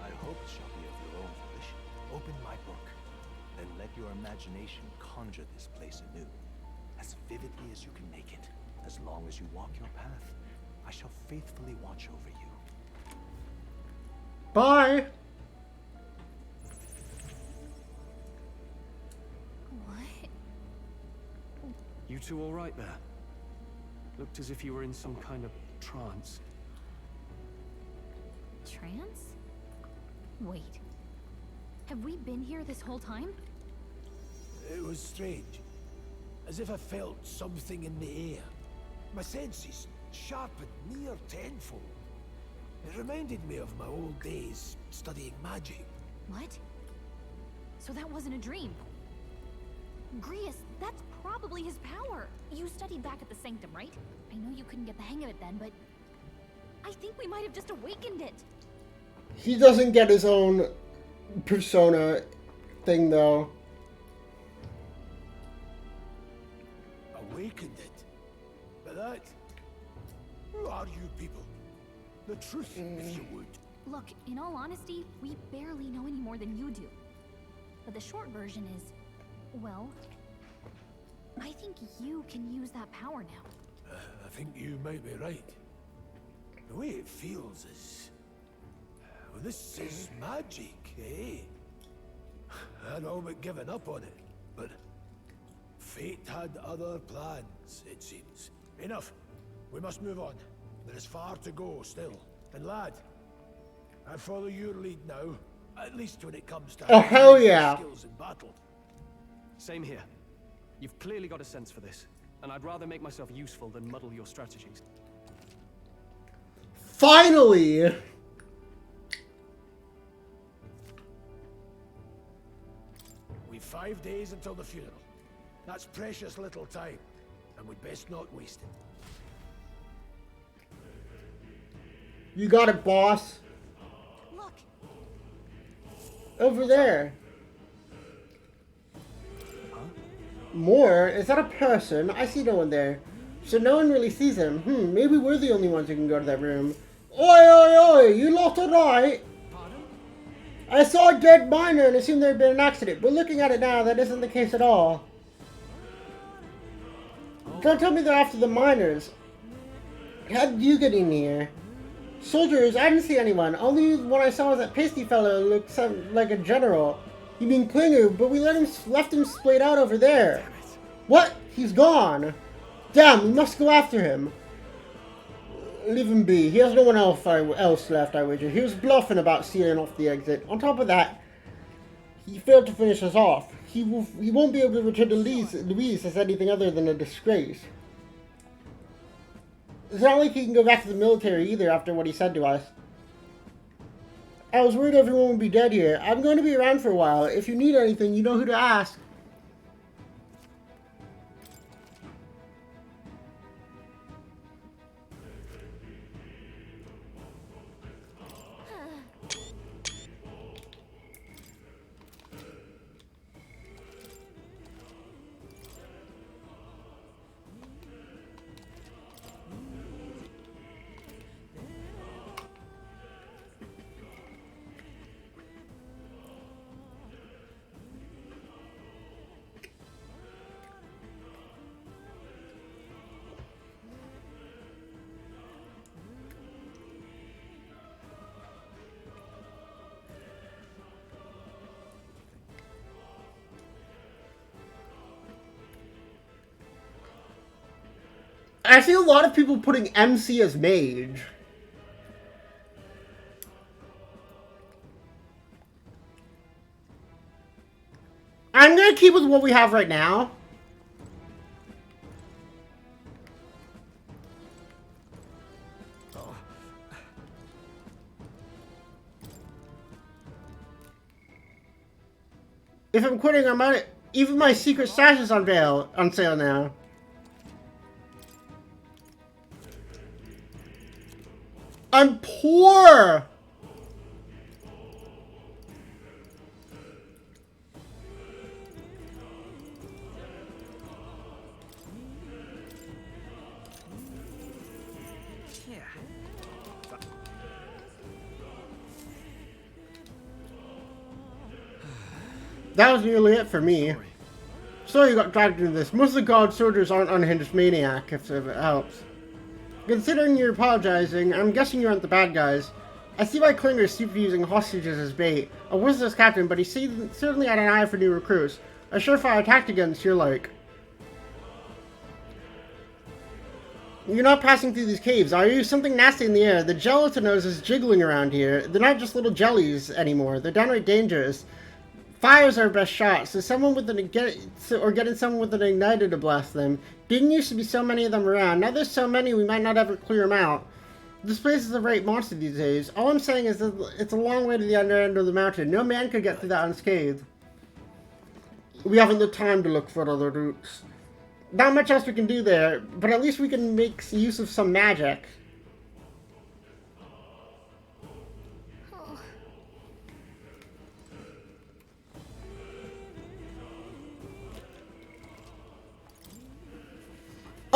I hope it shall be of your own volition. Open my book, then let your imagination conjure this place anew, as vividly as you can make it. As long as you walk your path, I shall faithfully watch over you. Bye! What? You two all right there? Looked as if you were in some kind of trance. Trance? Wait. Have we been here this whole time? It was strange. As if I felt something in the air. My senses sharpened near tenfold. It reminded me of my old days studying magic. What? So that wasn't a dream. Grius, that's probably his power. You studied back at the Sanctum, right? I know you couldn't get the hang of it then, but I think we might have just awakened it. He doesn't get his own persona thing, though. Awakened it? But that... Who are you people? The truth, if you would. Look, in all honesty, we barely know any more than you do. But the short version is, well, I think you can use that power now. I think you might be right. The way it feels is... Well, this is magic, eh? I'd all but given up on it, but... Fate had other plans, it seems. Enough. We must move on. There is far to go still. And lad, I follow your lead now, at least when it comes to Oh, hell yeah. skills in battle. Same here. You've clearly got a sense for this, and I'd rather make myself useful than muddle your strategies. Finally! We've 5 days until the funeral. That's precious little time, and we'd best not waste it. You got it, boss. Look. Over there. More? Is that a person? I see no one there. So no one really sees him. Maybe we're the only ones who can go to that room. Oi, oi, oi! You lot alright? I saw a dead miner and assumed there had been an accident, but looking at it now, that isn't the case at all. Don't tell me they're after the miners. How did you get in here? Soldiers, I didn't see anyone. Only one I saw was that pasty fellow who looked like a general. You mean Klinger, but we left him splayed out over there. What? He's gone. Damn, we must go after him. Leave him be. He has no one else left, I wager. He was bluffing about sealing off the exit. On top of that, he failed to finish us off. He won't be able to return to Louise as anything other than a disgrace. It's not like he can go back to the military either after what he said to us. I was worried everyone would be dead here. I'm going to be around for a while. If you need anything, you know who to ask. I see a lot of people putting MC as mage. I'm gonna keep with what we have right now. If I'm quitting, I might even my secret stash is on sale now. I'm poor. That was nearly it for me. Sorry you got dragged into this. Most of the god soldiers aren't unhinged maniac, if it helps. Considering you're apologizing, I'm guessing you aren't the bad guys. I see why Klinger's super using hostages as bait. A worthless captain, but he certainly had an eye for new recruits. A surefire attack against your like. You're not passing through these caves, are you? Something nasty in the air. The gelatinose is jiggling around here. They're not just little jellies anymore. They're downright dangerous. Fires are our best shot, so getting someone with an igniter to blast them. Didn't used to be so many of them around. Now there's so many we might not ever clear them out. This place is a right monster these days. All I'm saying is that it's a long way to the other end of the mountain. No man could get through that unscathed. We haven't the time to look for other routes. Not much else we can do there, but at least we can make use of some magic.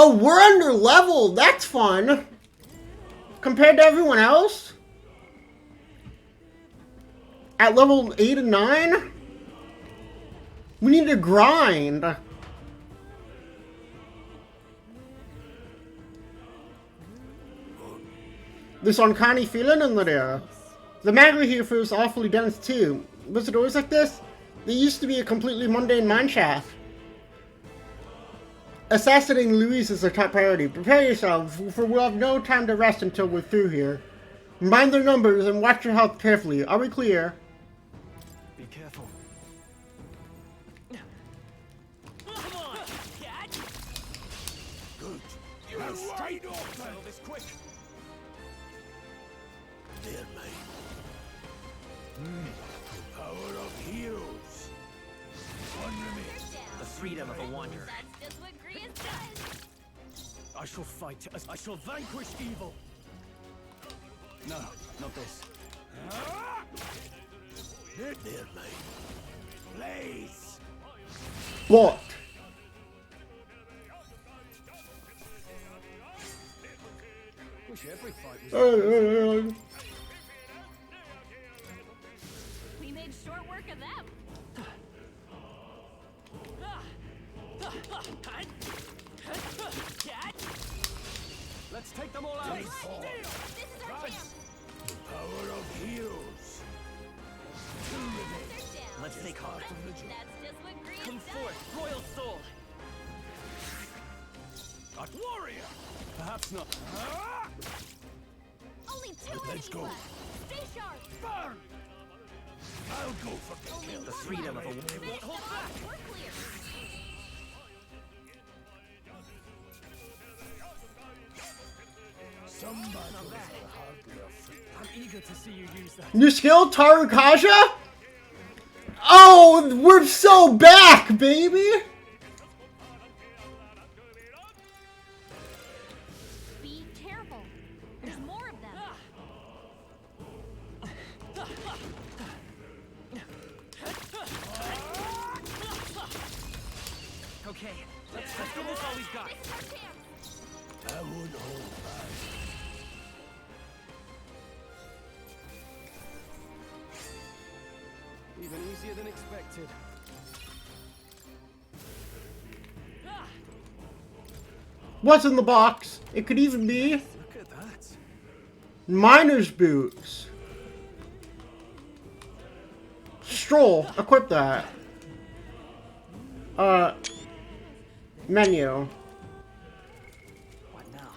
Oh, we're under level. That's fun. Compared to everyone else? At level 8 and 9? We need to grind. This uncanny feeling in the air. The matter here feels awfully dense too. Was it always like this? There used to be a completely mundane mineshaft. Assassinating Louise is our top priority. Prepare yourselves, for we'll have no time to rest until we're through here. Mind their numbers and watch your health carefully. Are we clear? Be careful. Come on, cat! Good. Now straight off, then. This quick. Dear mate. The power of heroes. One remains. The freedom of a wanderer. I shall fight as I shall vanquish evil. No, not this. Dear mate. Blaze. What? Wish every fight was. We made short work of them. Let's take them all out. This is our chance. The power of heroes. Two remain. Let's take heart. That's just what Greece Come does. forth, royal soul. A warrior! Perhaps not. Only two Let's go. left. Stay sharp. Burn! I'll go for the kill. The freedom of a Finish them off. We're clear. Somebody hardly a friend. I'm eager to see you use that. New skill, Tarukaja? Oh, we're so back, baby! Be careful. There's more of them. Okay, let's do this all we've got. This is our chance. I wouldn't hold back. Even easier than expected. What's in the box? It could even be Look at that. miner's boots. Stroll, equip that. Menu. What now?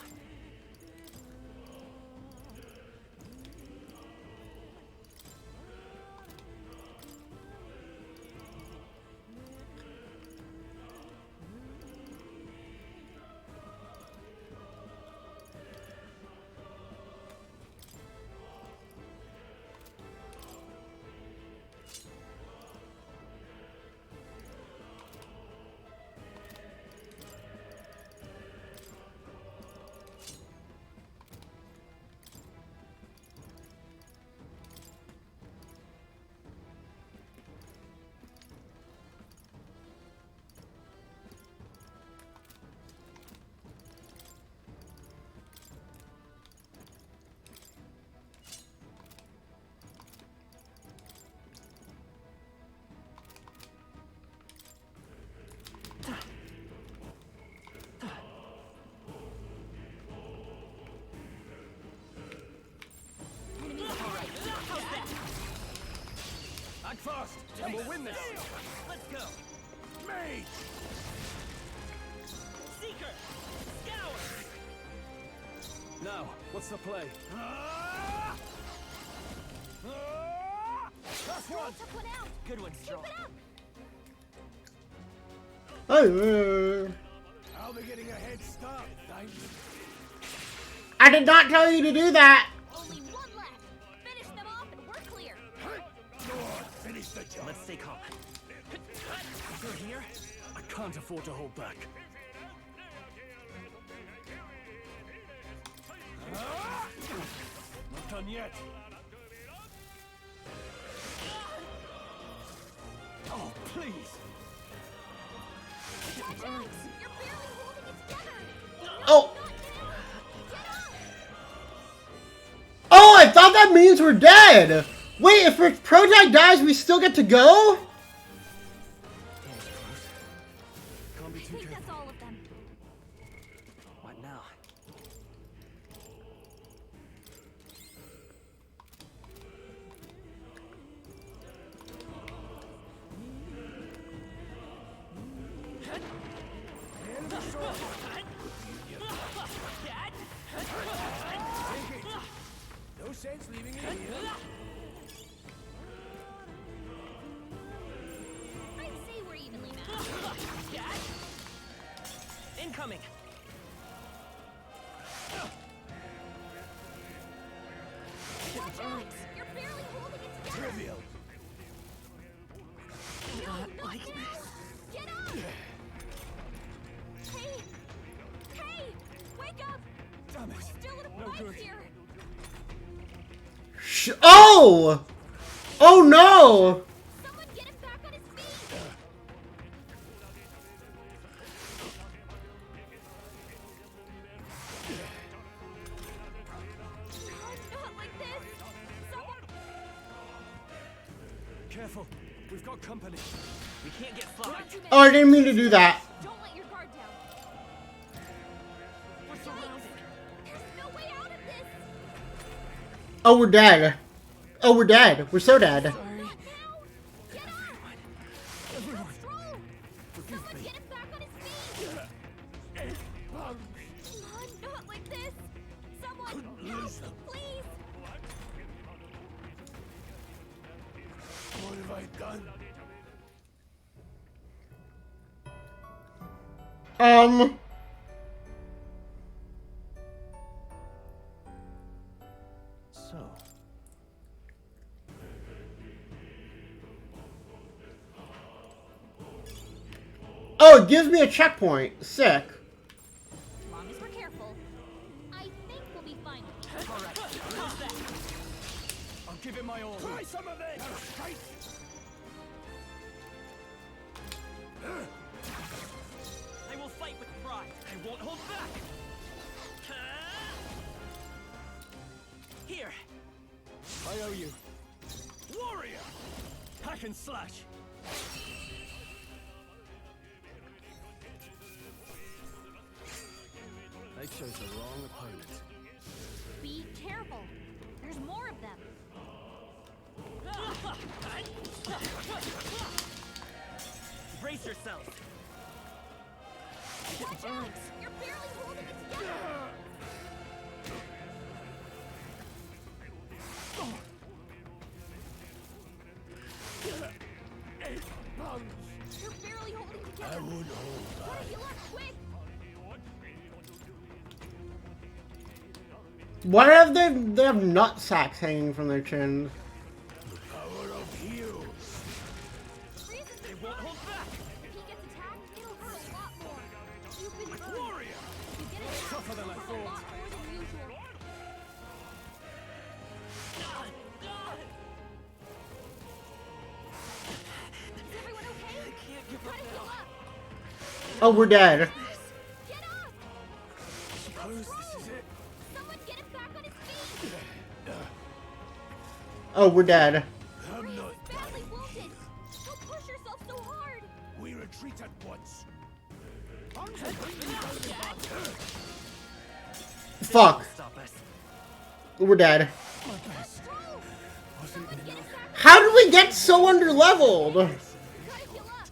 Act fast, and we'll win this. Let's go. Mage! Seeker! Scour! Now, what's the play? Last one! Took one out. Good one, Keep Stroll. it up. I'll be getting a head start, thanks. I did not tell you to do that. Only one left. Finish them off and we're clear. Go on, finish the job. Let's stay calm. Through here? I can't afford to hold back. Not done yet. Oh, please. Watch out. You're barely holding it together. Oh. Oh, I thought that means we're dead. Wait, if Project dies, we still get to go? Can't be I too think careful. that's all of them. What now? No sense leaving it here. I'd say we're evenly matched. Incoming! Watch out. You're barely holding it together. Trivial. Not like this. Get up. Hey. Hey. Wake up. Damn it. We're still in a fight here. Oh! Oh no! Someone get him back on his feet. Not like this. Someone. Careful. We've got company. We can't get fly. Not too many. Oh, I didn't mean to do that. Don't let your guard down. We're surrounded. There's no way out of this. Oh, we're dead. Oh, we're dead. We're so dead. Not now. Get up. Stroll. Someone get him back on his feet. lose them. Please! What have I done? So, Oh, it gives me a checkpoint. Sick. As long as we're careful, I think we'll be fine. I'll give it my all. Try some of this! I will fight with pride. I won't hold back. Here. I owe you. Warrior! Hack and slash. They chose the wrong opponent. Be careful. There's more of them. Brace yourself. Watch out! You're barely holding it together. You're barely holding together. I would hold What back. if you look quick? Why have they have nut sacks hanging from their chins? Power of heels. They won't hold back. If he gets attacked, it'll hurt a lot more. You've been burned. Warrior! If you get attacked, Tougher than I it'll hurt a thought. lot more than usual. Is everyone okay? I can't give Try up to heal now. up. Oh, we're dead. Get up! Suppose this is it. Someone get him back on his feet. Oh, we're dead. I'm not Badly wounded. Don't push yourself so hard. We retreat at once. Fuck. Stop us. We're dead. My best. Wasn't enough. How did we get so underleveled? Try to heal up.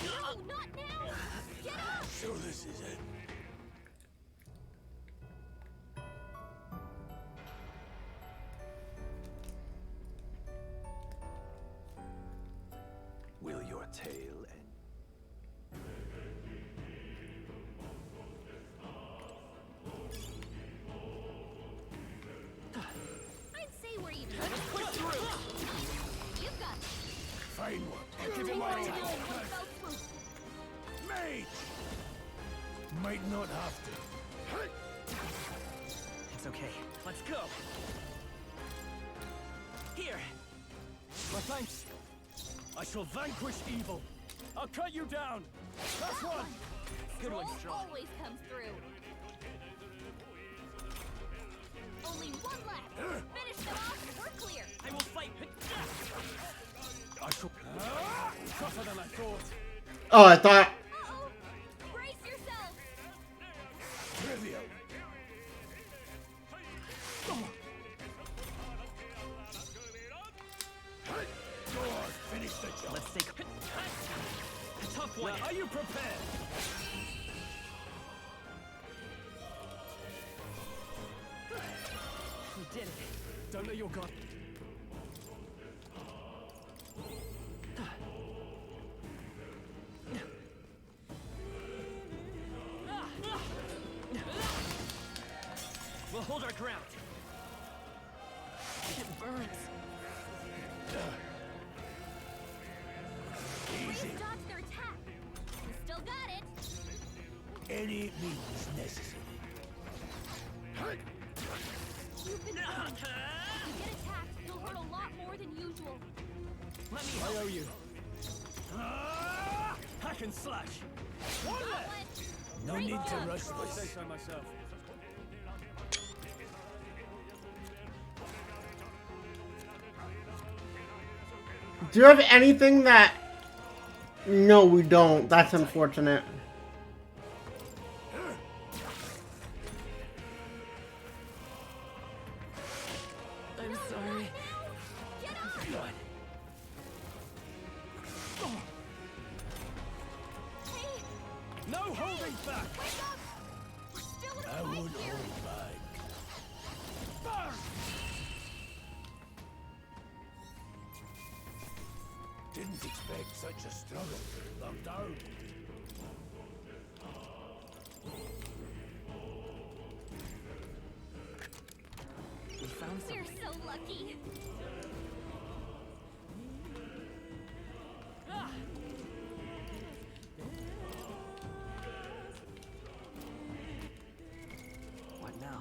No, not now. Get up. So this is it. Will your tale end? I'd say we're even. Push through. You've got it. Fine one. You're Give him my taking attack. all one fell swoop. Mage! Might not have to. It's okay. Let's go. Here. My thanks. I shall vanquish evil. I'll cut you down. That's one. Good one, Stroll Strong. always comes through. Only one left. Finish them off. We're clear. I will fight. I shall. Tougher than I thought. Oh, I thought. Uh-oh. Brace yourself. Trivial. Go on, finish the job. Let's take a tough one. Are you prepared? We did it. Don't let your guard. We'll hold our ground. It burns. Easy. We've dodged their attack. We still got it. Any means necessary. You've been burned. If you get attacked, you'll hurt a lot more than usual. Let me help. I owe you. Hack and slash. One left. No need to rush I say this. so myself. Do you have anything that... No, we don't. That's unfortunate. I'm sorry. Good. No holding back. Wake up. We're still in a I fight would here. hold back. Didn't expect such a struggle. Locked down. We found We're something. so lucky. What now?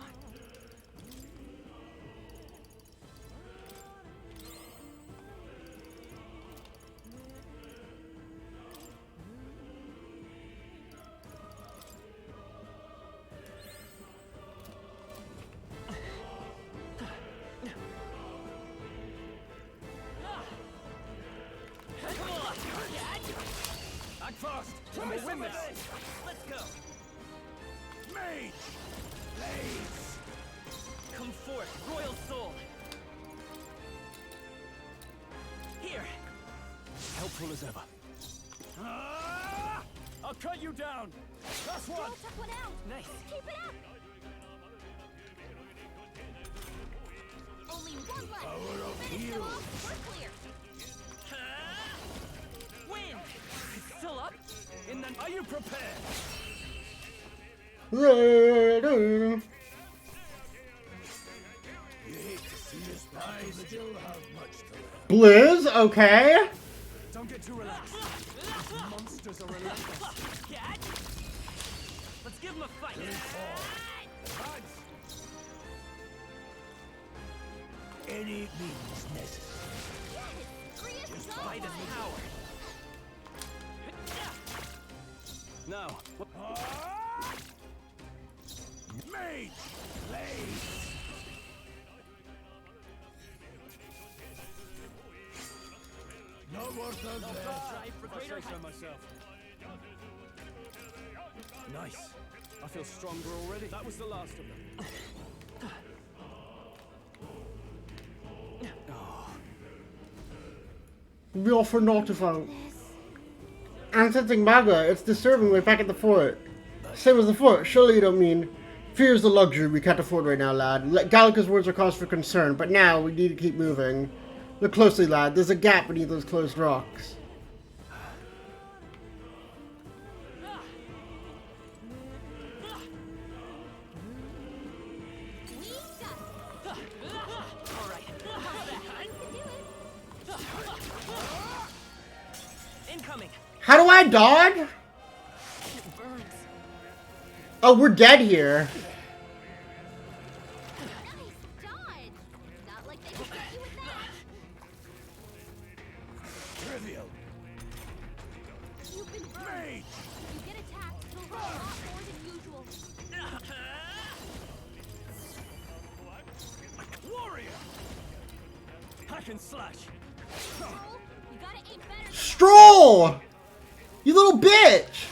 Act fast, and we'll win this. Let's go. Mage! Blaze! Come forth, royal soul. Here. Helpful as ever. I'll cut you down. Last one. Took one out. Nice. Keep it up. Only one left. Power of Finish them heroes. off. We're clear. Win. It's still up. In the... Are you prepared? You hate to see us, but I still have much to learn. Blizz, okay. Don't get too relaxed. Monsters are relentless. Catch. Let's give him a fight. Any means necessary. Just fight his power. Now, what? Mage! Blaze! No more thugs there. If I say so myself. Nice. I feel stronger already. That was the last of them. Real for Nautifunk. I'm sensing Maga. It's disturbing. We're back at the fort. Same as the fort. Surely you don't mean... Fear's the luxury we can't afford right now, lad. Gallica's words are cause for concern, but now we need to keep moving. Look closely, lad. There's a gap beneath those closed rocks. Incoming. How do I dodge? It burns. Oh, we're dead here. Trivial. You've been burned. Mage! If you get attacked, it'll hurt a lot more than usual. Warrior! Hack and slash. Roll, you gotta aim better. Stroll! You little bitch!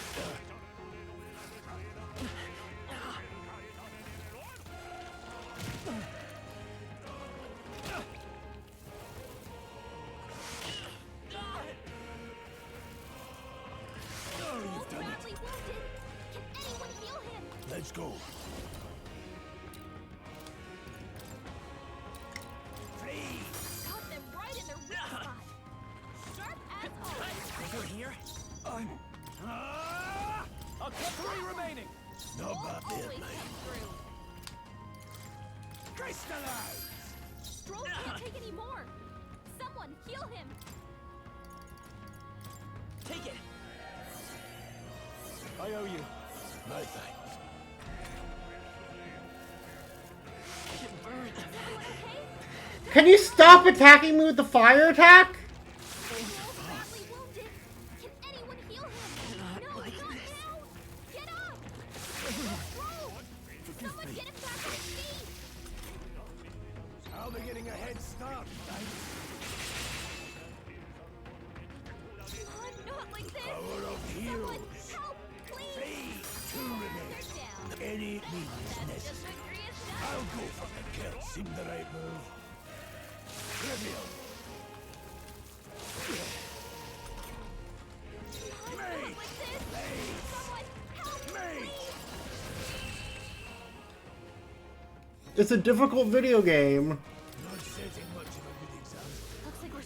Badly wounded. Can anyone heal him? Let's go. Caught them right in their weak spot. Sharp as always. Through here. I'm... I'll cut 3 remaining. No bad Always there, come mate. through. Crystallize! Stroll can't take any more. Someone heal him. Take it. I owe you. No thanks. It burns. Everyone okay? Can you stop attacking me with the fire attack? Stroll's badly wounded. Can anyone heal him? No, not now. Get up. Stroll. Someone get him back on his feet. How are they getting a head start, mate? Not like this. Power of heroes. Someone help, please. 2 remain. Down. Any means That's necessary. just angry as that. I'll go for the kill. Seem the right move. Trivial. Not like this. Someone help, Mate! It's a difficult video game. Not setting much of a good example. Looks like we're...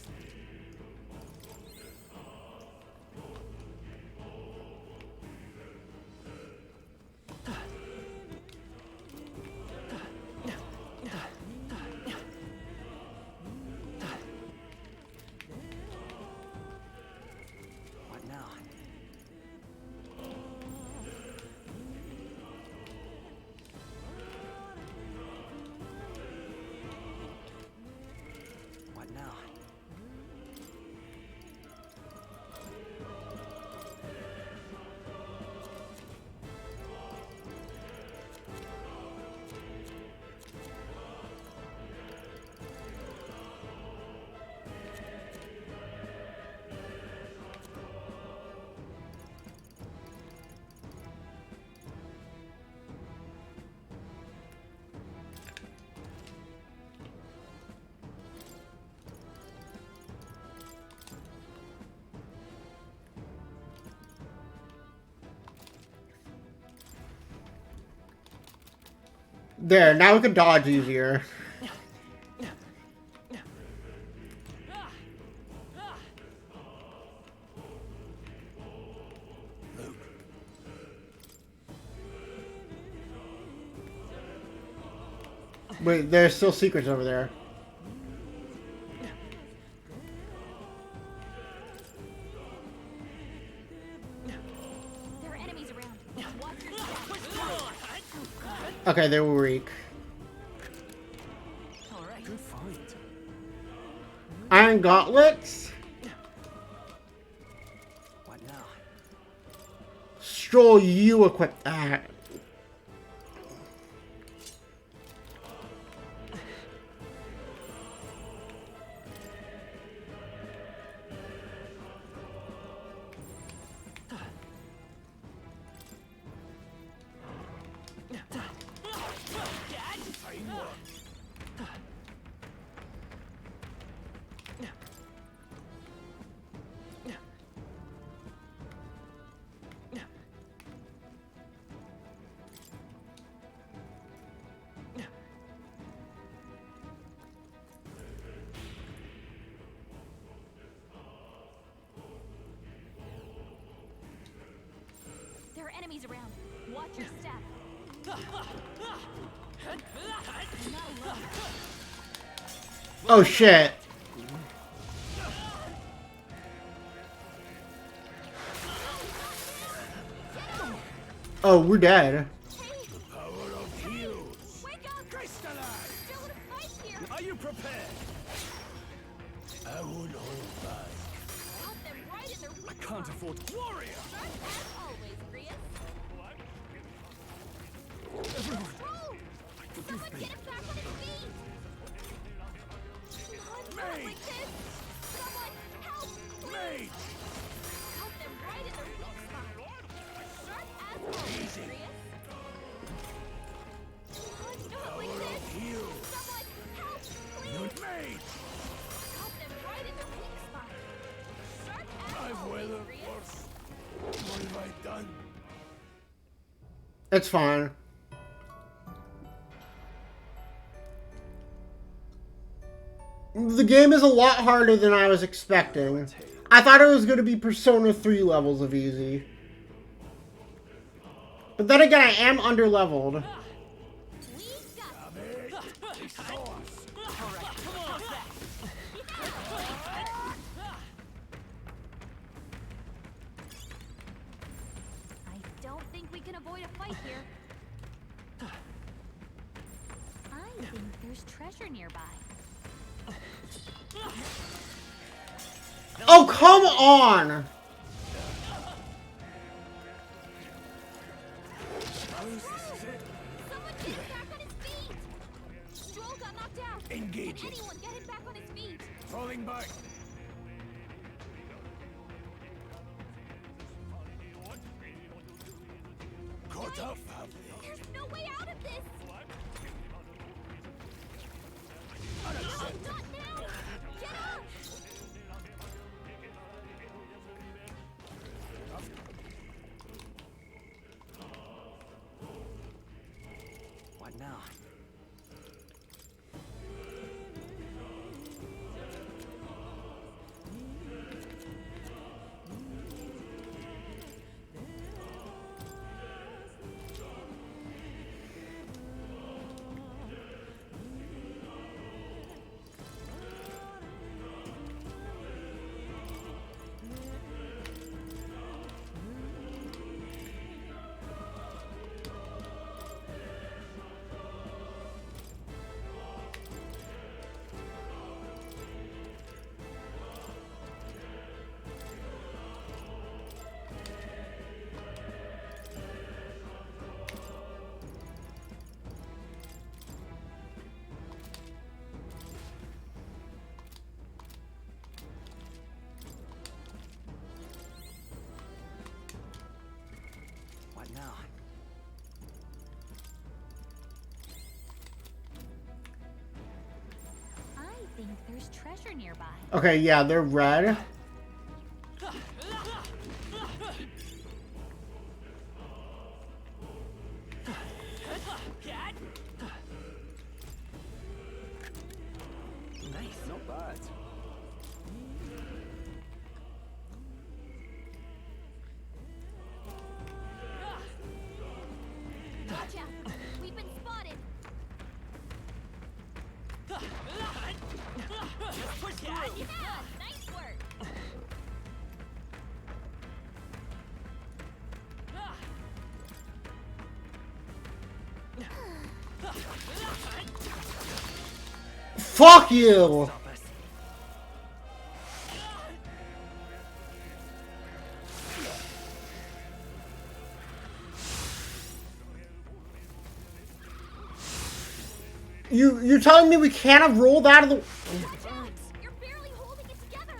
There, now we can dodge easier. Wait, there's still secrets over there. There are enemies around. Watch your step. Okay, they were weak. Good fight. Iron gauntlets. What now? Stroll, you equip that. There are enemies around. Watch your step. Oh shit. Oh, we're dead. Are you prepared? I won't hold back. I can't afford Warrior! Someone get him back on his feet! Not like this! Someone help! Please! Help them right in their weak spot. Sharp as always, Prius. Not like this! Someone help! Please! Help them right in their weak spot. Sharp as always, Prius. What have I done? It's fine. The game is a lot harder than I was expecting. I thought it was going to be Persona 3 levels of easy. But then again, I am underleveled. I don't think we can avoid a fight here. I think there's treasure nearby. Oh, come on! Suppose this is it. Someone get him back on his feet! Stroll got knocked out. Engage Can it. anyone get him back on his feet? Falling back. Caught up, have they? There's no way out of this! Unacceptable. Not now! Get up! What now? What now? I think there's treasure nearby. Okay, yeah, they're red. Not bad. Gotcha! We've been spotted! Just push through. Yeah! Nice work! Fuck you! You're telling me we can't have rolled out of the... You're barely holding it together!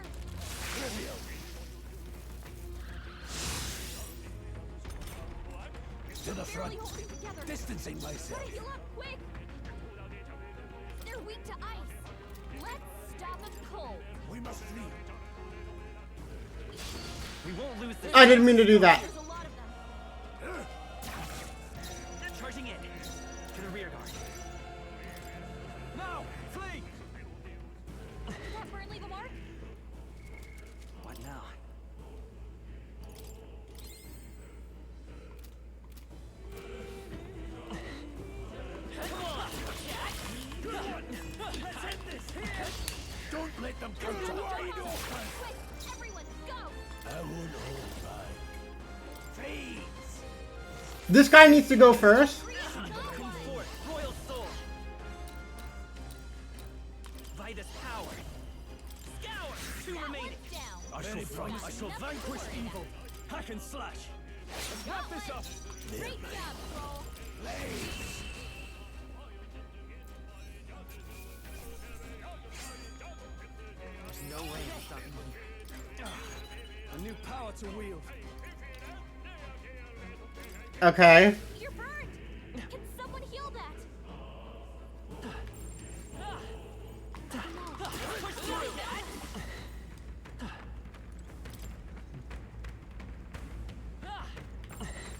To the front. Distancing myself. Gotta heal up, quick! They're weak to ice. Let's stop them cold. We must leave. We won't lose this. I didn't mean to do that. There's a lot of them. Charging in. To the rear guard. Now, flee! Did that burn leave a mark? What now? Let's end this here. Don't let them come to wide open. Quick, everyone, go! I won't hold back. Freeze! This guy needs to go first. Come forth, royal soul. Vitus power. Scour. Two remaining. Down. I shall vanquish evil. Hack and slash. Let's wrap this up. Great job, Troll. There's no way to stop me. A new power to wield. Okay. You're burned! Can someone heal that? Push through.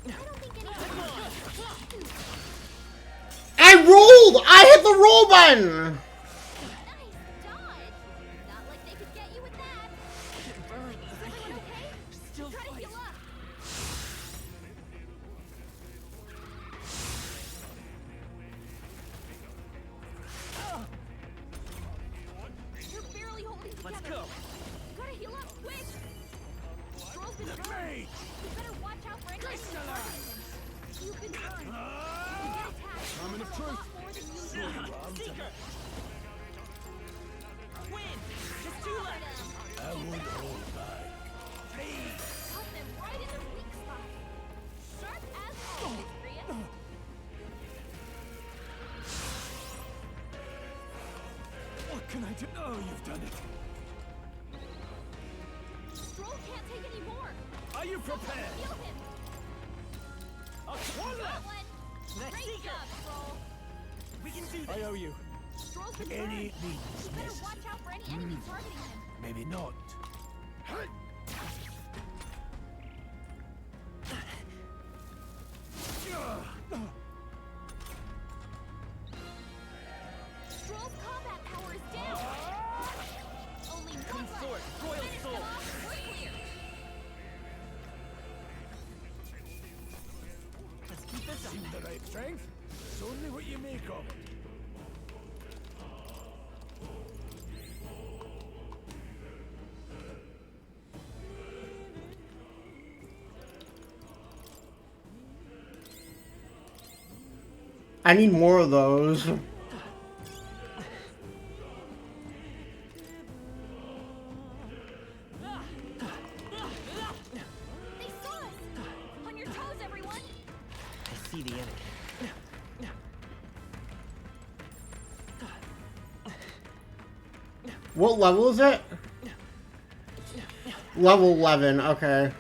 I don't think anyone... I rolled! I hit the roll button! Nice dodge! Not like they could get you with that. Is everyone okay? Still Try to heal up. You're barely holding together. Let's go. Gotta heal up quick. Stroll's been burned. You better watch out for anything that's hurting him. You've been burned. You get attacked. Moment of truth. More than you Seeker. Win. Just two left. I won't hold back. Cut them right in their weak spot. Sharp as always, Rhea. What can I do? Oh, you've done it. Stroll can't take any more. Are you prepared? Heal him. One Got left. one. Let's Great Seeker. job, Stroll. We can do I this. owe you. Stroll's been Any burned. means You better necessary. watch out for any enemy targeting him. Maybe not. Stroll's combat power is down. Only Come one left. forth, royal Finish soul. them off. We're clear. Let's keep this up. Seem the right strength. It's only what you make of it. I need more of those. They saw us. On your toes, everyone. I see the enemy. What level is it? Level 11, okay.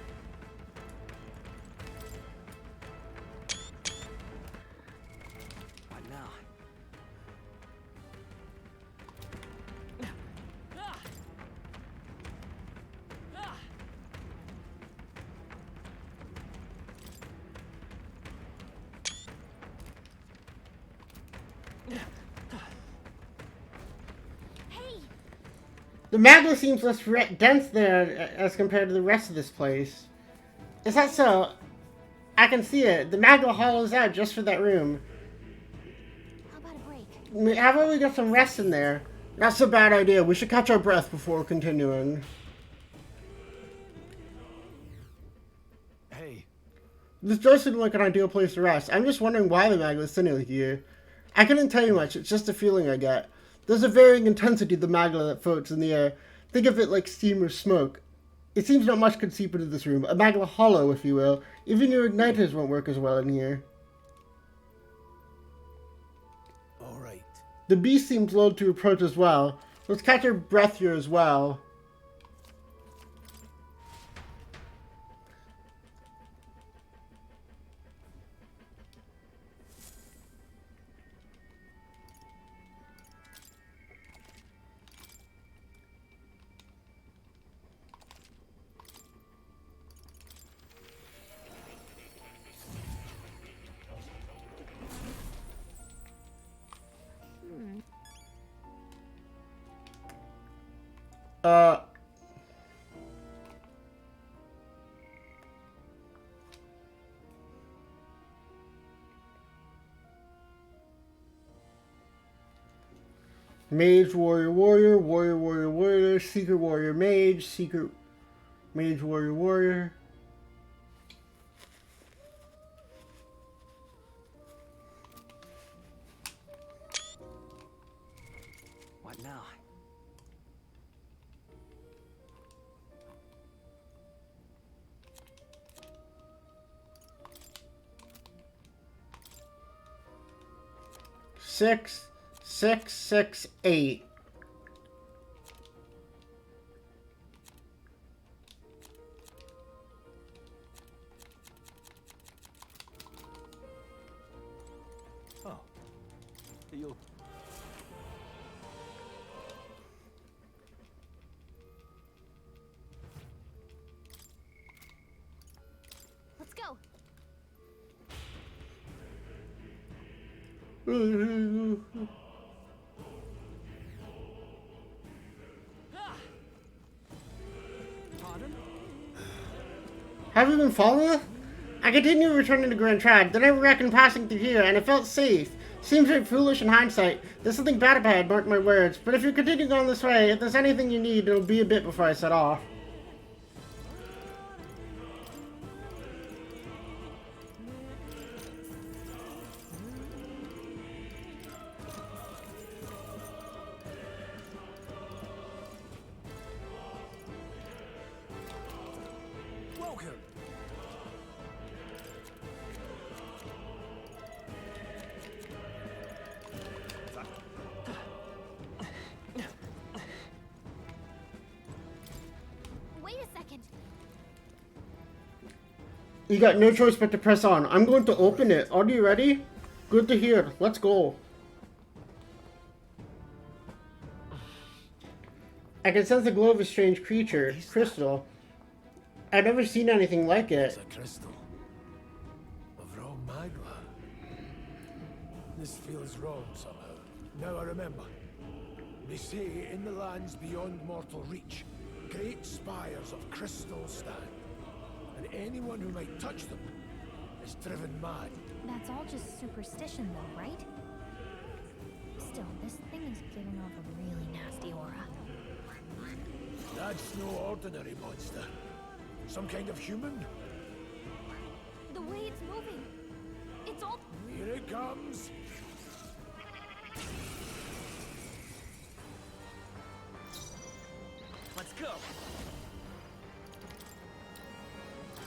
What now? Hey, The magma seems less dense there as compared to the rest of this place. Is that so? I can see it. The magma hollows out just for that room. How about a break? How about we get some rest in there? That's a bad idea. We should catch our breath before continuing. Hey. This does seem like an ideal place to rest. I'm just wondering why the magma is thinning here. I couldn't tell you much. It's just a feeling I get. There's a varying intensity of the magma that floats in the air. Think of it like steam or smoke. It seems not much could seep into this room. A magma hollow, if you will. Even your igniters won't work as well in here. Alright. The beast seems loath to approach as well. Let's catch our breath here as well. Mage, warrior, warrior, warrior, warrior, warrior, seeker, warrior, mage, seeker, mage, warrior, warrior. What now? Six, 668. Oh. You. Let's go. Have you been following? I continued returning to Grand Trad, then I reckoned passing through here, and it felt safe. Seems very foolish in hindsight. There's something bad ahead, mark my words. But if you continue going this way, if there's anything you need, it'll be a bit before I set off. Welcome. Wait a second. You got no choice but to press on. I'm going to open it. Are you ready? Good to hear. Let's go. I can sense the glow of a strange creature. Crystal. I've never seen anything like it. It's a crystal of raw magma. This feels wrong somehow. Now I remember. They say in the lands beyond mortal reach, great spires of crystal stand, and anyone who might touch them is driven mad. That's all just superstition, though, right? Still, this thing is giving off a really nasty aura. That's no ordinary monster. Some kind of human? The way it's moving, it's all... Here it comes. Let's go.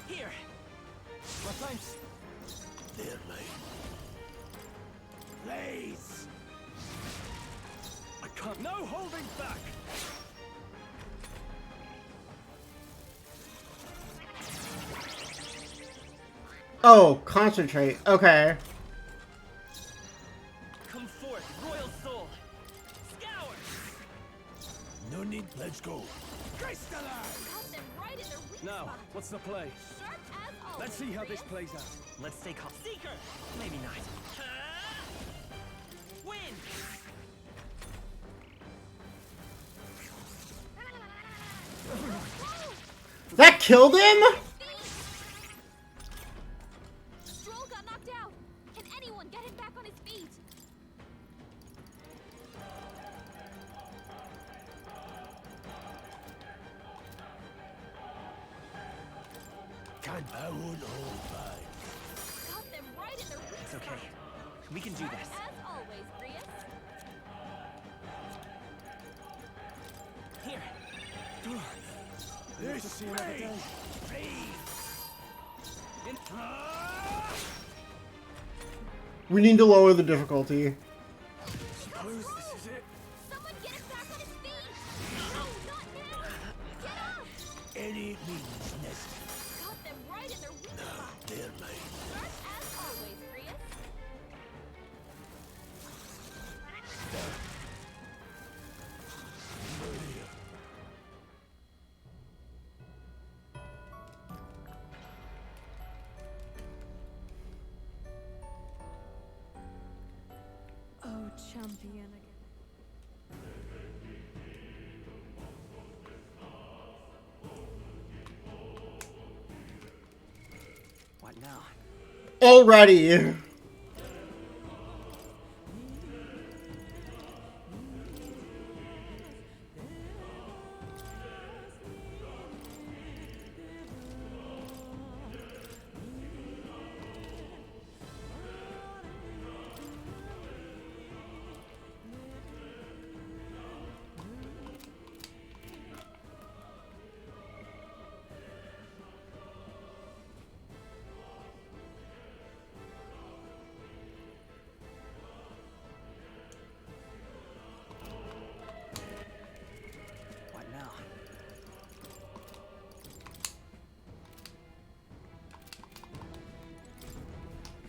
Here. My thanks. There, mate. Blaze! I can't. No holding back. Oh, concentrate. Okay. Come forth, royal soul. Scour. No need. Let's go. Crystallize! Got them right in their weak Now, spot. what's the play? Sharp as always. Let's see how this plays out. Let's stay calm. Seeker. Maybe not. Win. that killed him? Stroll got knocked out. Can anyone get him back on his feet? Can't I won't hold back. Got them right in their weak It's okay. spot. We can do this. As always, Grius. Here. This is another day. We need to lower the difficulty. Suppose this is it. Someone get him back on his feet. No, not now. Get up. Any means necessary. Got them right in their weak spot. They're mine. Start as always, Grius. Oh, champion again. What now? Already. What now?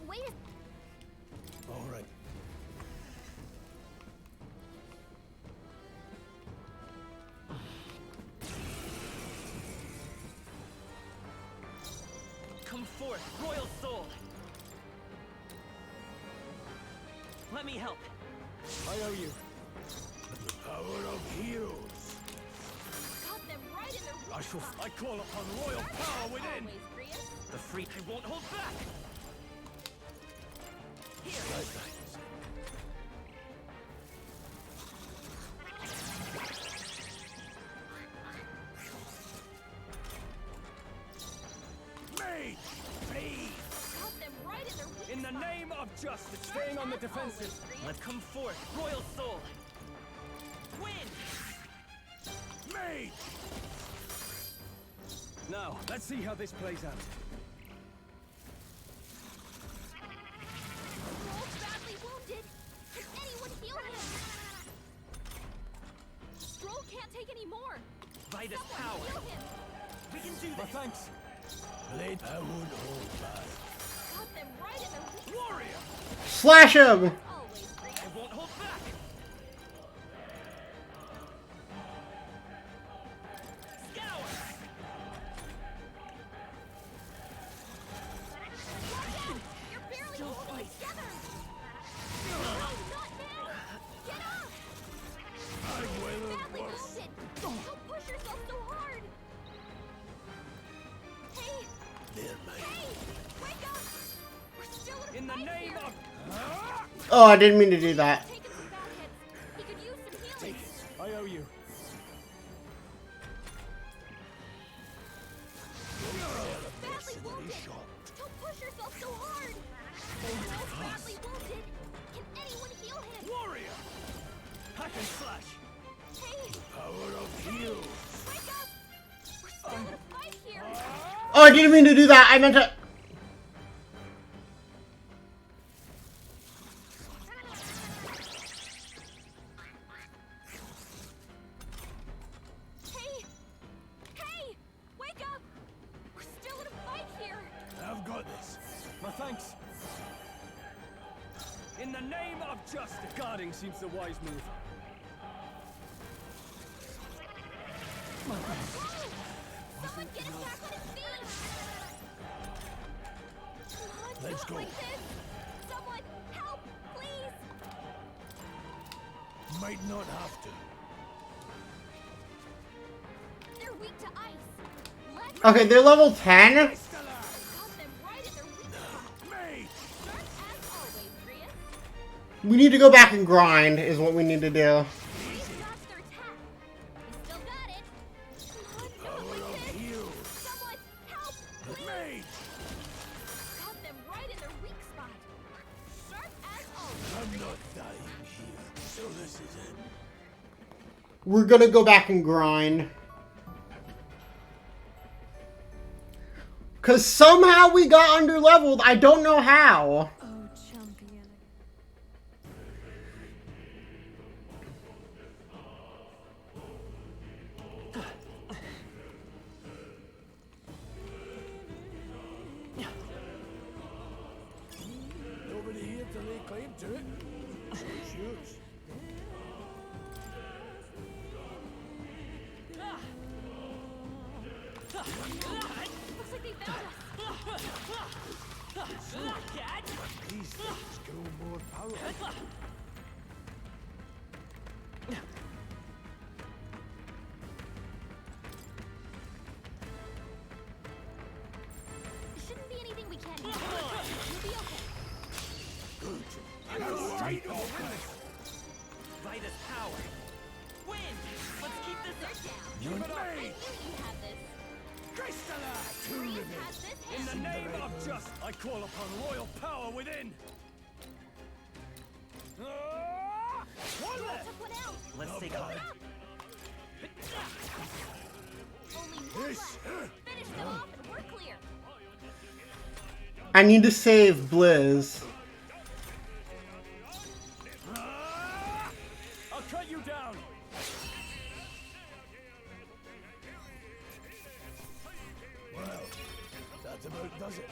Wait a... All right. Come forth, royal soul. Let me help. I owe you. The power of heroes. Got them right in their weak I call upon royal power within. always, Grius. The free I won't hold back. Here. Mage, please. Got them right in their weak In the spot. name of justice. Staying on the As defensive. always, Grius. Let's come forth, royal soul. Win. Mage. Now, let's see how this plays out. Stroll's badly wounded. Can anyone heal him? Stroll can't take any more. Vitus Someone power. heal him. We can do My this. thanks. Blade, I won't hold back. Got them right in their weak Warrior. Slash him. always, Grius. I won't hold back. Scour. You're barely holding together. No, not now. Get up. I'm well Badly worse. wounded. Don't push yourself so hard. Hey, They're mine. hey, wake up. We're still in a In the fight name here. of. Oh, I didn't mean to do that. Taking some bad hits. He could use some healing. I owe you. Badly wounded. Don't push yourself so hard. Stroll's badly wounded. Can anyone heal him? Warrior. Hack and slash. Hey, Power of heroes. wake up. We're still in a fight here. Oh, I didn't mean to do that. I meant to. Hey, hey, wake up. We're still in a fight here. I've got this. My thanks. In the name of justice. Guarding seems the wise move. Someone get him back on his feet. Come on, Let's not go. like this. Someone help, please. Might not have to. They're weak to ice. Okay, they're level 10. We need to go back and grind, is what we need to do. We're gonna go back and grind. Because somehow we got underleveled. I don't know how. Nobody here to lay claim to it. So it's yours. Looks like they found us. These things grow more powerful. Shouldn't be anything we can't handle. We'll be okay. Good. Vitus power. Win! Let's keep this up. You're Keep it up. made. You have this. In the name of justice, I call upon royal power within. One left. Let's take on it. Only one left. Finish them off and we're clear. I need to save Blizz. I'll cut you down. Well, that about does it.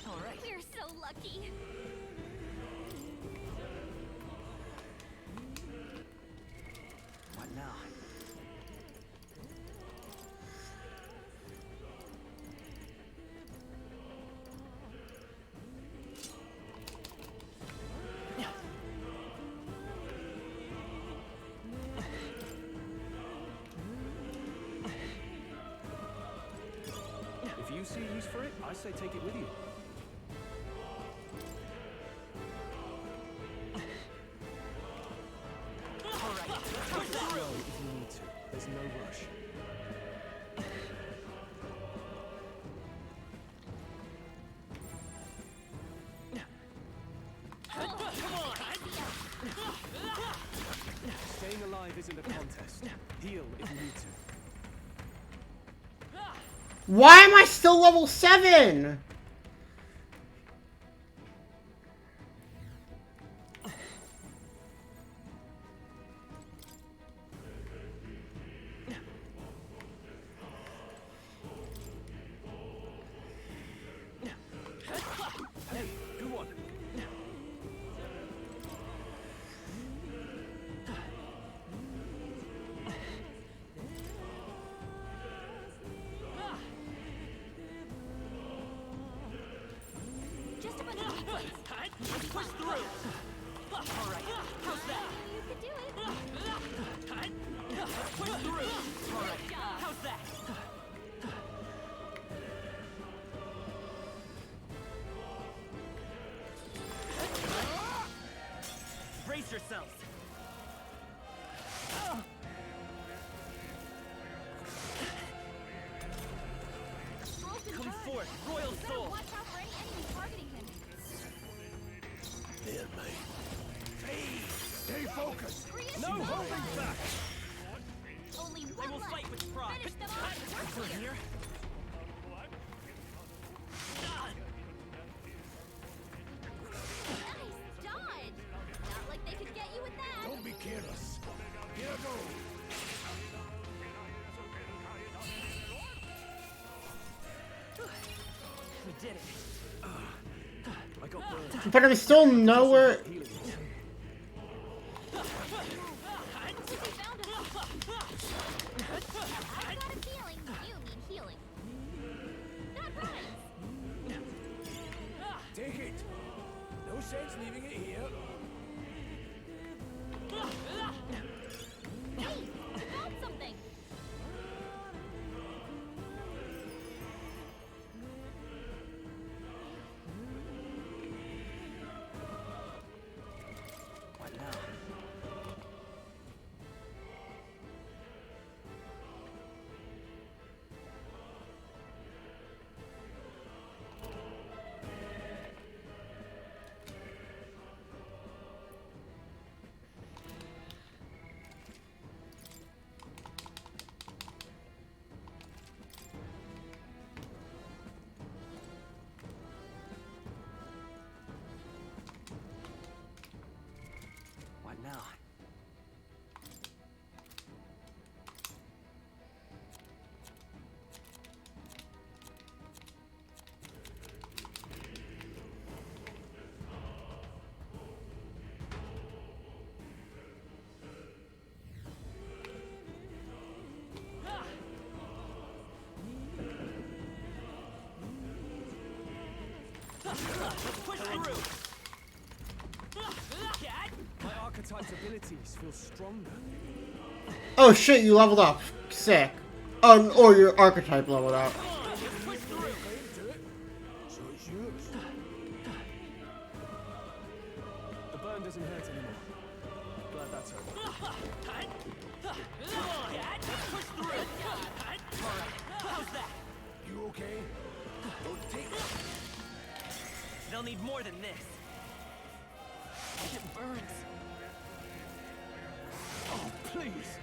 All right. We're so lucky. What now? If you see use for it, I say take it with you. Slow if you need to. There's no rush. Staying alive isn't a contest. Heal if you need to. Why am I still level 7? Hey, good one. Just a bunch of weak ones. Let's push through. All right. How's that? You could do it. Let's push through. All right. How's that? Brace yourselves. Come forth, royal soul. Watch out for any enemy targeting him. There, mate. Stay focused. No holding back. Only I one will left. fight with pride. Finish them off. We're here. Nice dodge. Not like they could get you with that. Don't be careless. Here I go. We did it. I got burned. But I'm still nowhere. I've got a feeling you need healing. Not right. Take it. No sense leaving it here? Hey, you found something! What now? What now? Push through! My archetype's abilities feel stronger. Oh shit, you leveled up. Sick. Or your archetype leveled up. Push through! So it's yours. The burn doesn't hurt anymore. Glad that's over. Push through! How's that? You okay? Don't take it. They'll need more than this. It burns. Oh, please.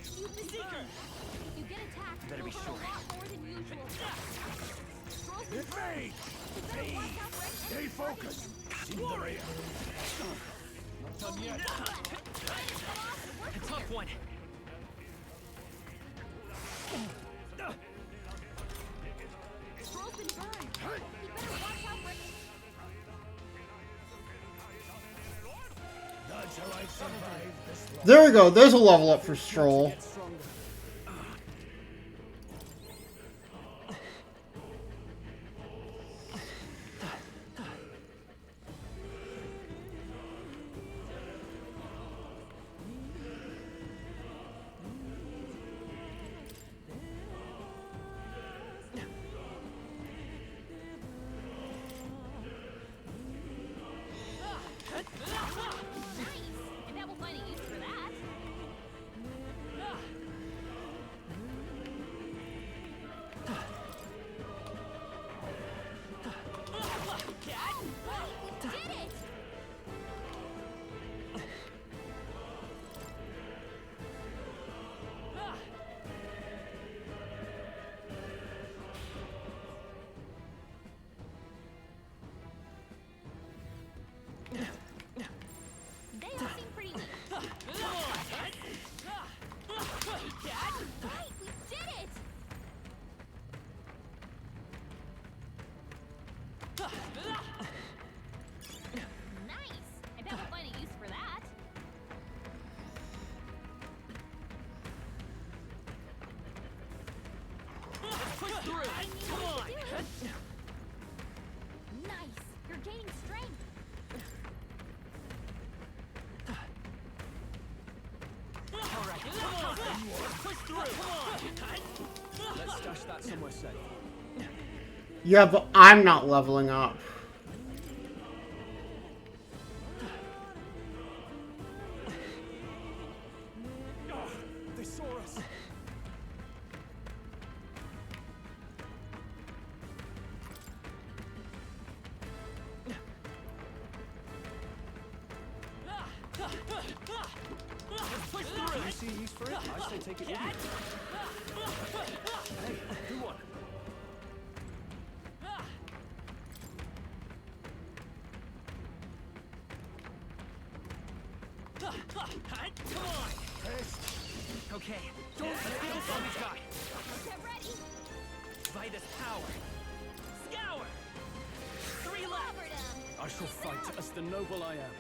Stupid burn. If you get attacked, You better be you'll sure. burn a lot more than usual. Scrolls been It's burned. me! You better watch out for Stay any focused! Warrior! Not done yet. A Tough one. Scrolls been burned. You better watch out for any. That's how I survived this long. There we go. There's a level up for Stroll. Get stronger. Nice! I bet we'll find a use for that. We did it! They all seem pretty weak. Right, we did it! Nice! I bet we'll find a use for that. Push through! Come on! Nice! You're gaining strength. Alright, come on! Push through! Come on! Let's stash that somewhere safe. Yeah, but I'm not leveling up. They saw us. Push Do through! you see a use for it? I say take it with you. Hey, do one. Come on! Okay. Don't let it What we got? Get ready! By this power. Scour! 3 left! Covered 'em. I shall fight as the noble I am.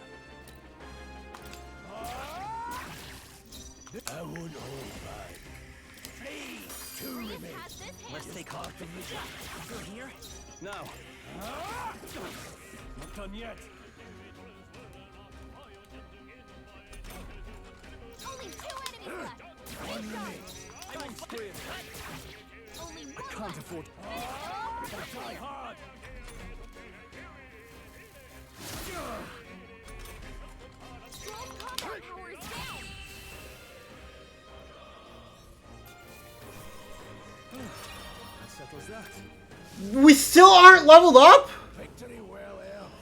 I won't hold back. 3, 2 We've remain. passed Let's take off. Through here? No. Not done yet. Only 2 enemies left. One minute. Don't sprint. Only I one can't left. afford. Die hard. Troll combat power is down. That settles that. We still aren't leveled up? Victory well held.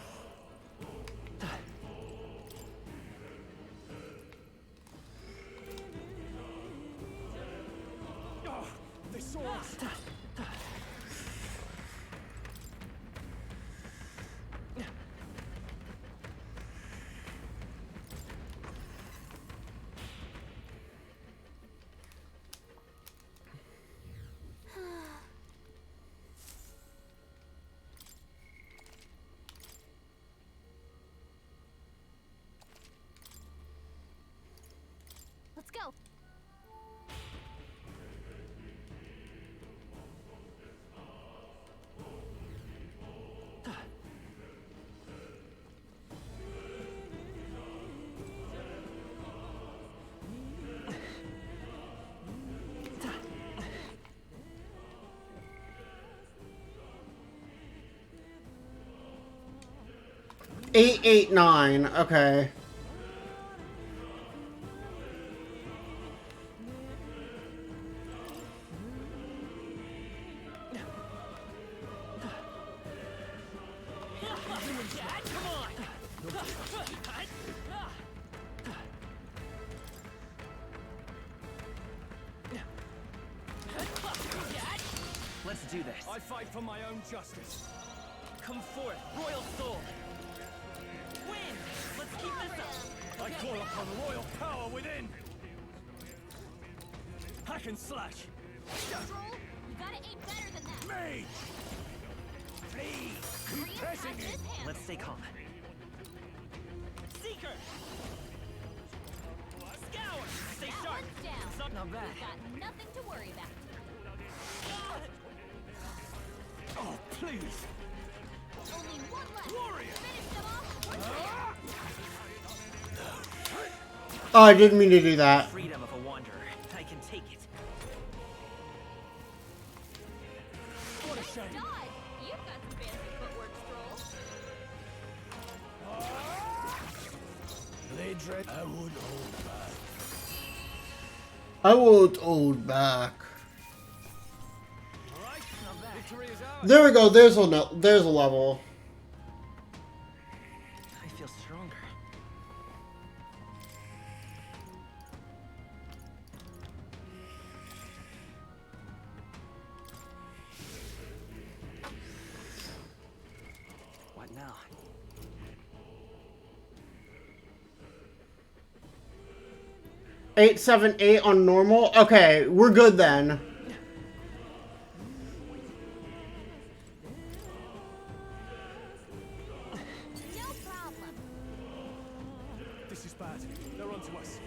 Oh, they saw us. Let's go. Eight, 8, 9. Okay. Let's do this. I fight for my own justice. Come forth, royal soul. Win! Let's keep this up. I call upon royal power within. Hack and slash. Troll, you gotta aim better than that. Mage! Please, keep pressing it. Let's stay calm. Seeker! Scour! Stay That sharp! one's down. Not bad. We've got nothing to worry about. Oh, please. Only one left. Warrior! Finish them off. Oh, I didn't mean to do that. Freedom of a wanderer. I can take it. What a shame. Dodge. You've got some fancy footwork, Troll. Blade Dread, I would hold back. I won't hold back. All right, victory is ours. There we go. There's a level. I feel stronger. What now? Eight, 7, 8 on normal. Okay, we're good then. No problem. This is bad. They're onto us.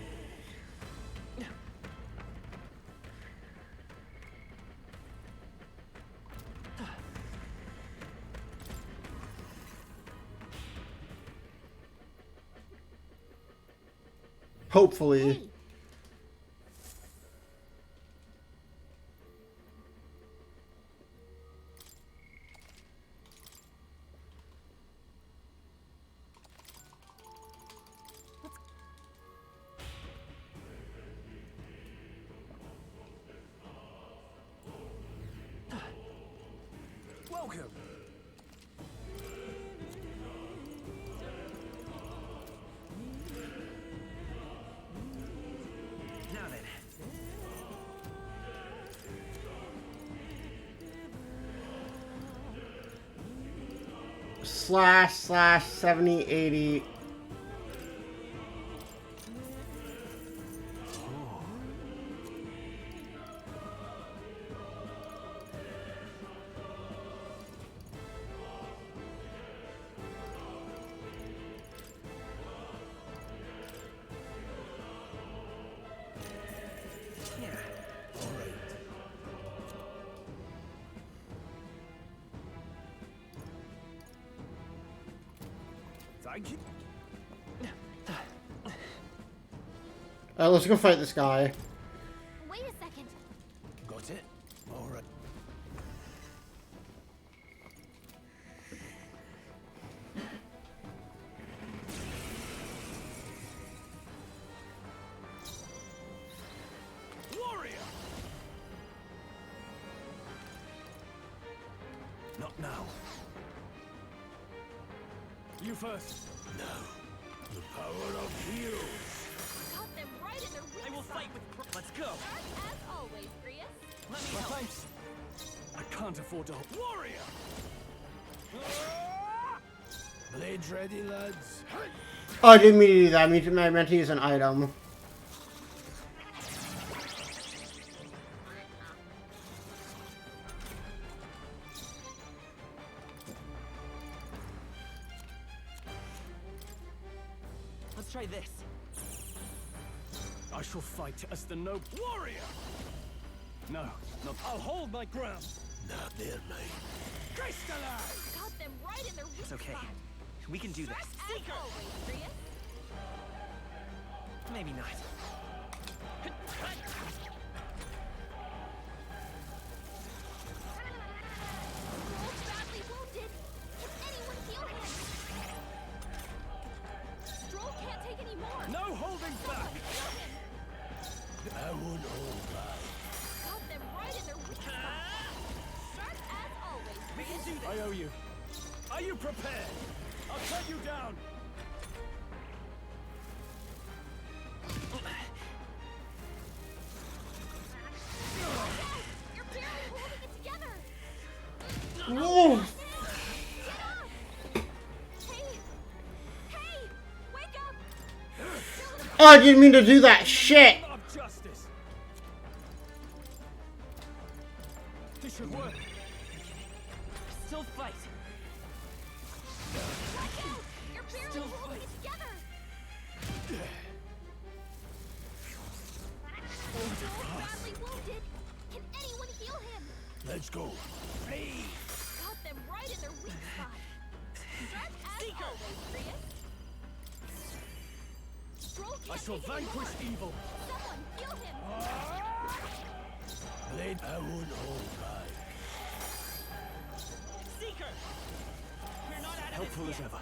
Hopefully. Welcome. Now then. / 70, 80. Alright, let's go fight this guy. Wait a second. Got it? All right. Warrior! Not now. You first. No. The power of heroes. Caught them right in their weak I will spot. fight with. Let's go. Sharp as always, Prius. Let me My help. thanks. I can't afford to. Warrior! Blades ready, lads. Oh, I didn't mean to do that. I meant to use an item. Let's try this. I shall fight as the noble warrior. No, not. I'll hold my ground. Not there, mate. Crystallize! Got them right in their weak It's okay. spot. We can do this. Sharp as always, Prius. Maybe not. Stroll's badly wounded. Can anyone heal him? Stroll can't take any more. No holding back. Heal him. I won't hold back. Got them right in their weak spot. Sharp as always, We can do this. I owe you. Are you prepared? I'll cut you down. You're barely holding it together. Whoa. Get up. Hey, wake up. Oh, I didn't mean to do that. Shit. Of justice. This should work. Still fight. You're barely Still holding it together. Joel's badly wounded. Can anyone heal him? Let's go. Got them right in their weak spot. Sharp as always, Prius. Stroll I can't shall take any vanquish more. evil. Someone heal him. Blade, I won't hold back. Seeker. We're not out of Helpful this as yet. ever.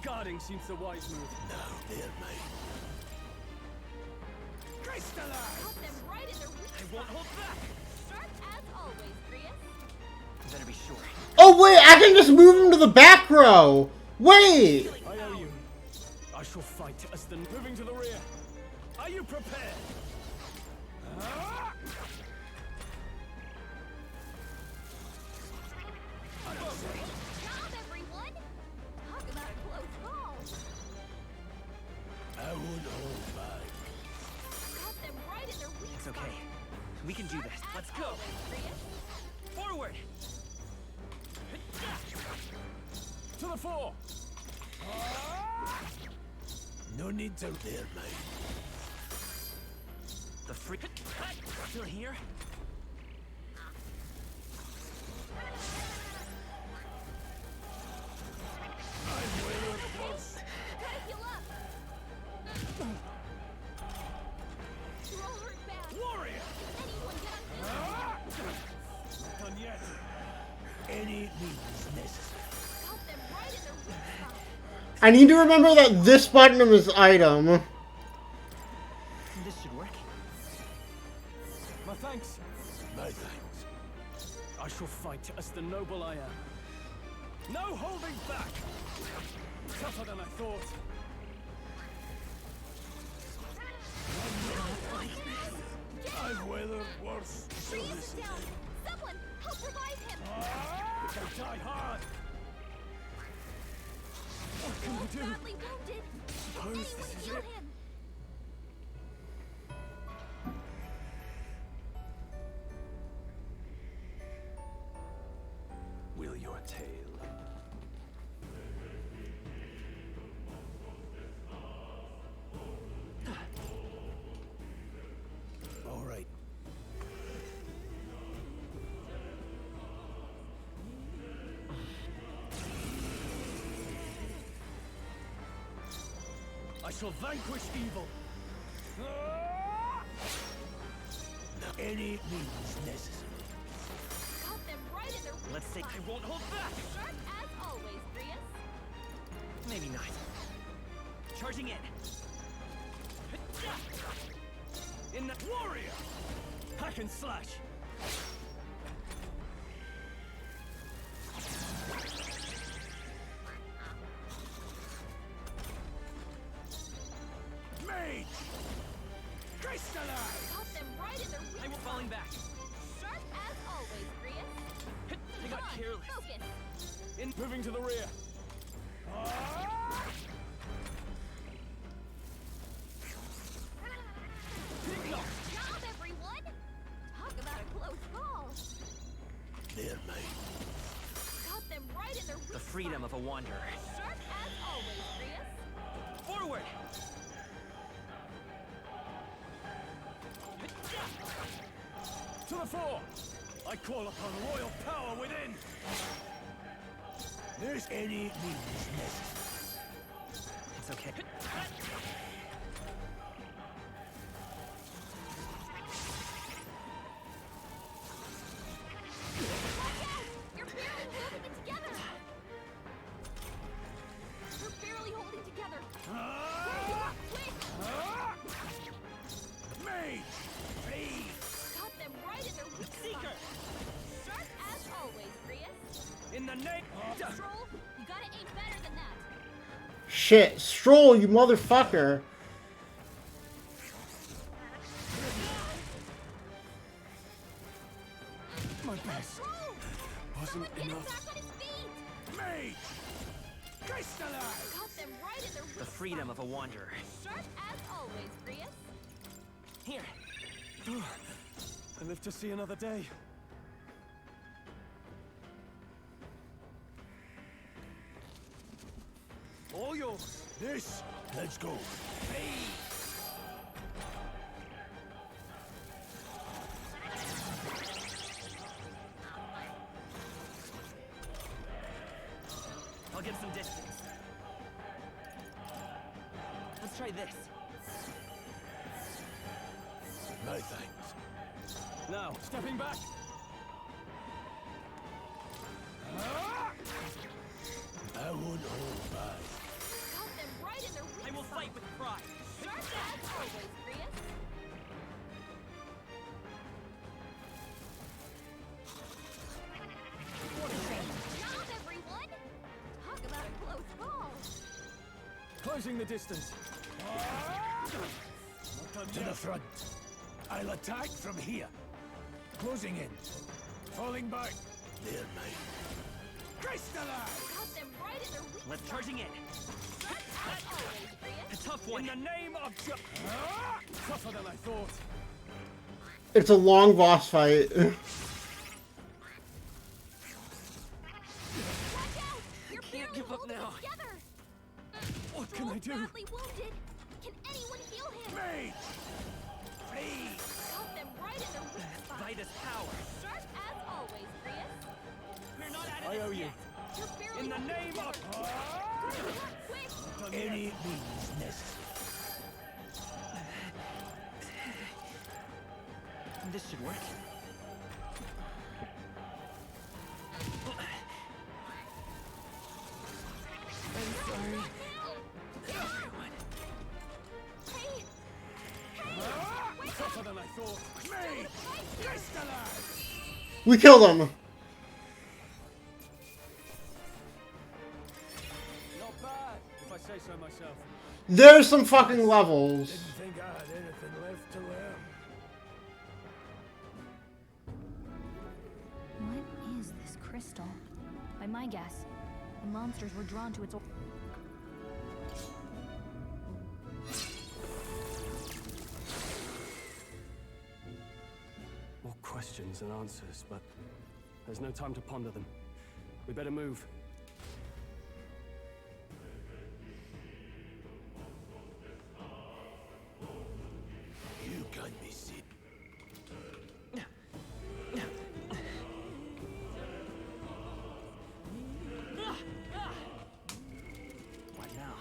Guarding seems the wise move. No, there, mate. Crystallize! Got them right in their weak I spot. won't hold back. Sharp as always, Prius. Better be sure. Oh, wait. I can just move him to the back row. Wait. I owe you. I shall fight as the moving to the rear. Are you prepared? Job, everyone. Talk about a close call. I won't hold back. Got them right in their weak It's spot. okay. We can do this. Let's As go. always, Prius. Forward. To the fore! No need to there, mate. The freak. Still here? Gotta heal up. Stroll hurt bad. Warrior! Anyone get on heal? Done yet. Any means necessary. Got them right in their weak spot. I need to remember that this button is item. This should work. My thanks. My thanks. I shall fight as the noble I am. No holding back! Tougher than I thought. I've weathered worse. So Prius this is is down. it. Someone help revive him. I die hard! What can Joel's we do? badly wounded. Can Suppose anyone this is heal it. him? Will your tale? I shall vanquish evil. Any means necessary. Got them right in their weak Let's see. spot. I won't hold back. Sharp as always, Brius. Maybe not. Charging in. In the warrior. Hack and slash. Mage! Crystallize! Got them right in their weak I will spot. falling back. Sharp as always, Brius. I got Come on, careless. focus. In Moving to the rear. Job, everyone. Talk about a close call. There, mate. Got them right in their weak the freedom of a wanderer. Sharp as always, Brius. Forward. To the fore! I call upon royal power within! There's any means necessary. It's okay. You're barely holding it together. You're barely holding together. Mage! Please! Got them right in their weak Seeker. spot. Sharp as always, Brius. In the name. Stroll, you gotta aim better than that. Shit, Stroll, you motherfucker. My best wasn't enough. Back on his feet. Mage! Crystallize! Got them right in their weak The freedom of a wanderer. Sharp as always, Brius. Here. I live to see another day. All yours. This, let's go. I'll get some distance. Let's try this. No thanks. Now, stepping back. I won't hold back. Got them right in their weak I will spot. fight with pride. Sharp as always, Brius. Job, everyone. Talk about a close call. Closing the distance. To the front. I'll attack from here. Closing in. Falling back. There, mate. Crystallize! Got them right in their weak Let's spot. charging in. Sharp as always, Brius. A tough one. In the name of tougher than I thought. It's a long boss fight. Watch out! You're Can't barely give up holding now. it together. What can I do? Badly wounded. Can anyone heal him? Mage! Please! Got them right in their weak spot. Vitus power. Sharp as always, Brius. We're not out of I this owe you. yet. You're barely In the holding name together. of... Quick! Any means necessary. This should work. I'm sorry. Everyone. Tougher than I thought. Mage! Crystallize! We killed him. Not bad, if I say so myself. There's some fucking levels. Didn't think I had anything left to learn. What is this crystal? By my guess, the monsters were drawn to its. More questions than answers, but there's no time to ponder them. We better move. You can't be seen. What now?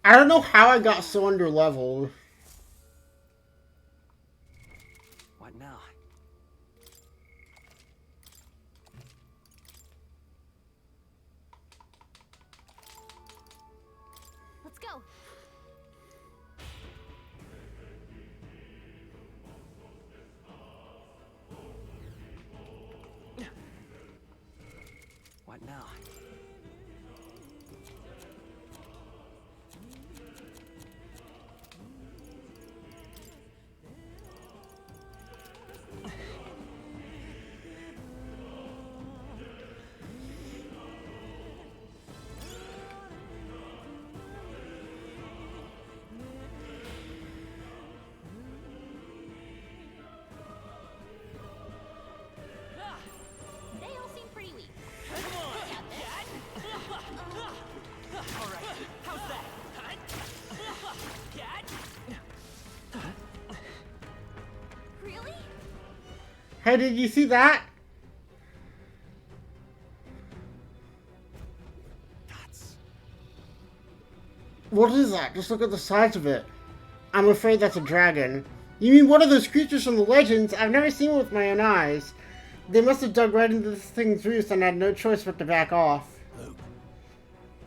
I don't know how I got so under leveled. What now? Let's go. What now? They all seem pretty weak. Alright, how's that? Really? Hey, did you see that? What is that? Just look at the size of it. I'm afraid that's a dragon. You mean one of those creatures from the legends? I've never seen one with my own eyes. They must have dug right into this thing's roots and had no choice but to back off.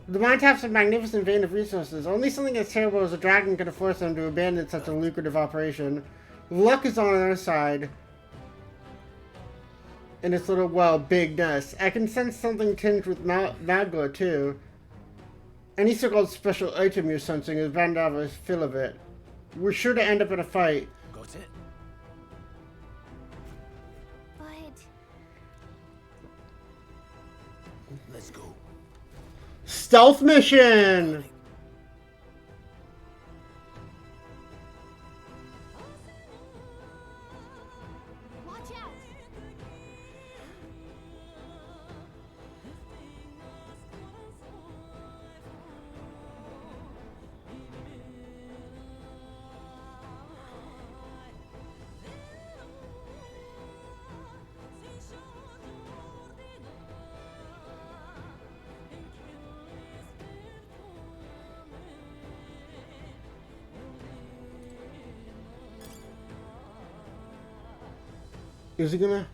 The mine taps a magnificent vein of resources. Only something as terrible as a dragon could have forced them to abandon such a lucrative operation. Luck is on our side. In its little, well, big nest. I can sense something tinged with magma, too. Any so-called special item you're sensing is bound to have a feel of it. We're sure to end up in a fight. Got it? But Let's go. Stealth mission! watch out. Is he gonna?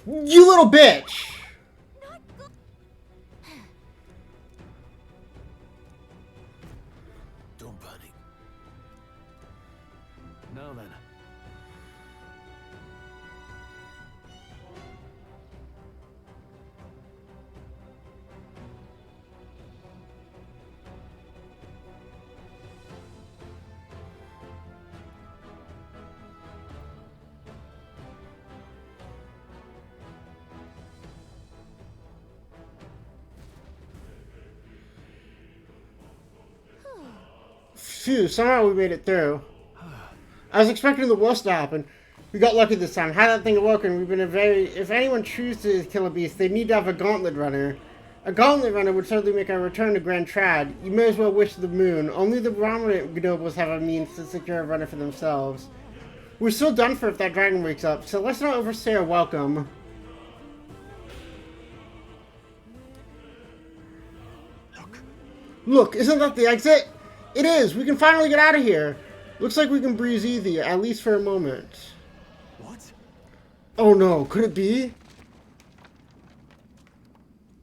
You little bitch! Don't panic. Now then. Phew, somehow we made it through. I was expecting the worst to happen. We got lucky this time. Had that thing awoken, we've been a very... If anyone chooses to kill a beast, they need to have a gauntlet runner. A gauntlet runner would certainly make our return to Grand Trad. You may as well wish to the moon. Only the prominent nobles have a means to secure a runner for themselves. We're still done for if that dragon wakes up, so let's not overstay our welcome. Look, isn't that the exit? It is! We can finally get out of here! Looks like we can breathe easy, at least for a moment. What? Oh no, could it be?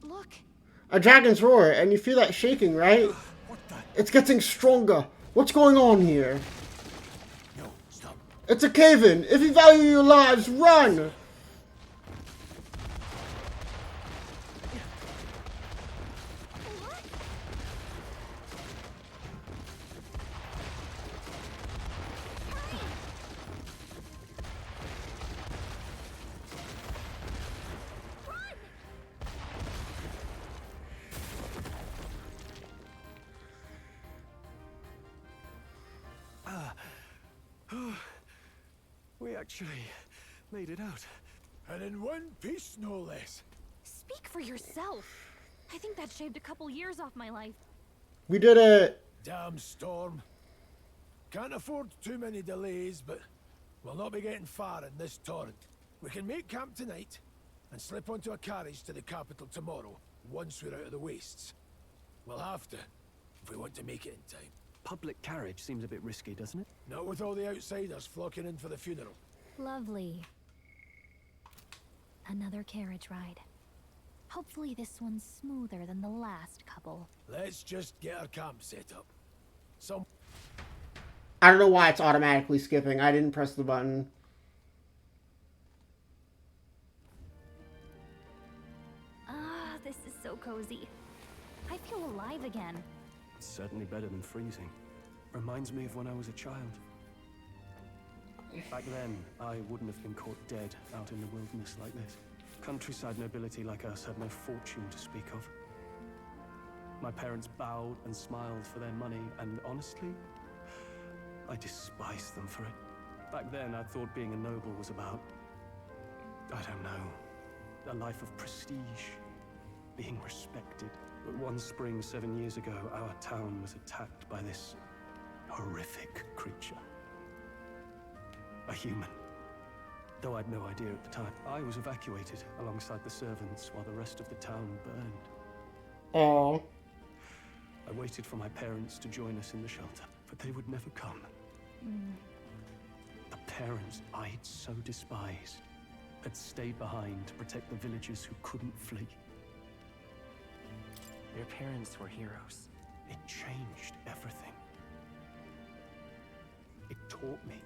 Look. A dragon's roar, and you feel that shaking, right? It's getting stronger. What's going on here? No, stop. It's a cave-in! If you value your lives, run! We actually made it out. And in one piece, no less. Speak for yourself. I think that shaved a couple years off my life. We did it! Damn storm. Can't afford too many delays, but we'll not be getting far in this torrent. We can make camp tonight and slip onto a carriage to the capital tomorrow, once we're out of the wastes. We'll have to, if we want to make it in time. Public carriage seems a bit risky, doesn't it? Not with all the outsiders flocking in for the funeral. Lovely. Another carriage ride. Hopefully this one's smoother than the last couple. Let's just get our camp set up. I don't know why it's automatically skipping. I didn't press the button. Ah, this is so cozy. I feel alive again. It's certainly better than freezing. Reminds me of when I was a child. Back then, I wouldn't have been caught dead out in the wilderness like this. Countryside nobility like us had no fortune to speak of. My parents bowed and smiled for their money, and honestly, I despised them for it. Back then, I thought being a noble was about, I don't know, a life of prestige, being respected. But one spring 7 years ago, our town was attacked by this horrific creature. A human. Though I'd no idea at the time. I was evacuated alongside the servants while the rest of the town burned. Oh. I waited for my parents to join us in the shelter, but they would never come. The parents I'd so despised had stayed behind to protect the villagers who couldn't flee. Your parents were heroes. It changed everything. It taught me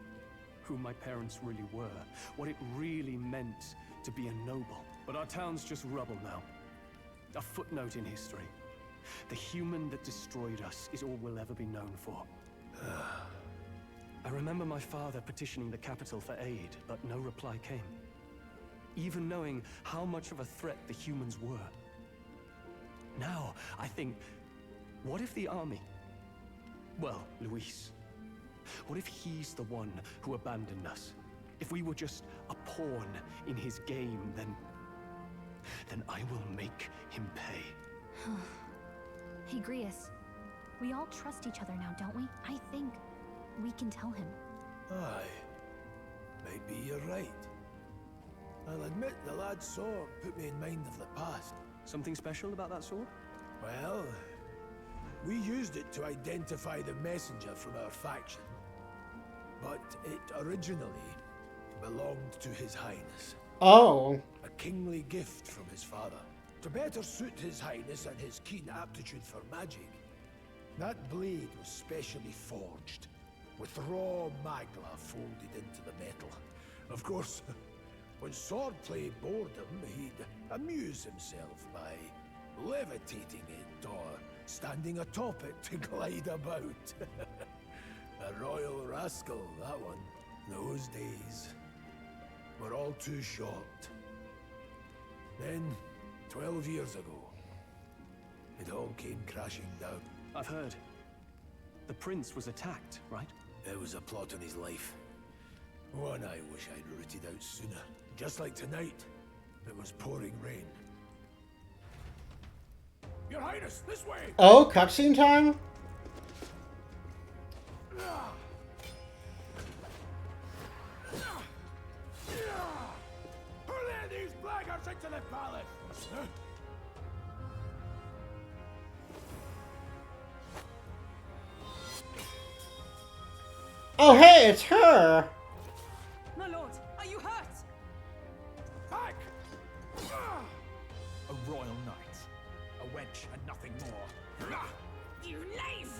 who my parents really were, what it really meant to be a noble. But our town's just rubble now. A footnote in history. The human that destroyed us is all we'll ever be known for. I remember my father petitioning the capital for aid, but no reply came. Even knowing how much of a threat the humans were. Now, I think, what if the army? Well, Luis. What if he's the one who abandoned us? If we were just a pawn in his game, then I will make him pay. Hey, Grius. We all trust each other now, don't we? I think we can tell him. Aye. Maybe you're right. I'll admit the lad's sword put me in mind of the past. Something special about that sword? Well, we used it to identify the messenger from our faction. But it originally belonged to His Highness. Oh. A kingly gift from his father. To better suit His Highness and his keen aptitude for magic, that blade was specially forged, with raw magla folded into the metal. Of course, when swordplay bored him, he'd amuse himself by levitating it or standing atop it to glide about. A royal rascal, that one. Those days were all too short. Then, 12 years ago, it all came crashing down. I've heard. The prince was attacked, right? There was a plot on his life. One I wish I'd rooted out sooner. Just like tonight, it was pouring rain. Your Highness, this way! Oh, cutscene time? Hurl these blackguards into the palace! Oh, hey, it's her! My lord, are you hurt? Back! A royal knight. A wench and nothing more. You knave!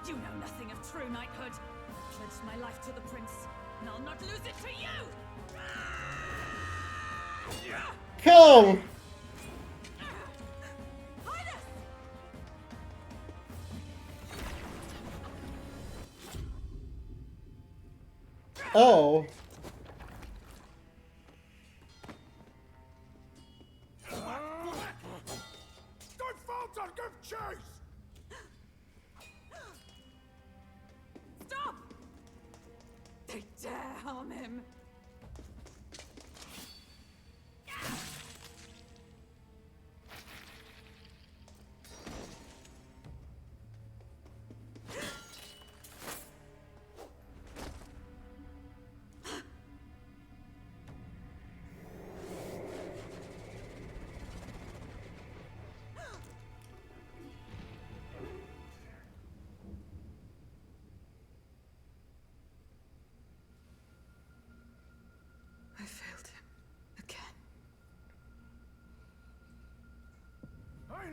You know nothing of true knighthood. I pledged my life to the prince, and I'll not lose it to you! Kill him! Oh. Don't falter, give chase! Stop! They dare harm him.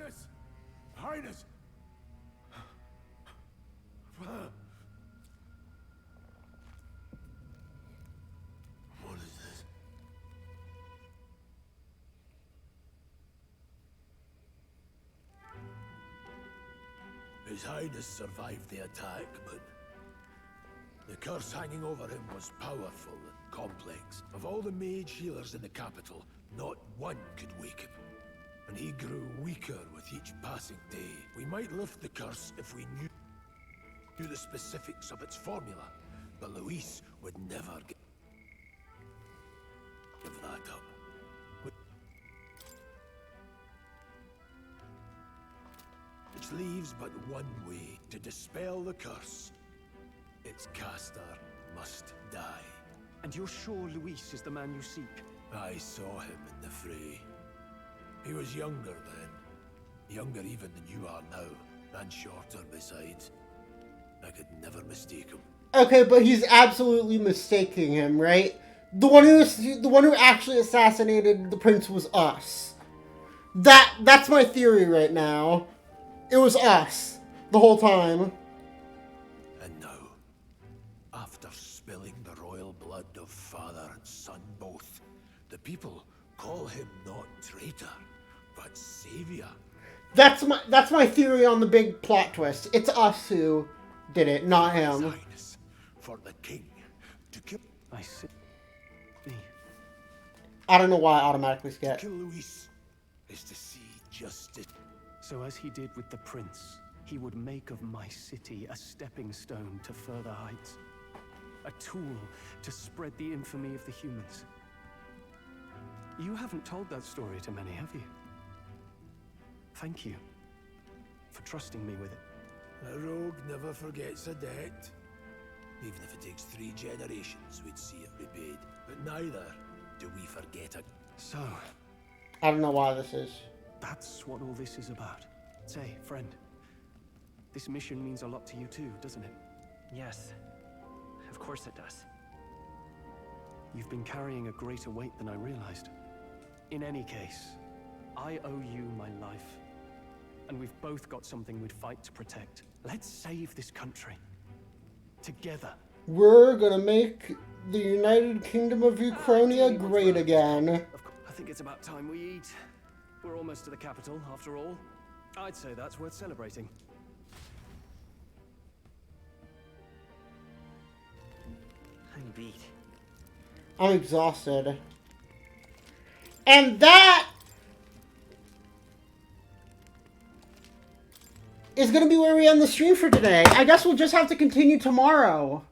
Highness! Highness! What is this? His Highness survived the attack, but the curse hanging over him was powerful and complex. Of all the mage healers in the capital, not one could wake him. And he grew weaker with each passing day. We might lift the curse if we knew the specifics of its formula, but Luis would never give that up. Which leaves but one way to dispel the curse. Its caster must die. And you're sure Luis is the man you seek? I saw him in the fray. He was younger then. Younger even than you are now. And shorter besides. I could never mistake him. Okay, but he's absolutely mistaking him, right? The one who actually assassinated the prince was us. That's my theory right now. It was us the whole time. And now, after spilling the royal blood of father and son both, the people call him not traitor, but savior. That's my theory on the big plot twist. It's us who did it, not him. For the king to kill. I see. I don't know why I automatically skip. Kill Luis is to see justice. So as he did with the prince, he would make of my city a stepping stone to further heights. A tool to spread the infamy of the humans. You haven't told that story to many, have you? Thank you for trusting me with it. A rogue never forgets a debt. Even if it takes 3 generations, we'd see it repaid. But neither do we forget it. So, I don't know why this is. that's what all this is about. Say, friend, this mission means a lot to you too, doesn't it? Yes, of course it does. You've been carrying a greater weight than I realized. In any case, I owe you my life. And we've both got something we'd fight to protect. Let's save this country. Together. We're gonna make the United Kingdom of Ukraine great again. I think it's about time we eat. We're almost to the capital, after all. I'd say that's worth celebrating. I'm beat. I'm exhausted. And that is going to be where we end the stream for today. I guess we'll just have to continue tomorrow.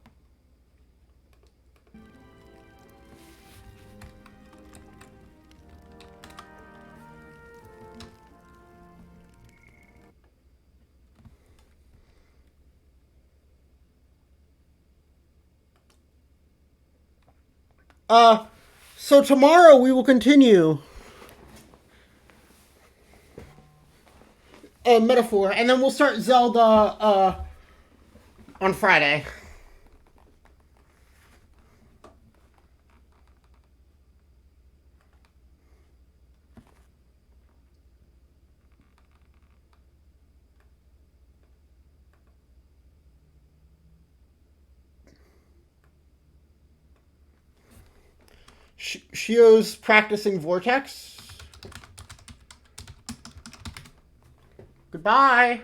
So tomorrow we will continue Metaphor, and then we'll start Zelda on Friday. Shio's practicing Vortex. Goodbye.